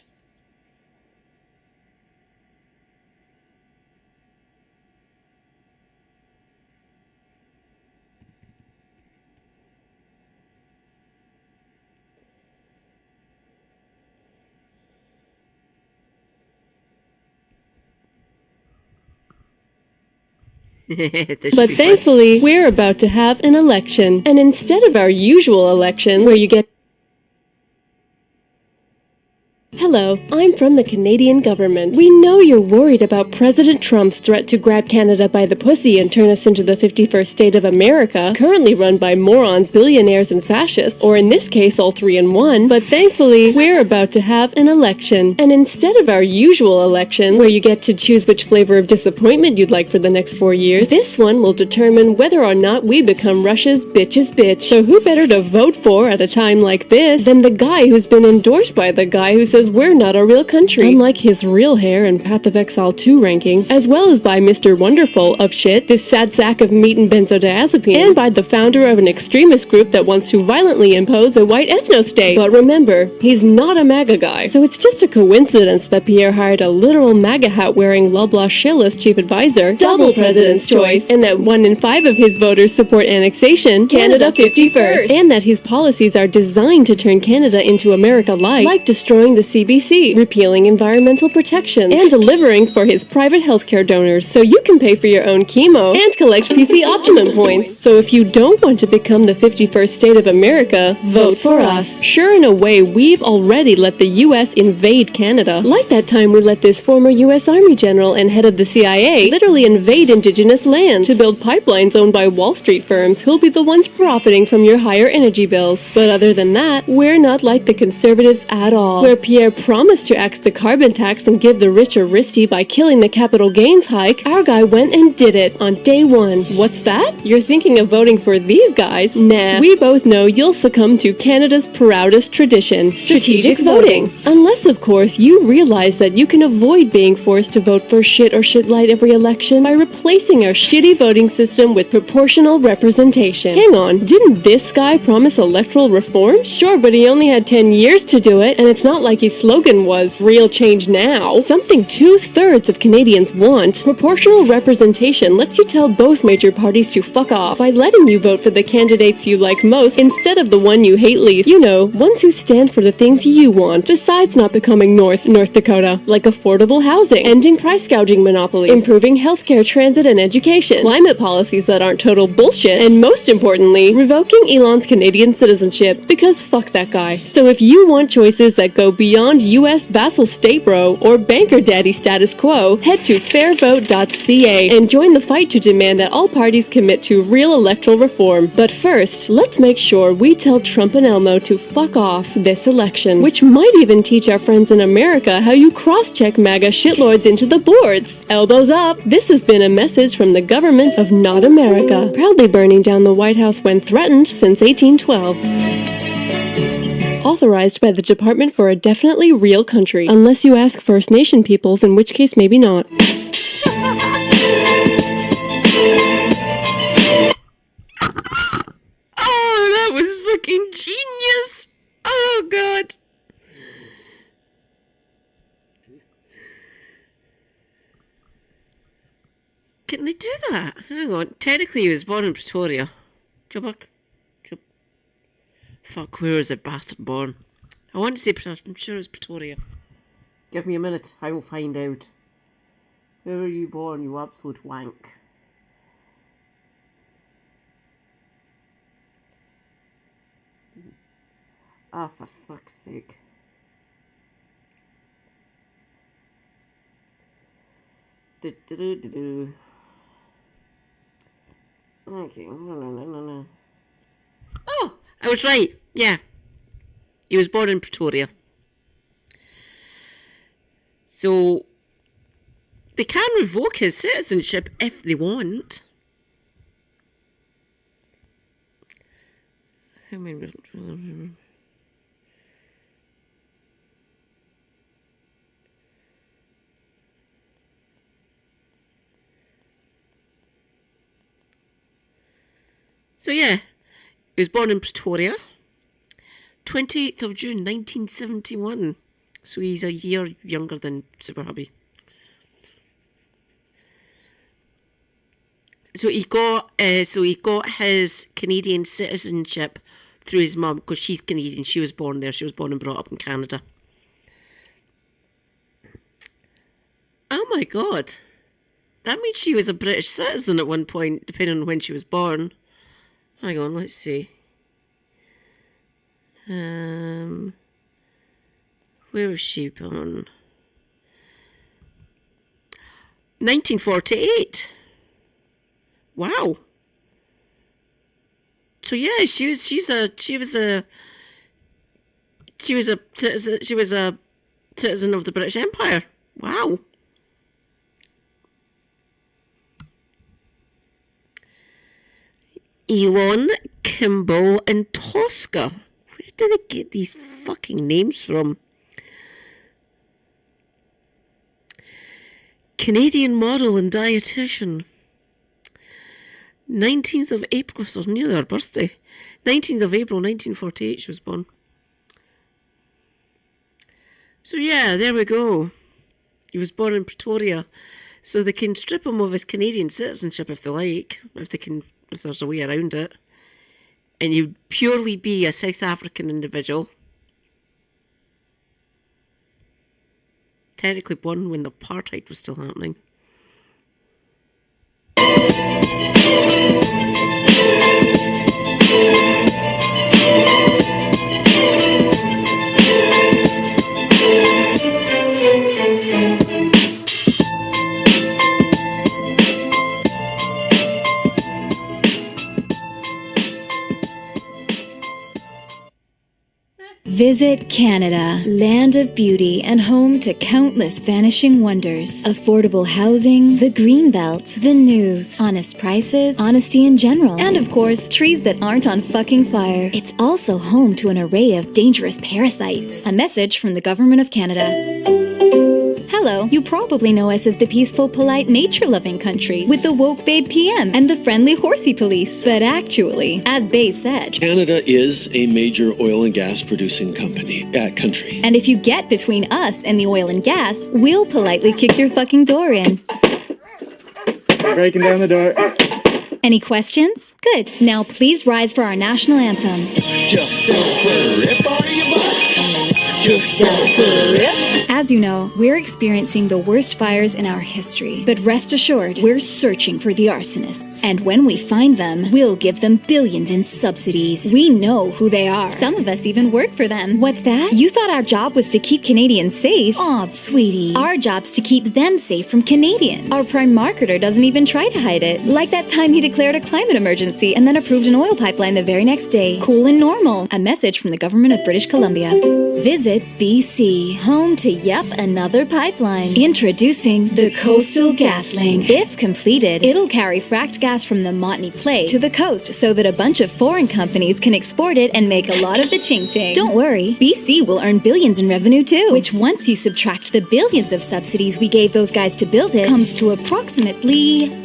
But thankfully, we're about to have an election. And instead of our usual elections, where you get... Hello, I'm from the Canadian government. We know you're worried about President Trump's threat to grab Canada by the pussy and turn us into the 51st state of America, currently run by morons, billionaires, and fascists, or in this case, all three in one. But thankfully, we're about to have an election. And instead of our usual elections, where you get to choose which flavor of disappointment you'd like for the next 4 years, this one will determine whether or not we become Russia's bitch's bitch. So who better to vote for at a time like this than the guy who's been endorsed by the guy who says we're not a real country, unlike his real hair and Path of Exile 2 ranking, as well as by Mr. Wonderful of shit, this sad sack of meat and benzodiazepine, and by the founder of an extremist group that wants to violently impose a white ethno-state. But remember, he's not a MAGA guy, so it's just a coincidence that Pierre hired a literal MAGA hat-wearing Loblaw shill as chief advisor, double president's choice, and that 1 in 5 of his voters support annexation, Canada 51st, and that his policies are designed to turn Canada into America Light, like destroying the CBC, repealing environmental protection, and delivering for his private healthcare donors so you can pay for your own chemo and collect PC Optimum points. So if you don't want to become the 51st state of America, vote for us. Sure, in a way, we've already let the US invade Canada. Like that time we let this former US Army general and head of the CIA literally invade indigenous lands to build pipelines owned by Wall Street firms who'll be the ones profiting from your higher energy bills. But other than that, we're not like the conservatives at all, where Pierre promised to axe the carbon tax and give the rich a risty by killing the capital gains hike. Our guy went and did it on day one. What's that? You're thinking of voting for these guys? Nah, we both know you'll succumb to Canada's proudest tradition, strategic voting. Unless, of course, you realize that you can avoid being forced to vote for shit or shit light every election by replacing our shitty voting system with proportional representation. Hang on, didn't this guy promise electoral reform? Sure, but he only had 10 years to do it, and it's not like he's party's slogan was Real Change Now, something 2/3 of Canadians want, proportional representation lets you tell both major parties to fuck off by letting you vote for the candidates you like most instead of the one you hate least. You know, ones who stand for the things you want, besides not becoming North Dakota, like affordable housing, ending price gouging monopolies, improving healthcare, transit, and education, climate policies that aren't total bullshit, and most importantly, revoking Elon's Canadian citizenship, because fuck that guy. So if you want choices that go beyond US vassal state bro or banker daddy status quo, head to fairvote.ca and join the fight to demand that all parties commit to real electoral reform. But first, let's make sure we tell Trump and Elmo to fuck off this election, which might even teach our friends in America how you cross-check MAGA shitlords into the boards. Elbows up! This has been a message from the government of Not America, proudly burning down the White House when threatened since 1812. Authorized by the Department for a Definitely Real Country, unless you ask First Nation peoples, in which case maybe not. Oh, that was fucking genius! Oh, God. Can they do that? Hang on. Technically, he was born in Pretoria. Joburg? Fuck, where was the bastard born? I want to say, I'm sure it's Pretoria. Give me a minute, I will find out. Where were you born, you absolute wank? Ah, for fuck's sake. Do-do-do-do-do. Okay, no. Oh, I was right. Yeah. He was born in Pretoria. So, they can revoke his citizenship if they want. How many... So yeah, he was born in Pretoria, 28th of June 1971. So he's a year younger than Super Hubby. So he got his Canadian citizenship through his mum because she's Canadian. She was born there. She was born and brought up in Canada. Oh my God, that means she was a British citizen at one point, depending on when she was born. Hang on, let's see. Where was she born? 1948. Wow. So yeah, she was a citizen of the British Empire. Wow. Elon, Kimball, and Tosca. Where do they get these fucking names from? Canadian model and dietitian. 19th of April, so near her birthday. 19th of April, 1948 she was born. So yeah, there we go. He was born in Pretoria. So they can strip him of his Canadian citizenship if they like, if there's a way around it. And you'd purely be a South African individual. Technically born when apartheid was still happening. Visit Canada, land of beauty and home to countless vanishing wonders. Affordable housing, the green belt, the news, honest prices, honesty in general, and of course, trees that aren't on fucking fire. It's also home to an array of dangerous parasites. A message from the Government of Canada. Hello, you probably know us as the peaceful, polite, nature-loving country with the woke babe PM and the friendly horsey police. But actually, as Bay said, Canada is a major oil and gas producing country. And if you get between us and the oil and gas, we'll politely kick your fucking door in. Breaking down the door. Any questions? Good. Now please rise for our national anthem. Just stand for a rip out of your butt. Just stand for a rip. As you know, we're experiencing the worst fires in our history. But rest assured, we're searching for the arsonists. And when we find them, we'll give them billions in subsidies. We know who they are. Some of us even work for them. What's that? You thought our job was to keep Canadians safe? Aw, sweetie. Our job's to keep them safe from Canadians. Our prime marketer doesn't even try to hide it. Like that time he declared a climate emergency and then approved an oil pipeline the very next day. Cool and normal. A message from the government of British Columbia. Visit BC, home to yep another pipeline. Introducing the Coastal GasLink. If completed, it'll carry fracked gas from the Montney Play to the coast so that a bunch of foreign companies can export it and make a lot of the ching-ching. Don't worry, BC will earn billions in revenue too, which once you subtract the billions of subsidies we gave those guys to build it, comes to approximately...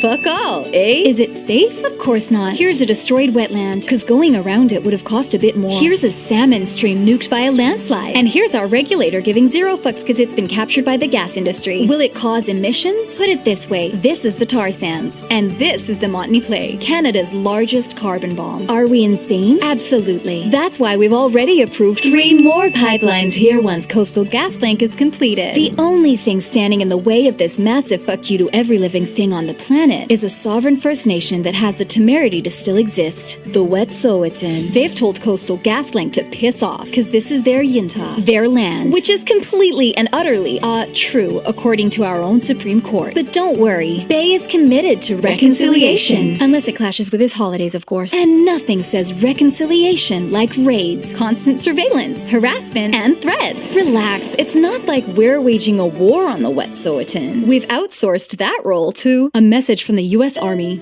fuck all, eh? Is it safe? Of course not. Here's a destroyed wetland, cause going around it would have cost a bit more. Here's a salmon stream nuked by a landslide. And here's our regulator giving zero fucks cause it's been captured by the gas industry. Will it cause emissions? Put it this way, this is the tar sands. And this is the Montney Play, Canada's largest carbon bomb. Are we insane? Absolutely. That's why we've already approved 3 more pipelines here once Coastal GasLink is completed. The only thing standing in the way of this massive fuck you to every living thing on the planet is a sovereign First Nation that has the temerity to still exist, the Wet'suwet'en. They've told Coastal GasLink to piss off, cause this is their Yinta, their land, which is completely and utterly, true, according to our own Supreme Court. But don't worry, Bay is committed to reconciliation. Unless it clashes with his holidays, of course. And nothing says reconciliation like raids, constant surveillance, harassment, and threats. Relax, it's not like we're waging a war on the Wet'suwet'en. We've outsourced that role to a message from the U.S. Army.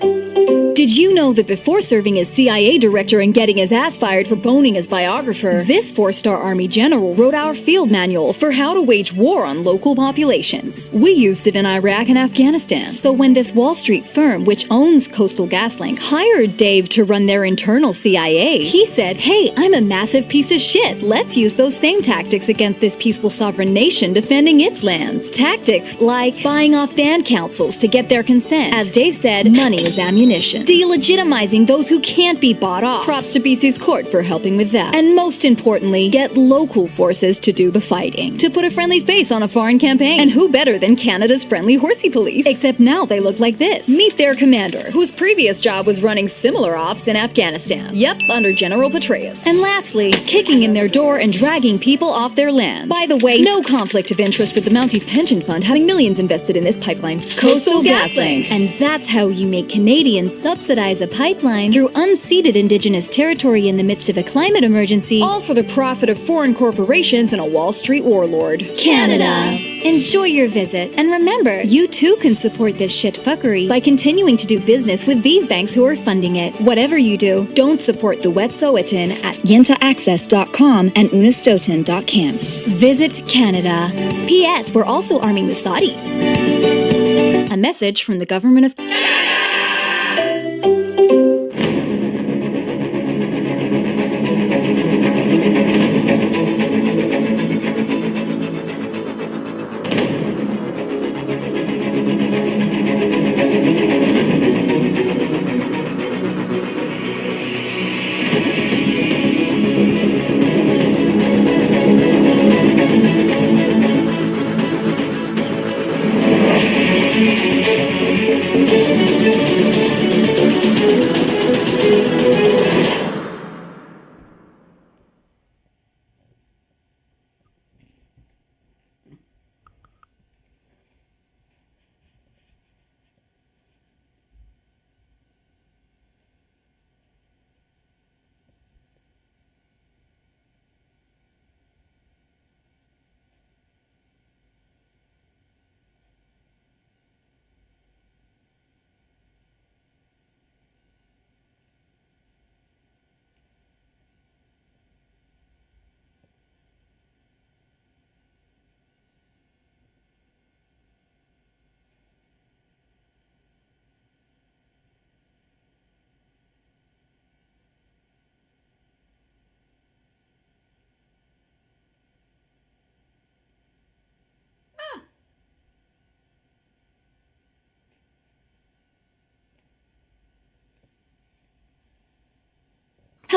Did you know that before serving as CIA director and getting his ass fired for boning his biographer, this 4-star Army general wrote our field manual for how to wage war on local populations? We used it in Iraq and Afghanistan. So when this Wall Street firm, which owns Coastal GasLink, hired Dave to run their internal CIA, he said, hey, I'm a massive piece of shit. Let's use those same tactics against this peaceful sovereign nation defending its lands. Tactics like buying off band councils to get their consent. As Dave said, money is ammunition. Delegitimizing those who can't be bought off. Props to BC's court for helping with that. And most importantly, get local forces to do the fighting. To put a friendly face on a foreign campaign. And who better than Canada's friendly horsey police? Except now they look like this. Meet their commander, whose previous job was running similar ops in Afghanistan. Yep, under General Petraeus. And lastly, kicking in their door and dragging people off their lands. By the way, no conflict of interest with the Mounties Pension Fund having millions invested in this pipeline. Coastal GasLink. And that's how you make Canadians subsidize a pipeline through unceded Indigenous territory in the midst of a climate emergency, all for the profit of foreign corporations and a Wall Street warlord. Canada. Enjoy your visit, and remember, you too can support this shit fuckery by continuing to do business with these banks who are funding it. Whatever you do, don't support the Wet'suwet'en at yintaaccess.com and unistoten.cam. Visit Canada. P.S. We're also arming the Saudis. A message from the government of... Thank you.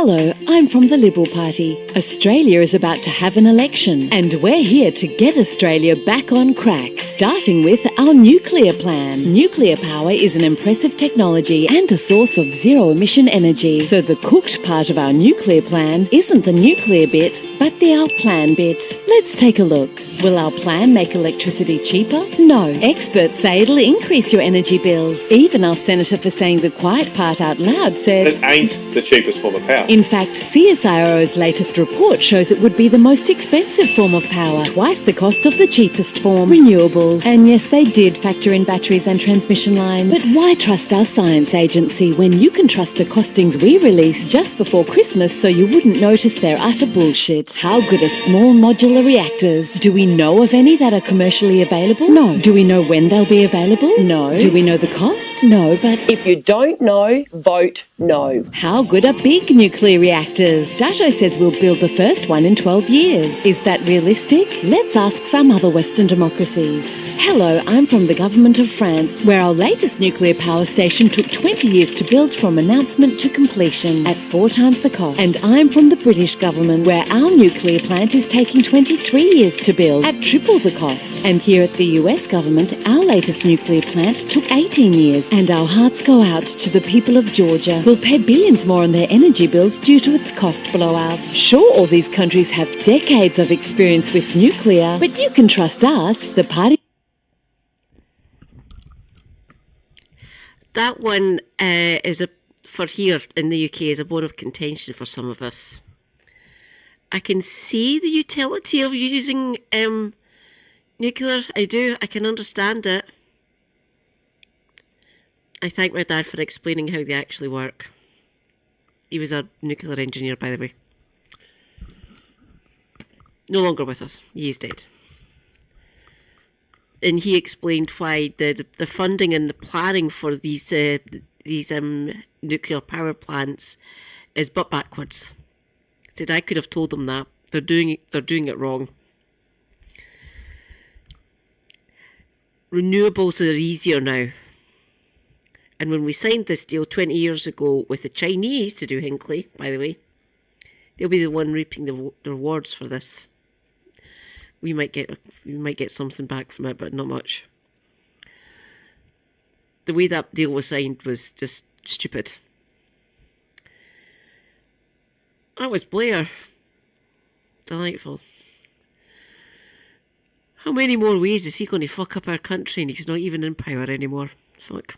Hello, I'm from the Liberal Party. Australia is about to have an election, and we're here to get Australia back on track, starting with our nuclear plan. Nuclear power is an impressive technology and a source of zero-emission energy. So the cooked part of our nuclear plan isn't the nuclear bit, but the our plan bit. Let's take a look. Will our plan make electricity cheaper? No. Experts say it'll increase your energy bills. Even our senator for saying the quiet part out loud said, It ain't the cheapest form of power. In fact, CSIRO's latest report shows it would be the most expensive form of power, twice the cost of the cheapest form, renewables. And yes, they did factor in batteries and transmission lines. But why trust our science agency when you can trust the costings we release just before Christmas so you wouldn't notice they're utter bullshit? How good are small modular reactors? Do we know of any that are commercially available? No. Do we know when they'll be available? No. Do we know the cost? No, but if you don't know, vote no. How good are big nuclear reactors? Dato says we'll build the first one in 12 years. Is that realistic? Let's ask some other Western democracies. Hello, I'm from the government of France, where our latest nuclear power station took 20 years to build from announcement to completion at 4 times the cost. And I'm from the British government, where our nuclear plant is taking 23 years to build at triple the cost. And here at the US government, our latest nuclear plant took 18 years. And our hearts go out to the people of Georgia, who'll pay billions more on their energy bills due to its cost blowouts. Sure, all these countries have decades of experience with nuclear, but you can trust us, the party. That one for here in the UK is a bone of contention for some of us. I can see the utility of using nuclear. I do. I can understand it. I thank my dad for explaining how they actually work. He was a nuclear engineer, by the way. No longer with us. He is dead. And he explained why the funding and the planning for these nuclear power plants is butt backwards. He said I could have told them that. They're doing it wrong. Renewables are easier now. And when we signed this deal 20 years ago with the Chinese to do Hinkley, by the way, they'll be the one reaping the rewards for this. We might get something back from it, but not much. The way that deal was signed was just stupid. That was Blair. Delightful. How many more ways is he going to fuck up our country and he's not even in power anymore? Fuck.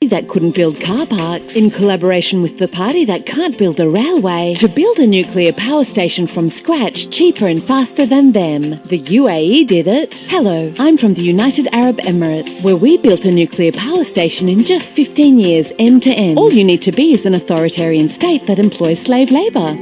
That couldn't build car parks, in collaboration with the party that can't build a railway, to build a nuclear power station from scratch cheaper and faster than them. The UAE did it. Hello, I'm from the United Arab Emirates, where we built a nuclear power station in just 15 years, end to end. All you need to be is an authoritarian state that employs slave labour.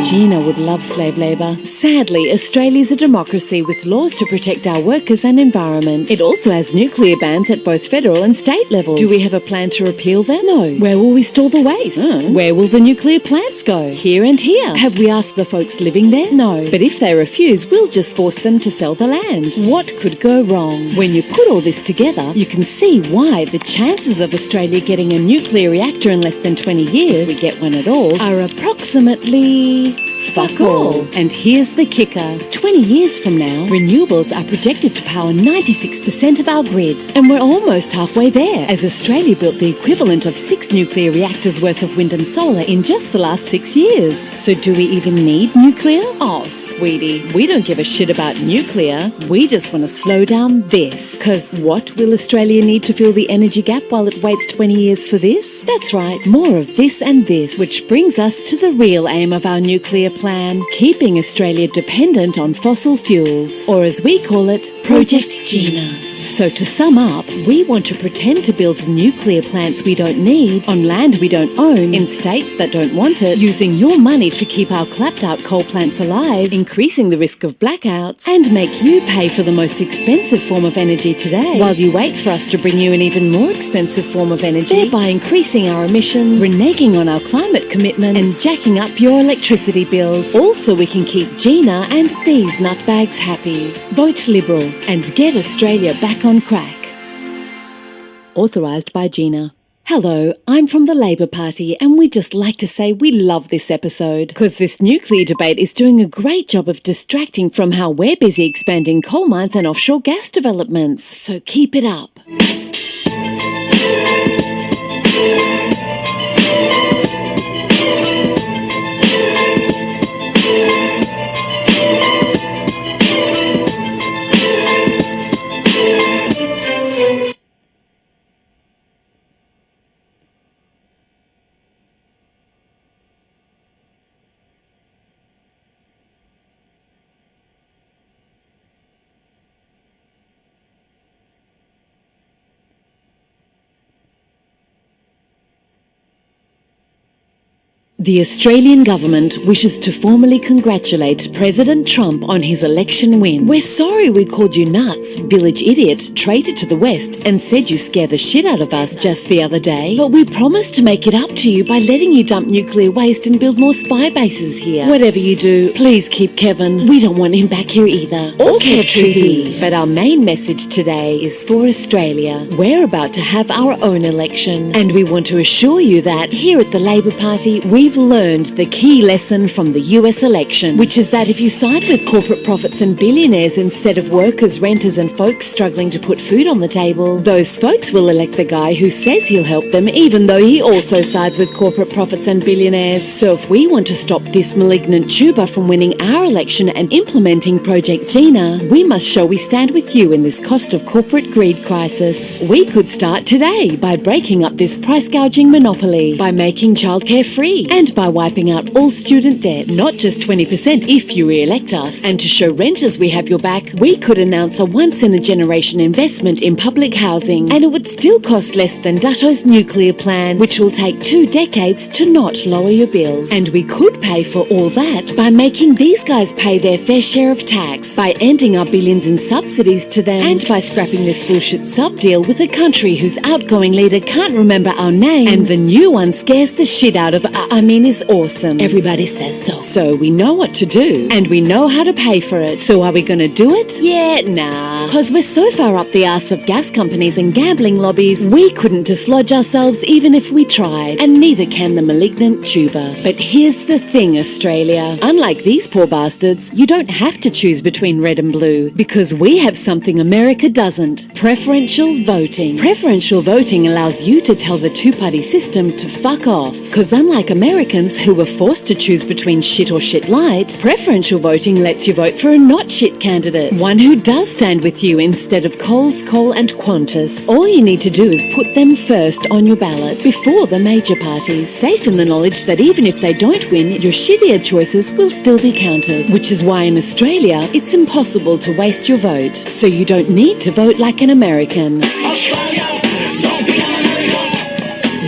Gina would love slave labour. Sadly, Australia's a democracy with laws to protect our workers and environment. It also has nuclear bans at both federal and state levels. Do we have a plan to repeal them? No. Where will we store the waste? Where will the nuclear plants go? Here and here. Have we asked the folks living there? No. But if they refuse, we'll just force them to sell the land. What could go wrong? When you put all this together, you can see why the chances of Australia getting a nuclear reactor in less than 20 years, if we get one at all, are approximately fuck all. And here's the kicker. 20 years from now, renewables are projected to power 96% of our grid. And we're almost halfway there, as Australia built the equivalent of 6 nuclear reactors worth of wind and solar in just the last 6 years. So do we even need nuclear? Oh, sweetie, we don't give a shit about nuclear. We just want to slow down this. Because what will Australia need to fill the energy gap while it waits 20 years for this? That's right, more of this and this. Which brings us to the real aim of our nuclear plan, keeping Australia dependent on fossil fuels, or as we call it, Project Gina. So to sum up, we want to pretend to build nuclear plants we don't need, on land we don't own, in states that don't want it, using your money to keep our clapped out coal plants alive, increasing the risk of blackouts, and make you pay for the most expensive form of energy today, while you wait for us to bring you an even more expensive form of energy, thereby increasing our emissions, reneging on our climate commitments, and jacking up your electricity bills, all so we can keep Gina and these nutbags happy. Vote Liberal and get Australia back on crack. Authorised by Gina. Hello, I'm from the Labour Party, and we'd just like to say we love this episode because this nuclear debate is doing a great job of distracting from how we're busy expanding coal mines and offshore gas developments. So keep it up. The Australian government wishes to formally congratulate President Trump on his election win. We're sorry we called you nuts, village idiot, traitor to the West, and said you scared the shit out of us just the other day. But we promise to make it up to you by letting you dump nuclear waste and build more spy bases here. Whatever you do, please keep Kevin. We don't want him back here either. Or Kev Treaty. But our main message today is for Australia. We're about to have our own election, and we want to assure you that here at the Labour Party, we've learned the key lesson from the US election, which is that if you side with corporate profits and billionaires instead of workers, renters and folks struggling to put food on the table, those folks will elect the guy who says he'll help them even though he also sides with corporate profits and billionaires. So if we want to stop this malignant tuber from winning our election and implementing Project Gina, we must show we stand with you in this cost of corporate greed crisis. We could start today by breaking up this price gouging monopoly, by making childcare free, and by wiping out all student debt, not just 20% if you re-elect us. And to show renters we have your back, we could announce a once-in-a-generation investment in public housing, and it would still cost less than Dutto's nuclear plan, which will take 2 decades to not lower your bills. And we could pay for all that by making these guys pay their fair share of tax, by ending our billions in subsidies to them, and by scrapping this bullshit sub-deal with a country whose outgoing leader can't remember our name, and the new one scares the shit out of is awesome. Everybody says so. So we know what to do, and we know how to pay for it. So are we gonna do it? Yeah, nah. Because we're so far up the arse of gas companies and gambling lobbies, we couldn't dislodge ourselves even if we tried, and neither can the malignant tuber. But here's the thing, Australia. Unlike these poor bastards, you don't have to choose between red and blue, because we have something America doesn't. Preferential voting. Preferential voting allows you to tell the two-party system to fuck off. Because unlike Americans who were forced to choose between shit or shit light, preferential voting lets you vote for a not shit candidate, one who does stand with you instead of Coles, Coal and Qantas. All you need to do is put them first on your ballot before the major parties, safe in the knowledge that even if they don't win, your shittier choices will still be counted. Which is why in Australia, it's impossible to waste your vote, so you don't need to vote like an American.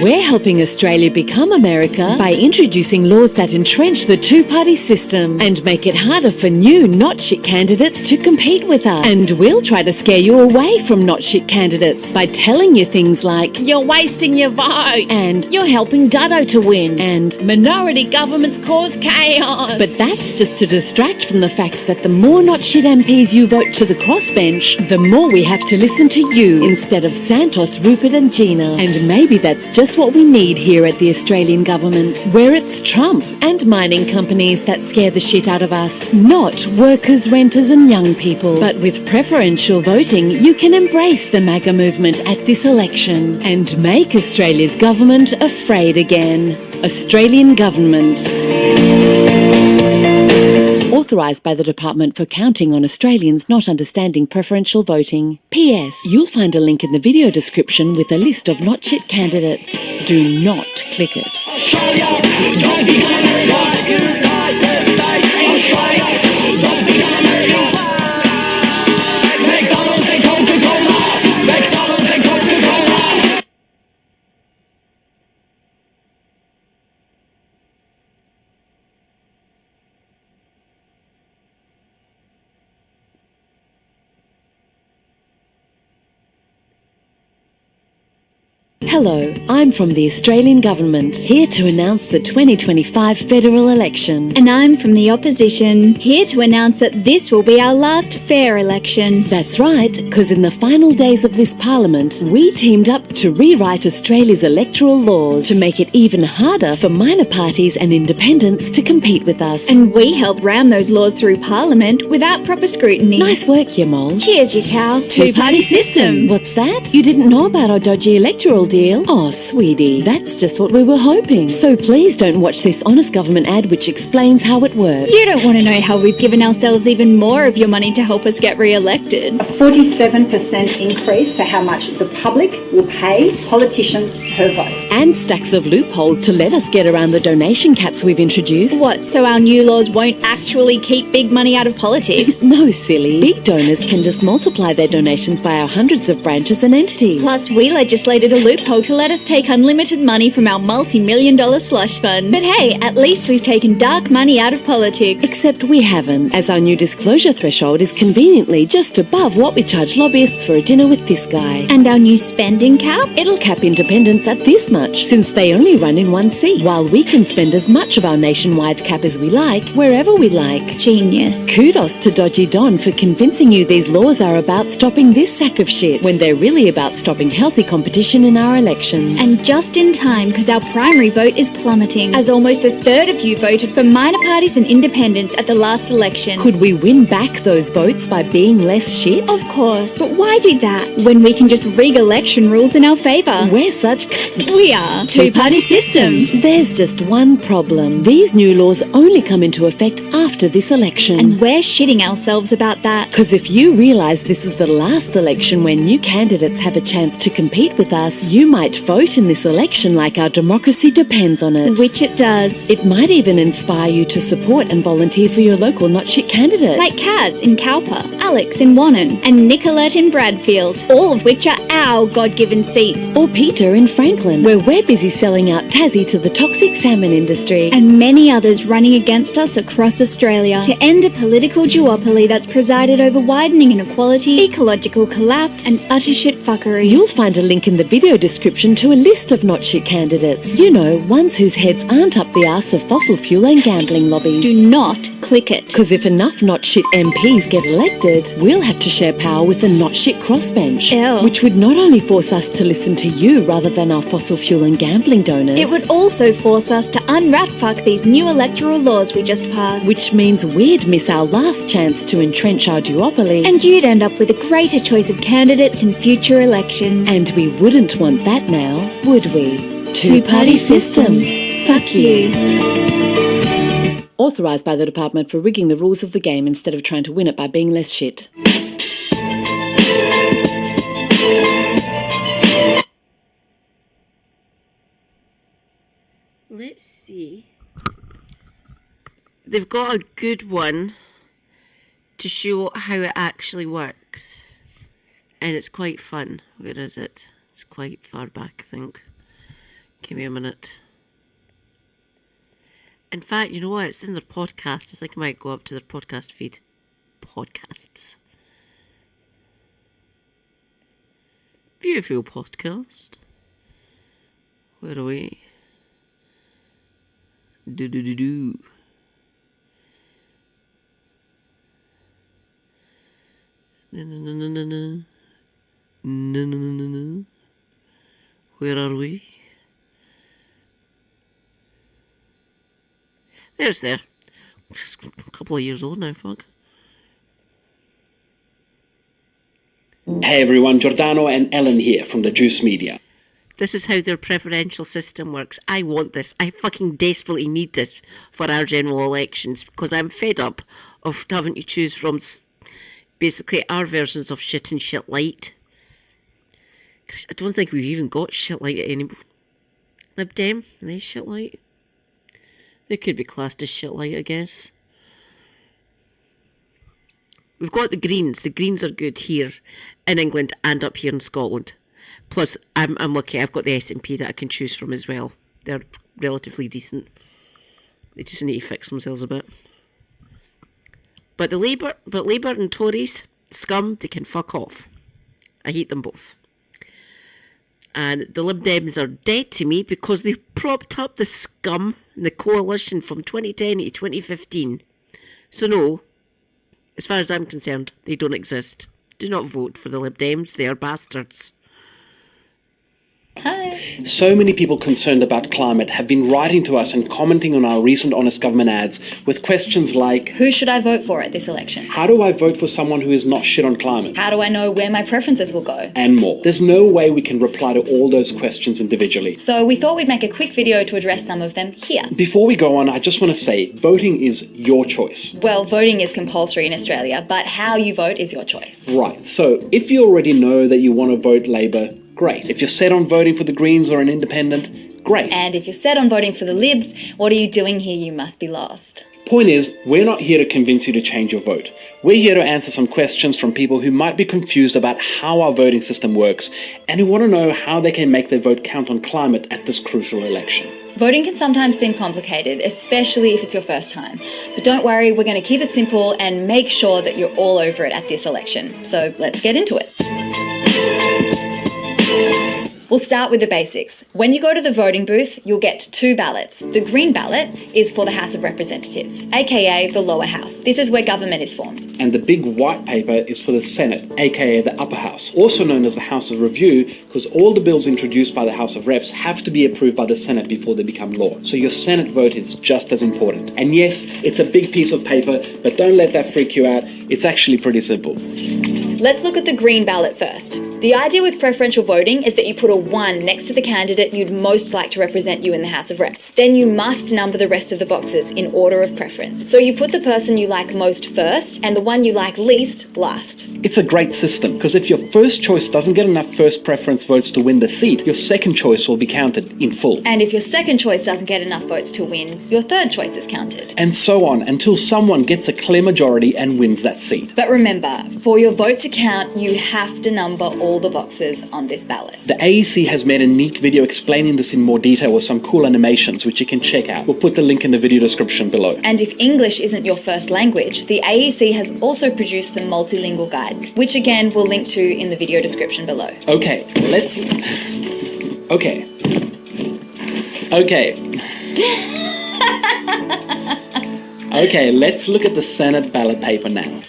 We're helping Australia become America by introducing laws that entrench the two-party system and make it harder for new not-shit candidates to compete with us. And we'll try to scare you away from not-shit candidates by telling you things like, you're wasting your vote, and you're helping Dutto to win, and minority governments cause chaos. But that's just to distract from the fact that the more not-shit MPs you vote to the crossbench, the more we have to listen to you instead of Santos, Rupert and Gina. And maybe that's just what we need here at the Australian government, where it's Trump and mining companies that scare the shit out of us, not workers, renters and young people. But with preferential voting, you can embrace the MAGA movement at this election and make Australia's government afraid again. Australian government. Authorised by the Department for Counting on Australians Not Understanding Preferential Voting. P.S. You'll find a link in the video description with a list of not shit candidates. Do not click it. Australia, don't become America. United States, Australia, don't become America. McDonald's and Coca-Cola. McDonald's and Coca-Cola. Hello, I'm from the Australian Government, here to announce the 2025 federal election. And I'm from the opposition, here to announce that this will be our last fair election. That's right, because in the final days of this parliament, we teamed up to rewrite Australia's electoral laws to make it even harder for minor parties and independents to compete with us. And we helped ram those laws through parliament without proper scrutiny. Nice work, you mole. Cheers, you cow. Two-party system. What's that? You didn't know about our dodgy electoral deal? Oh, sweetie, that's just what we were hoping. So please don't watch this honest government ad which explains how it works. You don't want to know how we've given ourselves even more of your money to help us get re-elected. A 47% increase to how much the public will pay politicians per vote. And stacks of loopholes to let us get around the donation caps we've introduced. What, so our new laws won't actually keep big money out of politics? No, silly. Big donors can just multiply their donations by our hundreds of branches and entities. Plus, we legislated a loophole to let us take unlimited money from our multi-million-dollar slush fund. But hey, at least we've taken dark money out of politics. Except we haven't, as our new disclosure threshold is conveniently just above what we charge lobbyists for a dinner with this guy. And our new spending cap? It'll cap independents at this much, since they only run in one seat, while we can spend as much of our nationwide cap as we like, wherever we like. Genius. Kudos to Dodgy Don for convincing you these laws are about stopping this sack of shit, when they're really about stopping healthy competition in our elections. And just in time, because our primary vote is plummeting, as almost a third of you voted for minor parties and independents at the last election. Could we win back those votes by being less shit? Of course, but why do that when we can just rig election rules in our favour? We're such We are. Two-party system. There's just one problem. These new laws only come into effect after this election. And we're shitting ourselves about that. Because if you realise this is the last election where new candidates have a chance to compete with us, you might vote in this election like our democracy depends on it. Which it does. It might even inspire you to support and volunteer for your local not shit candidate. Like Kaz in Cowper, Alex in Wannon, and Nicolette in Bradfield, all of which are our God-given seats. Or Peter in Franklin, where we're busy selling out Tassie to the toxic salmon industry. And many others running against us across Australia to end a political duopoly that's presided over widening inequality, ecological collapse, and utter shit fuckery. You'll find a link in the video description to a list of not shit candidates. You know, ones whose heads aren't up the arse of fossil fuel and gambling lobbies. Do not click it. Because if enough not shit MPs get elected, we'll have to share power with the not shit crossbench. Ew. Which would not only force us to listen to you rather than our fossil fuel and gambling donors. It would also force us to unrat-fuck these new electoral laws we just passed. Which means we'd miss our last chance to entrench our duopoly. And you'd end up with a greater choice of candidates in future elections. And we wouldn't want that now, would we? Two-party system. Fuck you. Authorised by the Department for rigging the rules of the game instead of trying to win it by being less shit. Let's see. They've got a good one to show how it actually works. And it's quite fun. Where is it? It's quite far back, I think. Give me a minute. In fact, you know what? It's in their podcast. I think I might go up to their podcast feed. Podcasts. Beautiful podcast. Where are we? Do. No. Where are we? There's there. Just a couple of years old now, fuck. Hey everyone, Giordano and Ellen here from the Juice Media. This is how their preferential system works. I want this. I fucking desperately need this for our general elections because I'm fed up of having to choose from basically our versions of shit and shit light. I don't think we've even got shit light anymore. Lib Dem, are they shit light? They could be classed as shit light, I guess. We've got the Greens. The Greens are good here in England and up here in Scotland. Plus, I'm lucky. I've got the SNP that I can choose from as well. They're relatively decent. They just need to fix themselves a bit. But Labour and Tories, scum, they can fuck off. I hate them both. And the Lib Dems are dead to me because they've propped up the scum in the coalition from 2010 to 2015. So no, as far as I'm concerned, they don't exist. Do not vote for the Lib Dems, they are bastards. So many people concerned about climate have been writing to us and commenting on our recent Honest Government ads with questions like, who should I vote for at this election? How do I vote for someone who is not shit on climate? How do I know where my preferences will go? And more. There's no way we can reply to all those questions individually. So we thought we'd make a quick video to address some of them here. Before we go on, I just want to say, voting is your choice. Well, voting is compulsory in Australia, but how you vote is your choice. Right, so if you already know that you want to vote Labor, great. If you're set on voting for the Greens or an independent, great. And if you're set on voting for the Libs, what are you doing here? You must be lost. Point is, we're not here to convince you to change your vote. We're here to answer some questions from people who might be confused about how our voting system works and who want to know how they can make their vote count on climate at this crucial election. Voting can sometimes seem complicated, especially if it's your first time. But don't worry, we're going to keep it simple and make sure that you're all over it at this election. So let's get into it. We'll start with the basics. When you go to the voting booth, you'll get two ballots. The green ballot is for the House of Representatives, aka the lower house. This is where government is formed. And the big white paper is for the Senate, aka the upper house, also known as the House of Review, because all the bills introduced by the House of Reps have to be approved by the Senate before they become law. So your Senate vote is just as important. And yes, it's a big piece of paper, but don't let that freak you out. It's actually pretty simple. Let's look at the green ballot first. The idea with preferential voting is that you put a 1 next to the candidate you'd most like to represent you in the House of Reps. Then you must number the rest of the boxes in order of preference. So you put the person you like most first and the one you like least last. It's a great system, because if your first choice doesn't get enough first preference votes to win the seat, your second choice will be counted in full. And if your second choice doesn't get enough votes to win, your third choice is counted. And so on, until someone gets a clear majority and wins that seat. But remember, for your vote to count, you have to number all the boxes on this ballot. The AEC has made a neat video explaining this in more detail with some cool animations, which you can check out. We'll put the link in the video description below. And if English isn't your first language, the AEC has also produced some multilingual guides, which again we'll link to in the video description below. Okay. Okay, let's look at the Senate ballot paper now.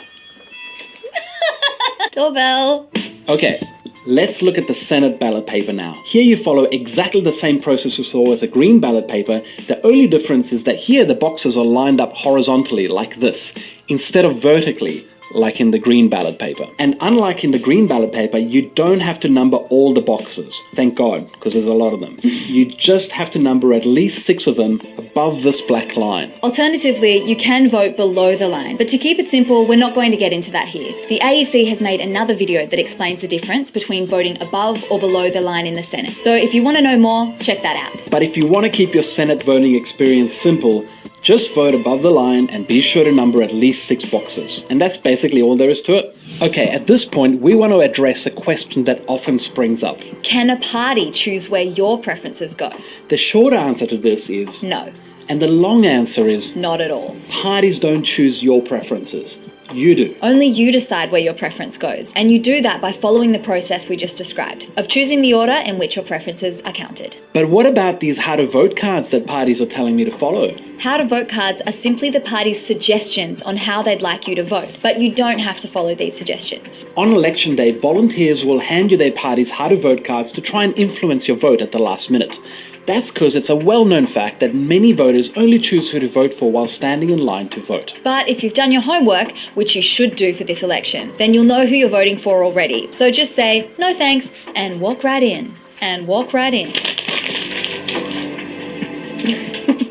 Doorbell. Okay, let's look at the Senate ballot paper now. Here you follow exactly the same process we saw with the green ballot paper. The only difference is that here the boxes are lined up horizontally like this, instead of vertically, like in the green ballot paper. And unlike in the green ballot paper, you don't have to number all the boxes. Thank God, because there's a lot of them. You just have to number at least 6 of them above this black line. Alternatively, you can vote below the line. But to keep it simple, we're not going to get into that here. The AEC has made another video that explains the difference between voting above or below the line in the Senate. So if you want to know more, check that out. But if you want to keep your Senate voting experience simple, just vote above the line and be sure to number at least 6 boxes. And that's basically all there is to it. Okay, at this point, we want to address a question that often springs up. Can a party choose where your preferences go? The short answer to this is no. And the long answer is not at all. Parties don't choose your preferences. You do. Only you decide where your preference goes, and you do that by following the process we just described, of choosing the order in which your preferences are counted. But what about these how to vote cards that parties are telling me to follow? How to vote cards are simply the party's suggestions on how they'd like you to vote, but you don't have to follow these suggestions. On election day, volunteers will hand you their party's how to vote cards to try and influence your vote at the last minute. That's because it's a well-known fact that many voters only choose who to vote for while standing in line to vote. But if you've done your homework, which you should do for this election, then you'll know who you're voting for already. So just say, no thanks, and walk right in. And walk right in.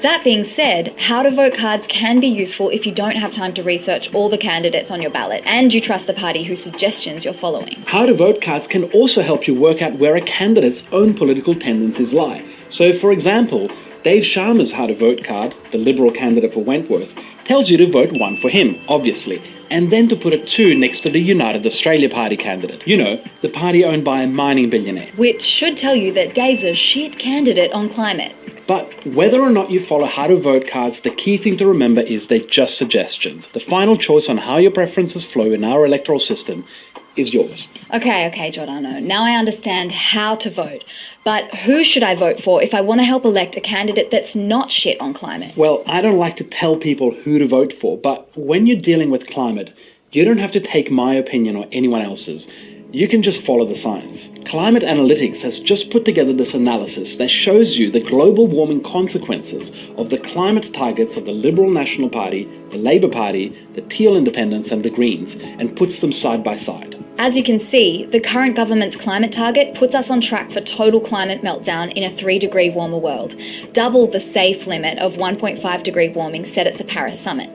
That being said, how to vote cards can be useful if you don't have time to research all the candidates on your ballot and you trust the party whose suggestions you're following. How to vote cards can also help you work out where a candidate's own political tendencies lie. So, for example, Dave Sharma's How to Vote card, the Liberal candidate for Wentworth, tells you to vote 1 for him, obviously, and then to put a 2 next to the United Australia Party candidate. You know, the party owned by a mining billionaire. Which should tell you that Dave's a shit candidate on climate. But whether or not you follow how to vote cards, the key thing to remember is they're just suggestions. The final choice on how your preferences flow in our electoral system is yours. Okay, Giordano. Now I understand how to vote. But who should I vote for if I want to help elect a candidate that's not shit on climate? Well, I don't like to tell people who to vote for, but when you're dealing with climate, you don't have to take my opinion or anyone else's. You can just follow the science. Climate Analytics has just put together this analysis that shows you the global warming consequences of the climate targets of the Liberal National Party, the Labour Party, the Teal Independents and the Greens, and puts them side by side. As you can see, the current government's climate target puts us on track for total climate meltdown in a 3-degree warmer world, double the safe limit of 1.5-degree warming set at the Paris summit.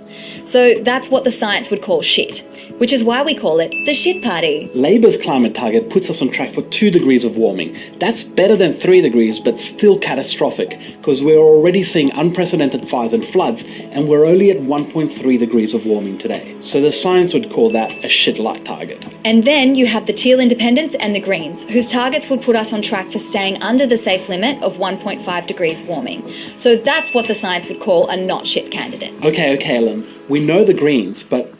So that's what the science would call shit, which is why we call it the shit party. Labour's climate target puts us on track for 2 degrees of warming. That's better than 3 degrees, but still catastrophic, because we're already seeing unprecedented fires and floods, and we're only at 1.3 degrees of warming today. So the science would call that a shit-like target. And then you have the Teal Independents and the Greens, whose targets would put us on track for staying under the safe limit of 1.5 degrees warming. So that's what the science would call a not shit candidate. Okay, Ellen, we know the Greens, but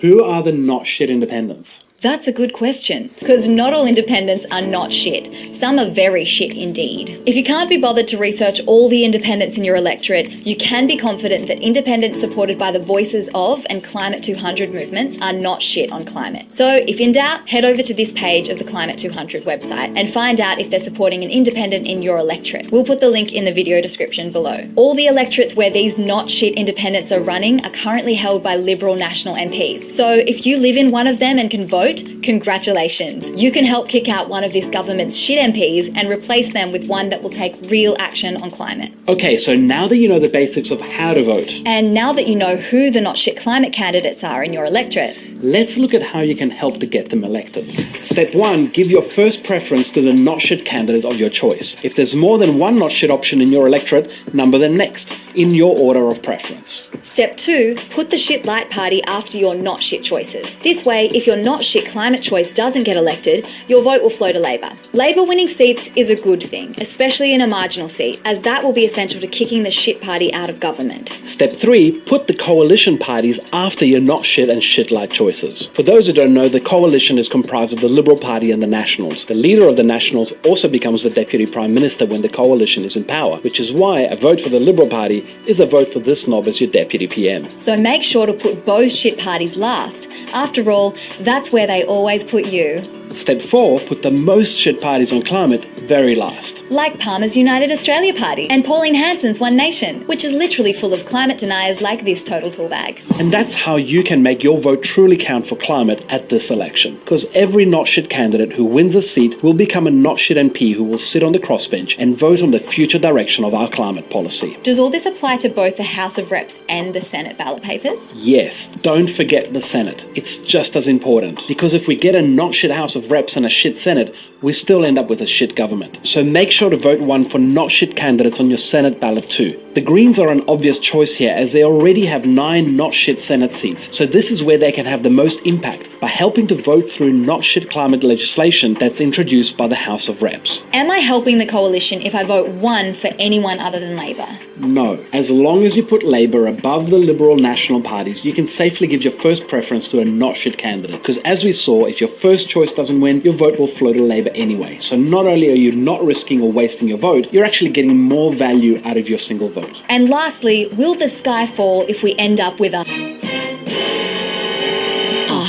who are the not shit independents? That's a good question, because not all independents are not shit. Some are very shit indeed. If you can't be bothered to research all the independents in your electorate, you can be confident that independents supported by the Voices of and Climate 200 movements are not shit on climate. So if in doubt, head over to this page of the Climate 200 website and find out if they're supporting an independent in your electorate. We'll put the link in the video description below. All the electorates where these not shit independents are running are currently held by Liberal national MPs. So if you live in one of them and can vote, congratulations. You can help kick out one of this government's shit MPs and replace them with one that will take real action on climate. Okay, so now that you know the basics of how to vote, and now that you know who the not shit climate candidates are in your electorate, let's look at how you can help to get them elected. Step 1, give your first preference to the not shit candidate of your choice. If there's more than one not shit option in your electorate, number them next, in your order of preference. Step 2, put the shit light party after your not shit choices. This way, if your not shit climate choice doesn't get elected, your vote will flow to Labour. Labour winning seats is a good thing, especially in a marginal seat, as that will be essential to kicking the shit party out of government. Step 3, put the coalition parties after your not shit and shit light choices. For those who don't know, the coalition is comprised of the Liberal Party and the Nationals. The leader of the Nationals also becomes the Deputy Prime Minister when the coalition is in power, which is why a vote for the Liberal Party is a vote for this knob as your Deputy PM. So make sure to put both shit parties last. After all, that's where they always put you. Step 4, put the most shit parties on climate very last. Like Palmer's United Australia Party and Pauline Hanson's One Nation, which is literally full of climate deniers like this total tool bag. And that's how you can make your vote truly count for climate at this election. Because every not shit candidate who wins a seat will become a not shit MP who will sit on the crossbench and vote on the future direction of our climate policy. Does all this apply to both the House of Reps and the Senate ballot papers? Yes, don't forget the Senate. It's just as important. Because if we get a not shit House of Reps and a shit Senate, we still end up with a shit government. So make sure to vote one for not shit candidates on your Senate ballot too. The Greens are an obvious choice here as they already have 9 not shit Senate seats, so this is where they can have the most impact, by helping to vote through not shit climate legislation that's introduced by the House of Reps. Am I helping the coalition if I vote one for anyone other than Labour? No. As long as you put Labour above the Liberal national parties, you can safely give your first preference to a not shit candidate. Because as we saw, if your first choice doesn't win, your vote will flow to Labour anyway. So not only are you not risking or wasting your vote, you're actually getting more value out of your single vote. And lastly, will the sky fall if we end up with a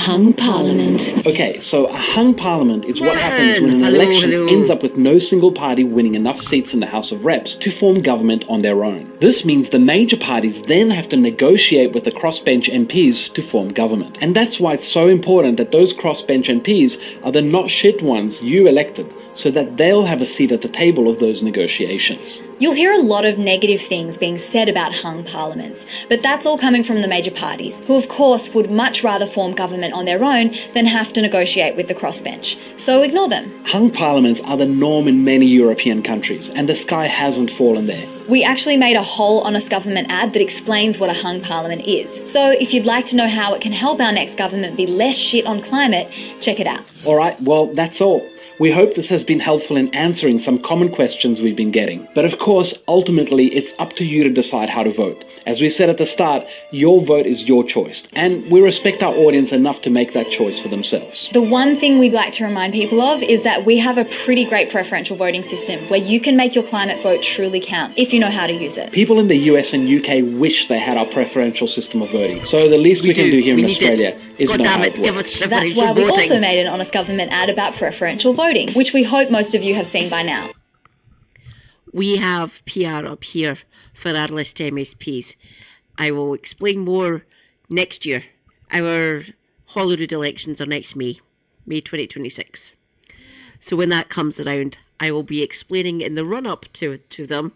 hung parliament? Okay, so a hung parliament is what happens when an election ends up with no single party winning enough seats in the House of Reps to form government on their own. This means the major parties then have to negotiate with the crossbench MPs to form government. And that's why it's so important that those crossbench MPs are the not shit ones you elected, so that they'll have a seat at the table of those negotiations. You'll hear a lot of negative things being said about hung parliaments, but that's all coming from the major parties, who of course would much rather form government on their own than have to negotiate with the crossbench. So ignore them. Hung parliaments are the norm in many European countries, and the sky hasn't fallen there. We actually made a whole Honest Government ad that explains what a hung parliament is. So if you'd like to know how it can help our next government be less shit on climate, check it out. Alright, well that's all. We hope this has been helpful in answering some common questions we've been getting. But of course, ultimately, it's up to you to decide how to vote. As we said at the start, your vote is your choice, and we respect our audience enough to make that choice for themselves. The one thing we'd like to remind people of is that we have a pretty great preferential voting system where you can make your climate vote truly count if you know how to use it. People in the US and UK wish they had our preferential system of voting, so the least we can do here in Australia is know how it works. That's why we also made an Honest Government ad about preferential voting, which we hope most of you have seen by now. We have PR up here for our list MSPs. I will explain more next year. Our Holyrood elections are next May 2026. So when that comes around, I will be explaining in the run-up to them,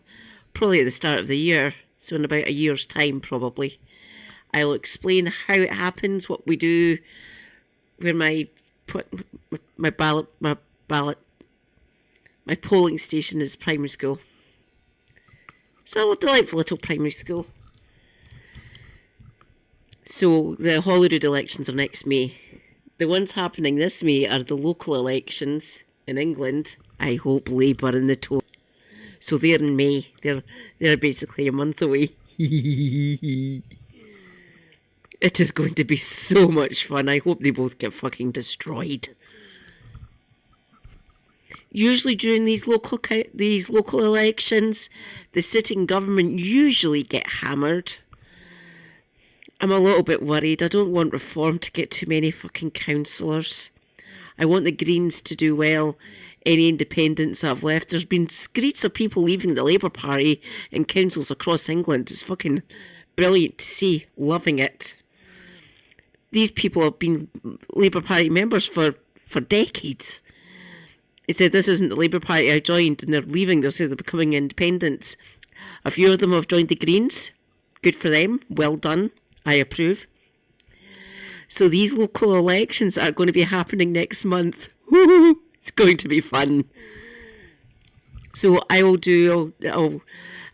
probably at the start of the year, so in about a year's time probably. I'll explain how it happens, what we do, where my polling station is primary school. It's a delightful little primary school. So the Holyrood elections are next May. The ones happening this May are the local elections in England. I hope Labour in the toe. So they're in May. They're basically a month away. It is going to be so much fun. I hope they both get fucking destroyed. Usually during these local elections, the sitting government usually get hammered. I'm a little bit worried. I don't want Reform to get too many fucking councillors. I want the Greens to do well. Any independents that have left. There's been screeds of people leaving the Labour Party in councils across England. It's fucking brilliant to see. Loving it. These people have been Labour Party members for decades. It said this isn't the Labour Party I joined, and they're leaving. They say they're becoming independents. A few of them have joined the Greens. Good for them. Well done. I approve. So these local elections are going to be happening next month. Woo-hoo! It's going to be fun. So I will do.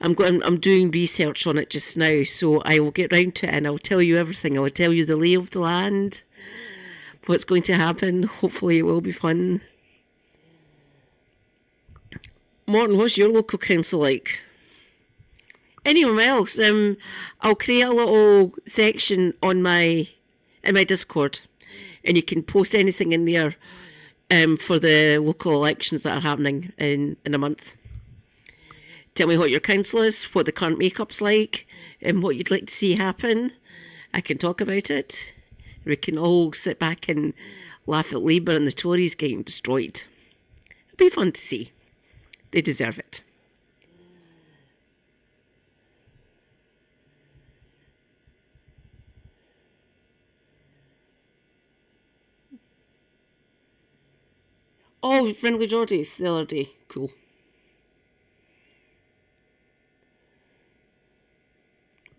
I'm doing research on it just now. So I will get round to it and I'll tell you everything. I will tell you the lay of the land, what's going to happen. Hopefully it will be fun. Morton, what's your local council like? Anyone else? I'll create a little section in my Discord, and you can post anything in there for the local elections that are happening in a month. Tell me what your council is, what the current makeup's like, and what you'd like to see happen. I can talk about it. We can all sit back and laugh at Labour and the Tories getting destroyed. It'll be fun to see. They deserve it. Oh, Friendly Geordies the other day. Cool.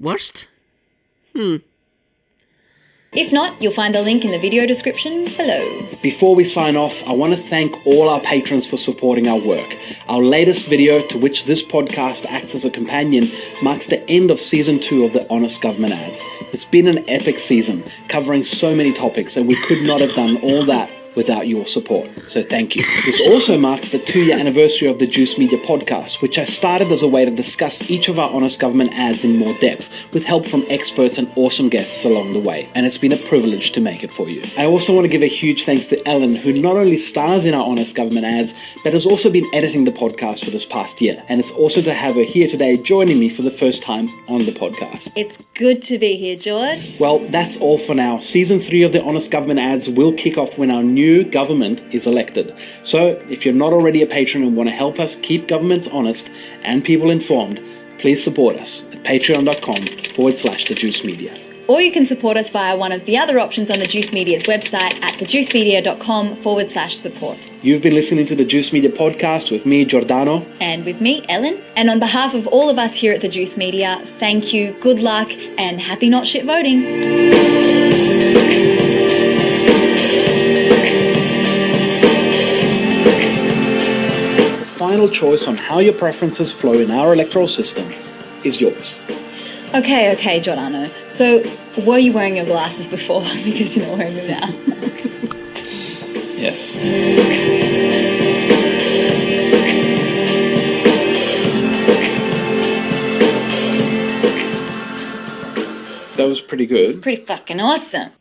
Worst? If not, you'll find the link in the video description below. Before we sign off, I want to thank all our patrons for supporting our work. Our latest video, to which this podcast acts as a companion, marks the end of Season 2 of the Honest Government Ads. It's been an epic season, covering so many topics, and we could not have done all that without your support. So thank you. This also marks the 2-year anniversary of the Juice Media podcast, which I started as a way to discuss each of our Honest Government ads in more depth, with help from experts and awesome guests along the way. And it's been a privilege to make it for you. I also want to give a huge thanks to Ellen, who not only stars in our Honest Government ads, but has also been editing the podcast for this past year. And it's awesome to have her here today joining me for the first time on the podcast. It's good to be here, George. Well, that's all for now. Season 3 of the Honest Government ads will kick off when our new government is elected. So, if you're not already a patron and want to help us keep governments honest and people informed, please support us at patreon.com/The Juice Media. Or you can support us via one of the other options on the Juice Media's website at thejuicemedia.com/support. You've been listening to the Juice Media podcast with me, Giordano. And with me, Ellen. And on behalf of all of us here at the Juice Media, thank you, good luck, and happy not shit voting. Final choice on how your preferences flow in our electoral system is yours. Okay, Giordano. So, were you wearing your glasses before? Because you're not wearing them now. Yes. that was pretty It's good. pretty fucking awesome.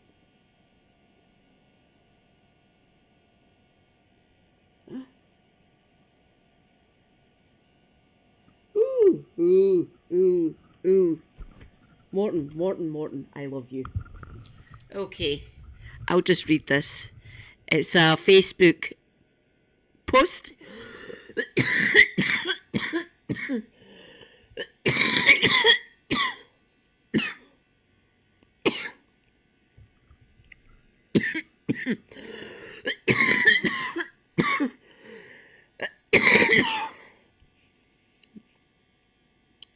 Ooh. Morton, I love you. Okay, I'll just read this. It's a Facebook post.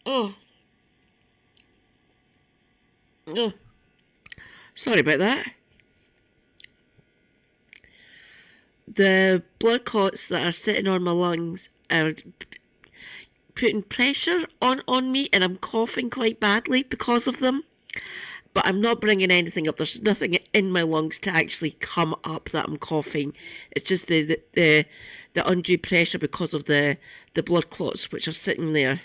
Oh, sorry about that. The blood clots that are sitting on my lungs are putting pressure on me, and I'm coughing quite badly because of them. But I'm not bringing anything up. There's nothing in my lungs to actually come up that I'm coughing. It's just the undue pressure because of the blood clots which are sitting there.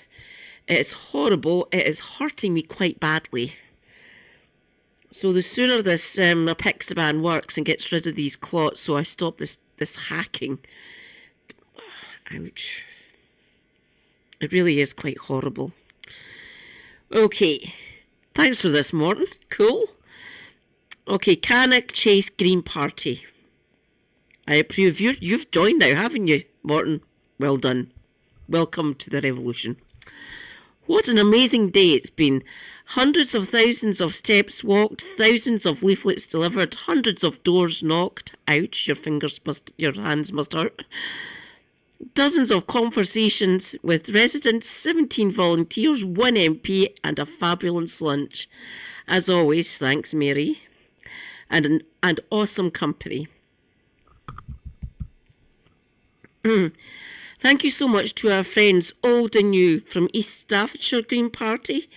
It's horrible. It is hurting me quite badly. So the sooner this apixaban works and gets rid of these clots, so I stop this hacking. Ouch. It really is quite horrible. Okay. Thanks for this, Morton. Cool. Okay, Cannock Chase Green Party. I approve. You've joined now, haven't you, Morton? Well done. Welcome to the revolution. What an amazing day it's been. Hundreds of thousands of steps walked, thousands of leaflets delivered, hundreds of doors knocked. Ouch, your hands must hurt. Dozens of conversations with residents, 17 volunteers, 1 MP, and a fabulous lunch. As always, thanks, Mary. And awesome company. Thank you so much to our friends, old and new, from East Staffordshire Green Party,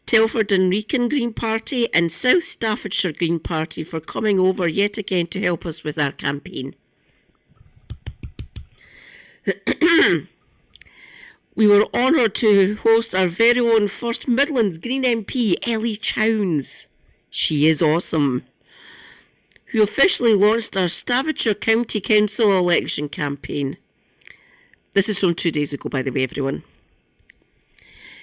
Telford and Wrekin Green Party, and South Staffordshire Green Party for coming over yet again to help us with our campaign. We were honoured to host our very own first Midlands Green MP, Ellie Chowns. She is awesome. Who officially launched our Staffordshire County Council election campaign. This is from 2 days ago, by the way, everyone.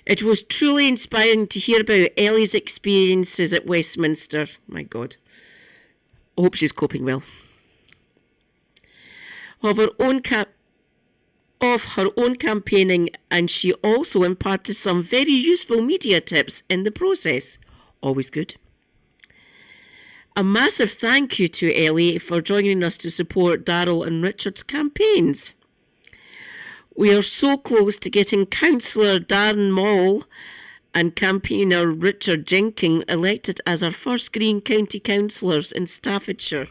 It was truly inspiring to hear about Ellie's experiences at Westminster. My God. I hope she's coping well. Of her own campaigning, and she also imparted some very useful media tips in the process. Always good. A massive thank you to Ellie for joining us to support Darryl and Richard's campaigns. We are so close to getting Councillor Darren Moll and campaigner Richard Jenking elected as our first Green County councillors in Staffordshire.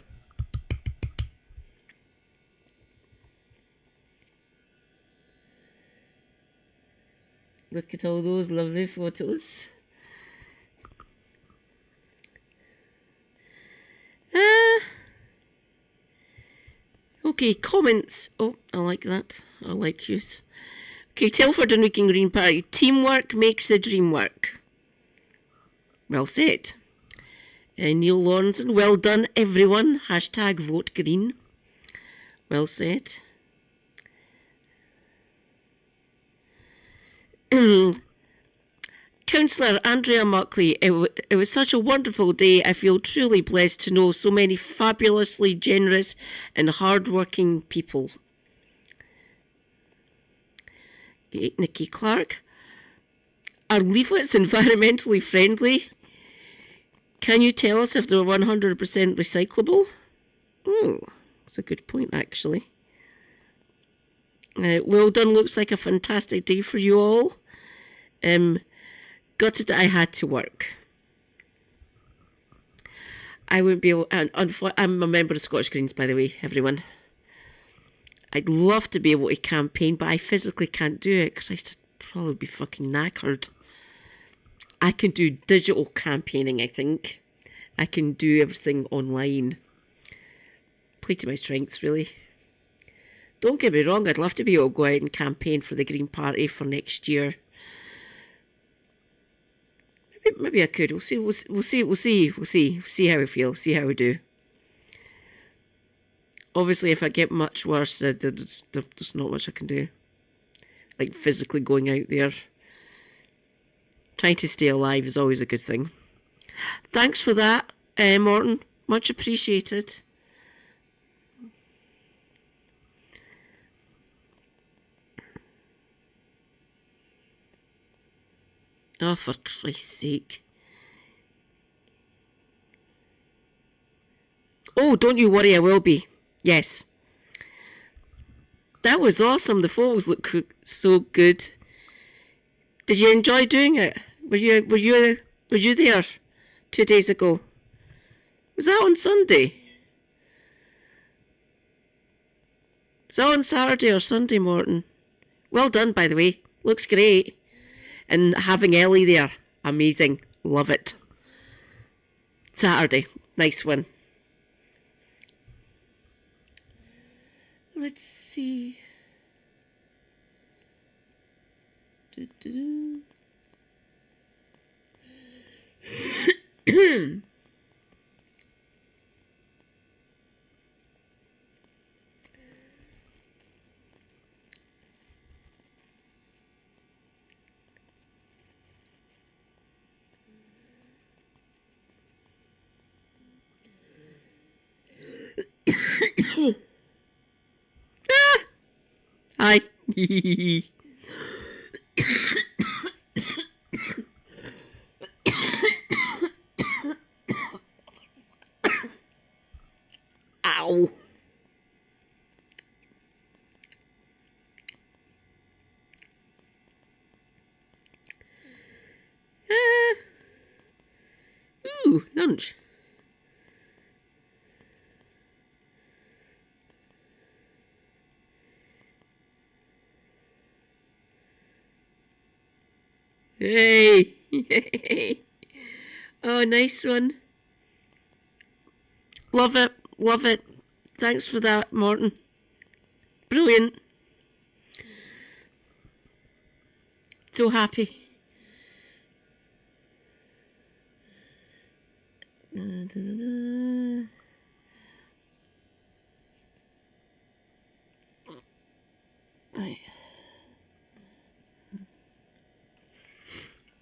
Look at all those lovely photos. Okay, comments. Oh, I like that. I like yous. Okay, Telford and Wrekin Green Party. Teamwork makes the dream work. Well said. Neil Lawrenson. Well done, everyone. Hashtag vote green. Well said. Councillor Andrea Muckley, it was such a wonderful day. I feel truly blessed to know so many fabulously generous and hard-working people. Nikki Clark, are leaflets environmentally friendly? Can you tell us if they're 100% recyclable? Oh, that's a good point, actually. Well done, looks like a fantastic day for you all. Gutted that I had to work. I wouldn't be able, I'm a member of Scottish Greens, by the way, everyone. I'd love to be able to campaign, but I physically can't do it because I'd probably be fucking knackered. I can do digital campaigning, I think. I can do everything online. Play to my strengths, really. Don't get me wrong, I'd love to be able to go out and campaign for the Green Party for next year. Maybe I could. We'll see. We'll see how we feel. See how we do. Obviously, if I get much worse, there's not much I can do. Like physically going out there. Trying to stay alive is always a good thing. Thanks for that, Morton. Much appreciated. Oh, for Christ's sake. Oh, don't you worry, I will be. Yes. That was awesome. The photos look so good. Did you enjoy doing it? Were you there 2 days ago? Was that on Sunday? Was that on Saturday or Sunday, Morton? Well done, by the way. Looks great. And having Ellie there, amazing. Love it. Saturday, nice one. Let's see. Hi. Ow. Ooh, lunch. Hey. Oh, nice one. Love it. Love it. Thanks for that, Morton. Brilliant. So happy. Right.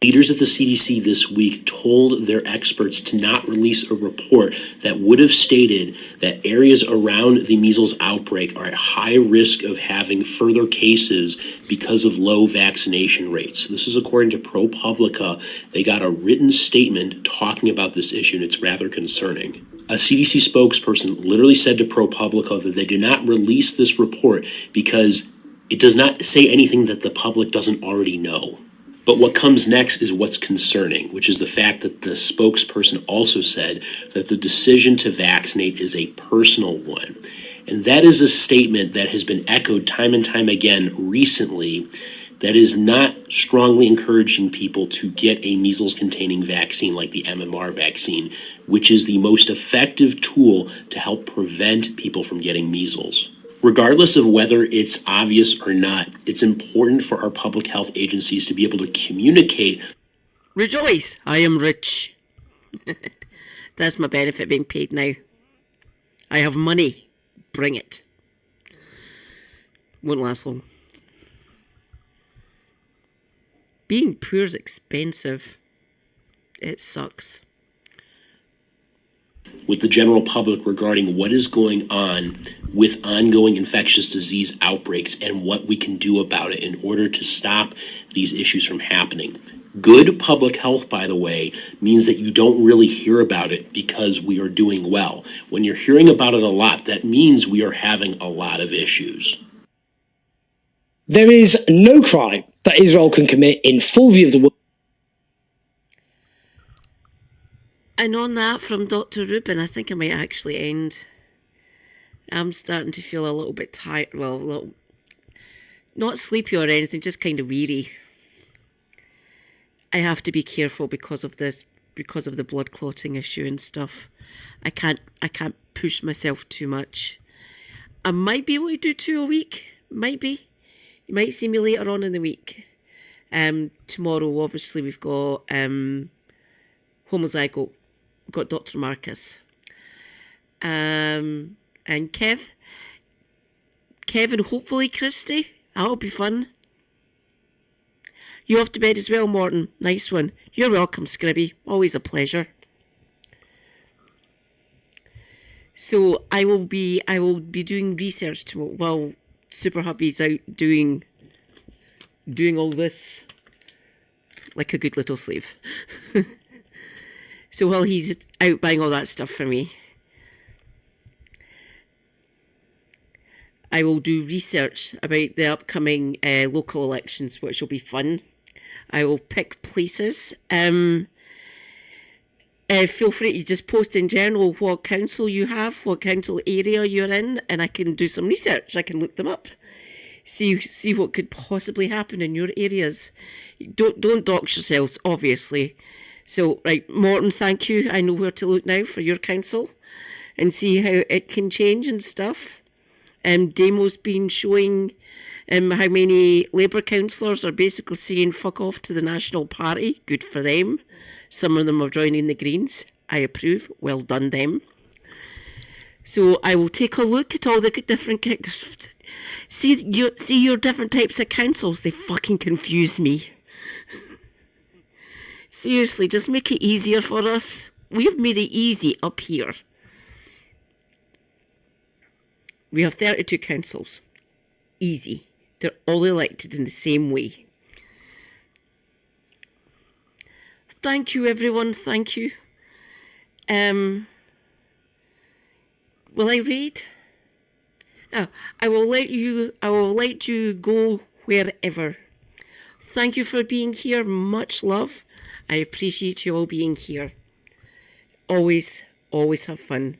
Leaders at the CDC this week told their experts to not release a report that would have stated that areas around the measles outbreak are at high risk of having further cases because of low vaccination rates. This is according to ProPublica. They got a written statement talking about this issue, and it's rather concerning. A CDC spokesperson literally said to ProPublica that they do not release this report because it does not say anything that the public doesn't already know. But what comes next is what's concerning, which is the fact that the spokesperson also said that the decision to vaccinate is a personal one. And that is a statement that has been echoed time and time again recently that is not strongly encouraging people to get a measles-containing vaccine like the MMR vaccine, which is the most effective tool to help prevent people from getting measles. Regardless of whether it's obvious or not, it's important for our public health agencies to be able to communicate. Rejoice, I am rich. That's my benefit being paid now. I have money. Bring it. Won't last long. Being poor is expensive. It sucks. With the general public regarding what is going on with ongoing infectious disease outbreaks and what we can do about it in order to stop these issues from happening. Good public health, by the way, means that you don't really hear about it because we are doing well. When you're hearing about it a lot, that means we are having a lot of issues. There is no crime that Israel can commit in full view of the world. And on that from Dr. Rubin, I think I might actually end. I'm starting to feel a little bit tired, well, a little, not sleepy or anything, just kind of weary. I have to be careful because of this, because of the blood clotting issue and stuff. I can't push myself too much. I might be able to do 2 a week, might be. You might see me later on in the week. Tomorrow, obviously, we've got homozygote. Got Dr. Marcus. And Kev and hopefully Christy. That'll be fun. You off to bed as well, Morton. Nice one. You're welcome, Scribby. Always a pleasure. So I will be doing research tomorrow while Super Hubby's out doing all this like a good little slave. So while he's out buying all that stuff for me, I will do research about the upcoming local elections, which will be fun. I will pick places. Feel free to just post in general what council you have, what council area you're in, and I can do some research. I can look them up, see what could possibly happen in your areas. Don't dox yourselves, obviously. So, right, Morton, thank you. I know where to look now for your council and see how it can change and stuff. Damo's been showing how many Labour councillors are basically saying fuck off to the National Party. Good for them. Some of them are joining the Greens. I approve. Well done, them. So I will take a look at all the different... See your different types of councils. They fucking confuse me. Seriously, just make it easier for us. We've made it easy up here. We have 32 councils. Easy. They're all elected in the same way. Thank you, everyone. Thank you. Will I read? Oh, I will let you go wherever. Thank you for being here. Much love. I appreciate you all being here. Always have fun.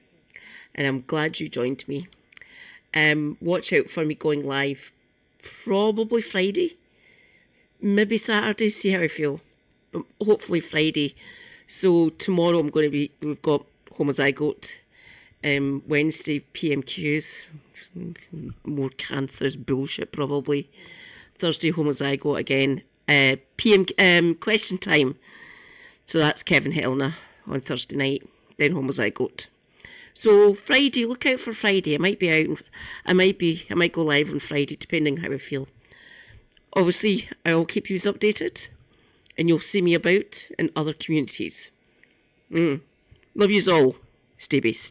And I'm glad you joined me. Watch out for me going live. Probably Friday. Maybe Saturday. See how I feel. But hopefully Friday. So tomorrow we've got homozygote. Wednesday PMQs. More cancerous bullshit probably. Thursday homozygote again. Question time. So that's Kevin Helena on Thursday night. Then homozygote. So Friday, look out for Friday. I might be out. I might go live on Friday, depending how I feel. Obviously, I'll keep you updated, and you'll see me about in other communities. Love yous all. Stay based.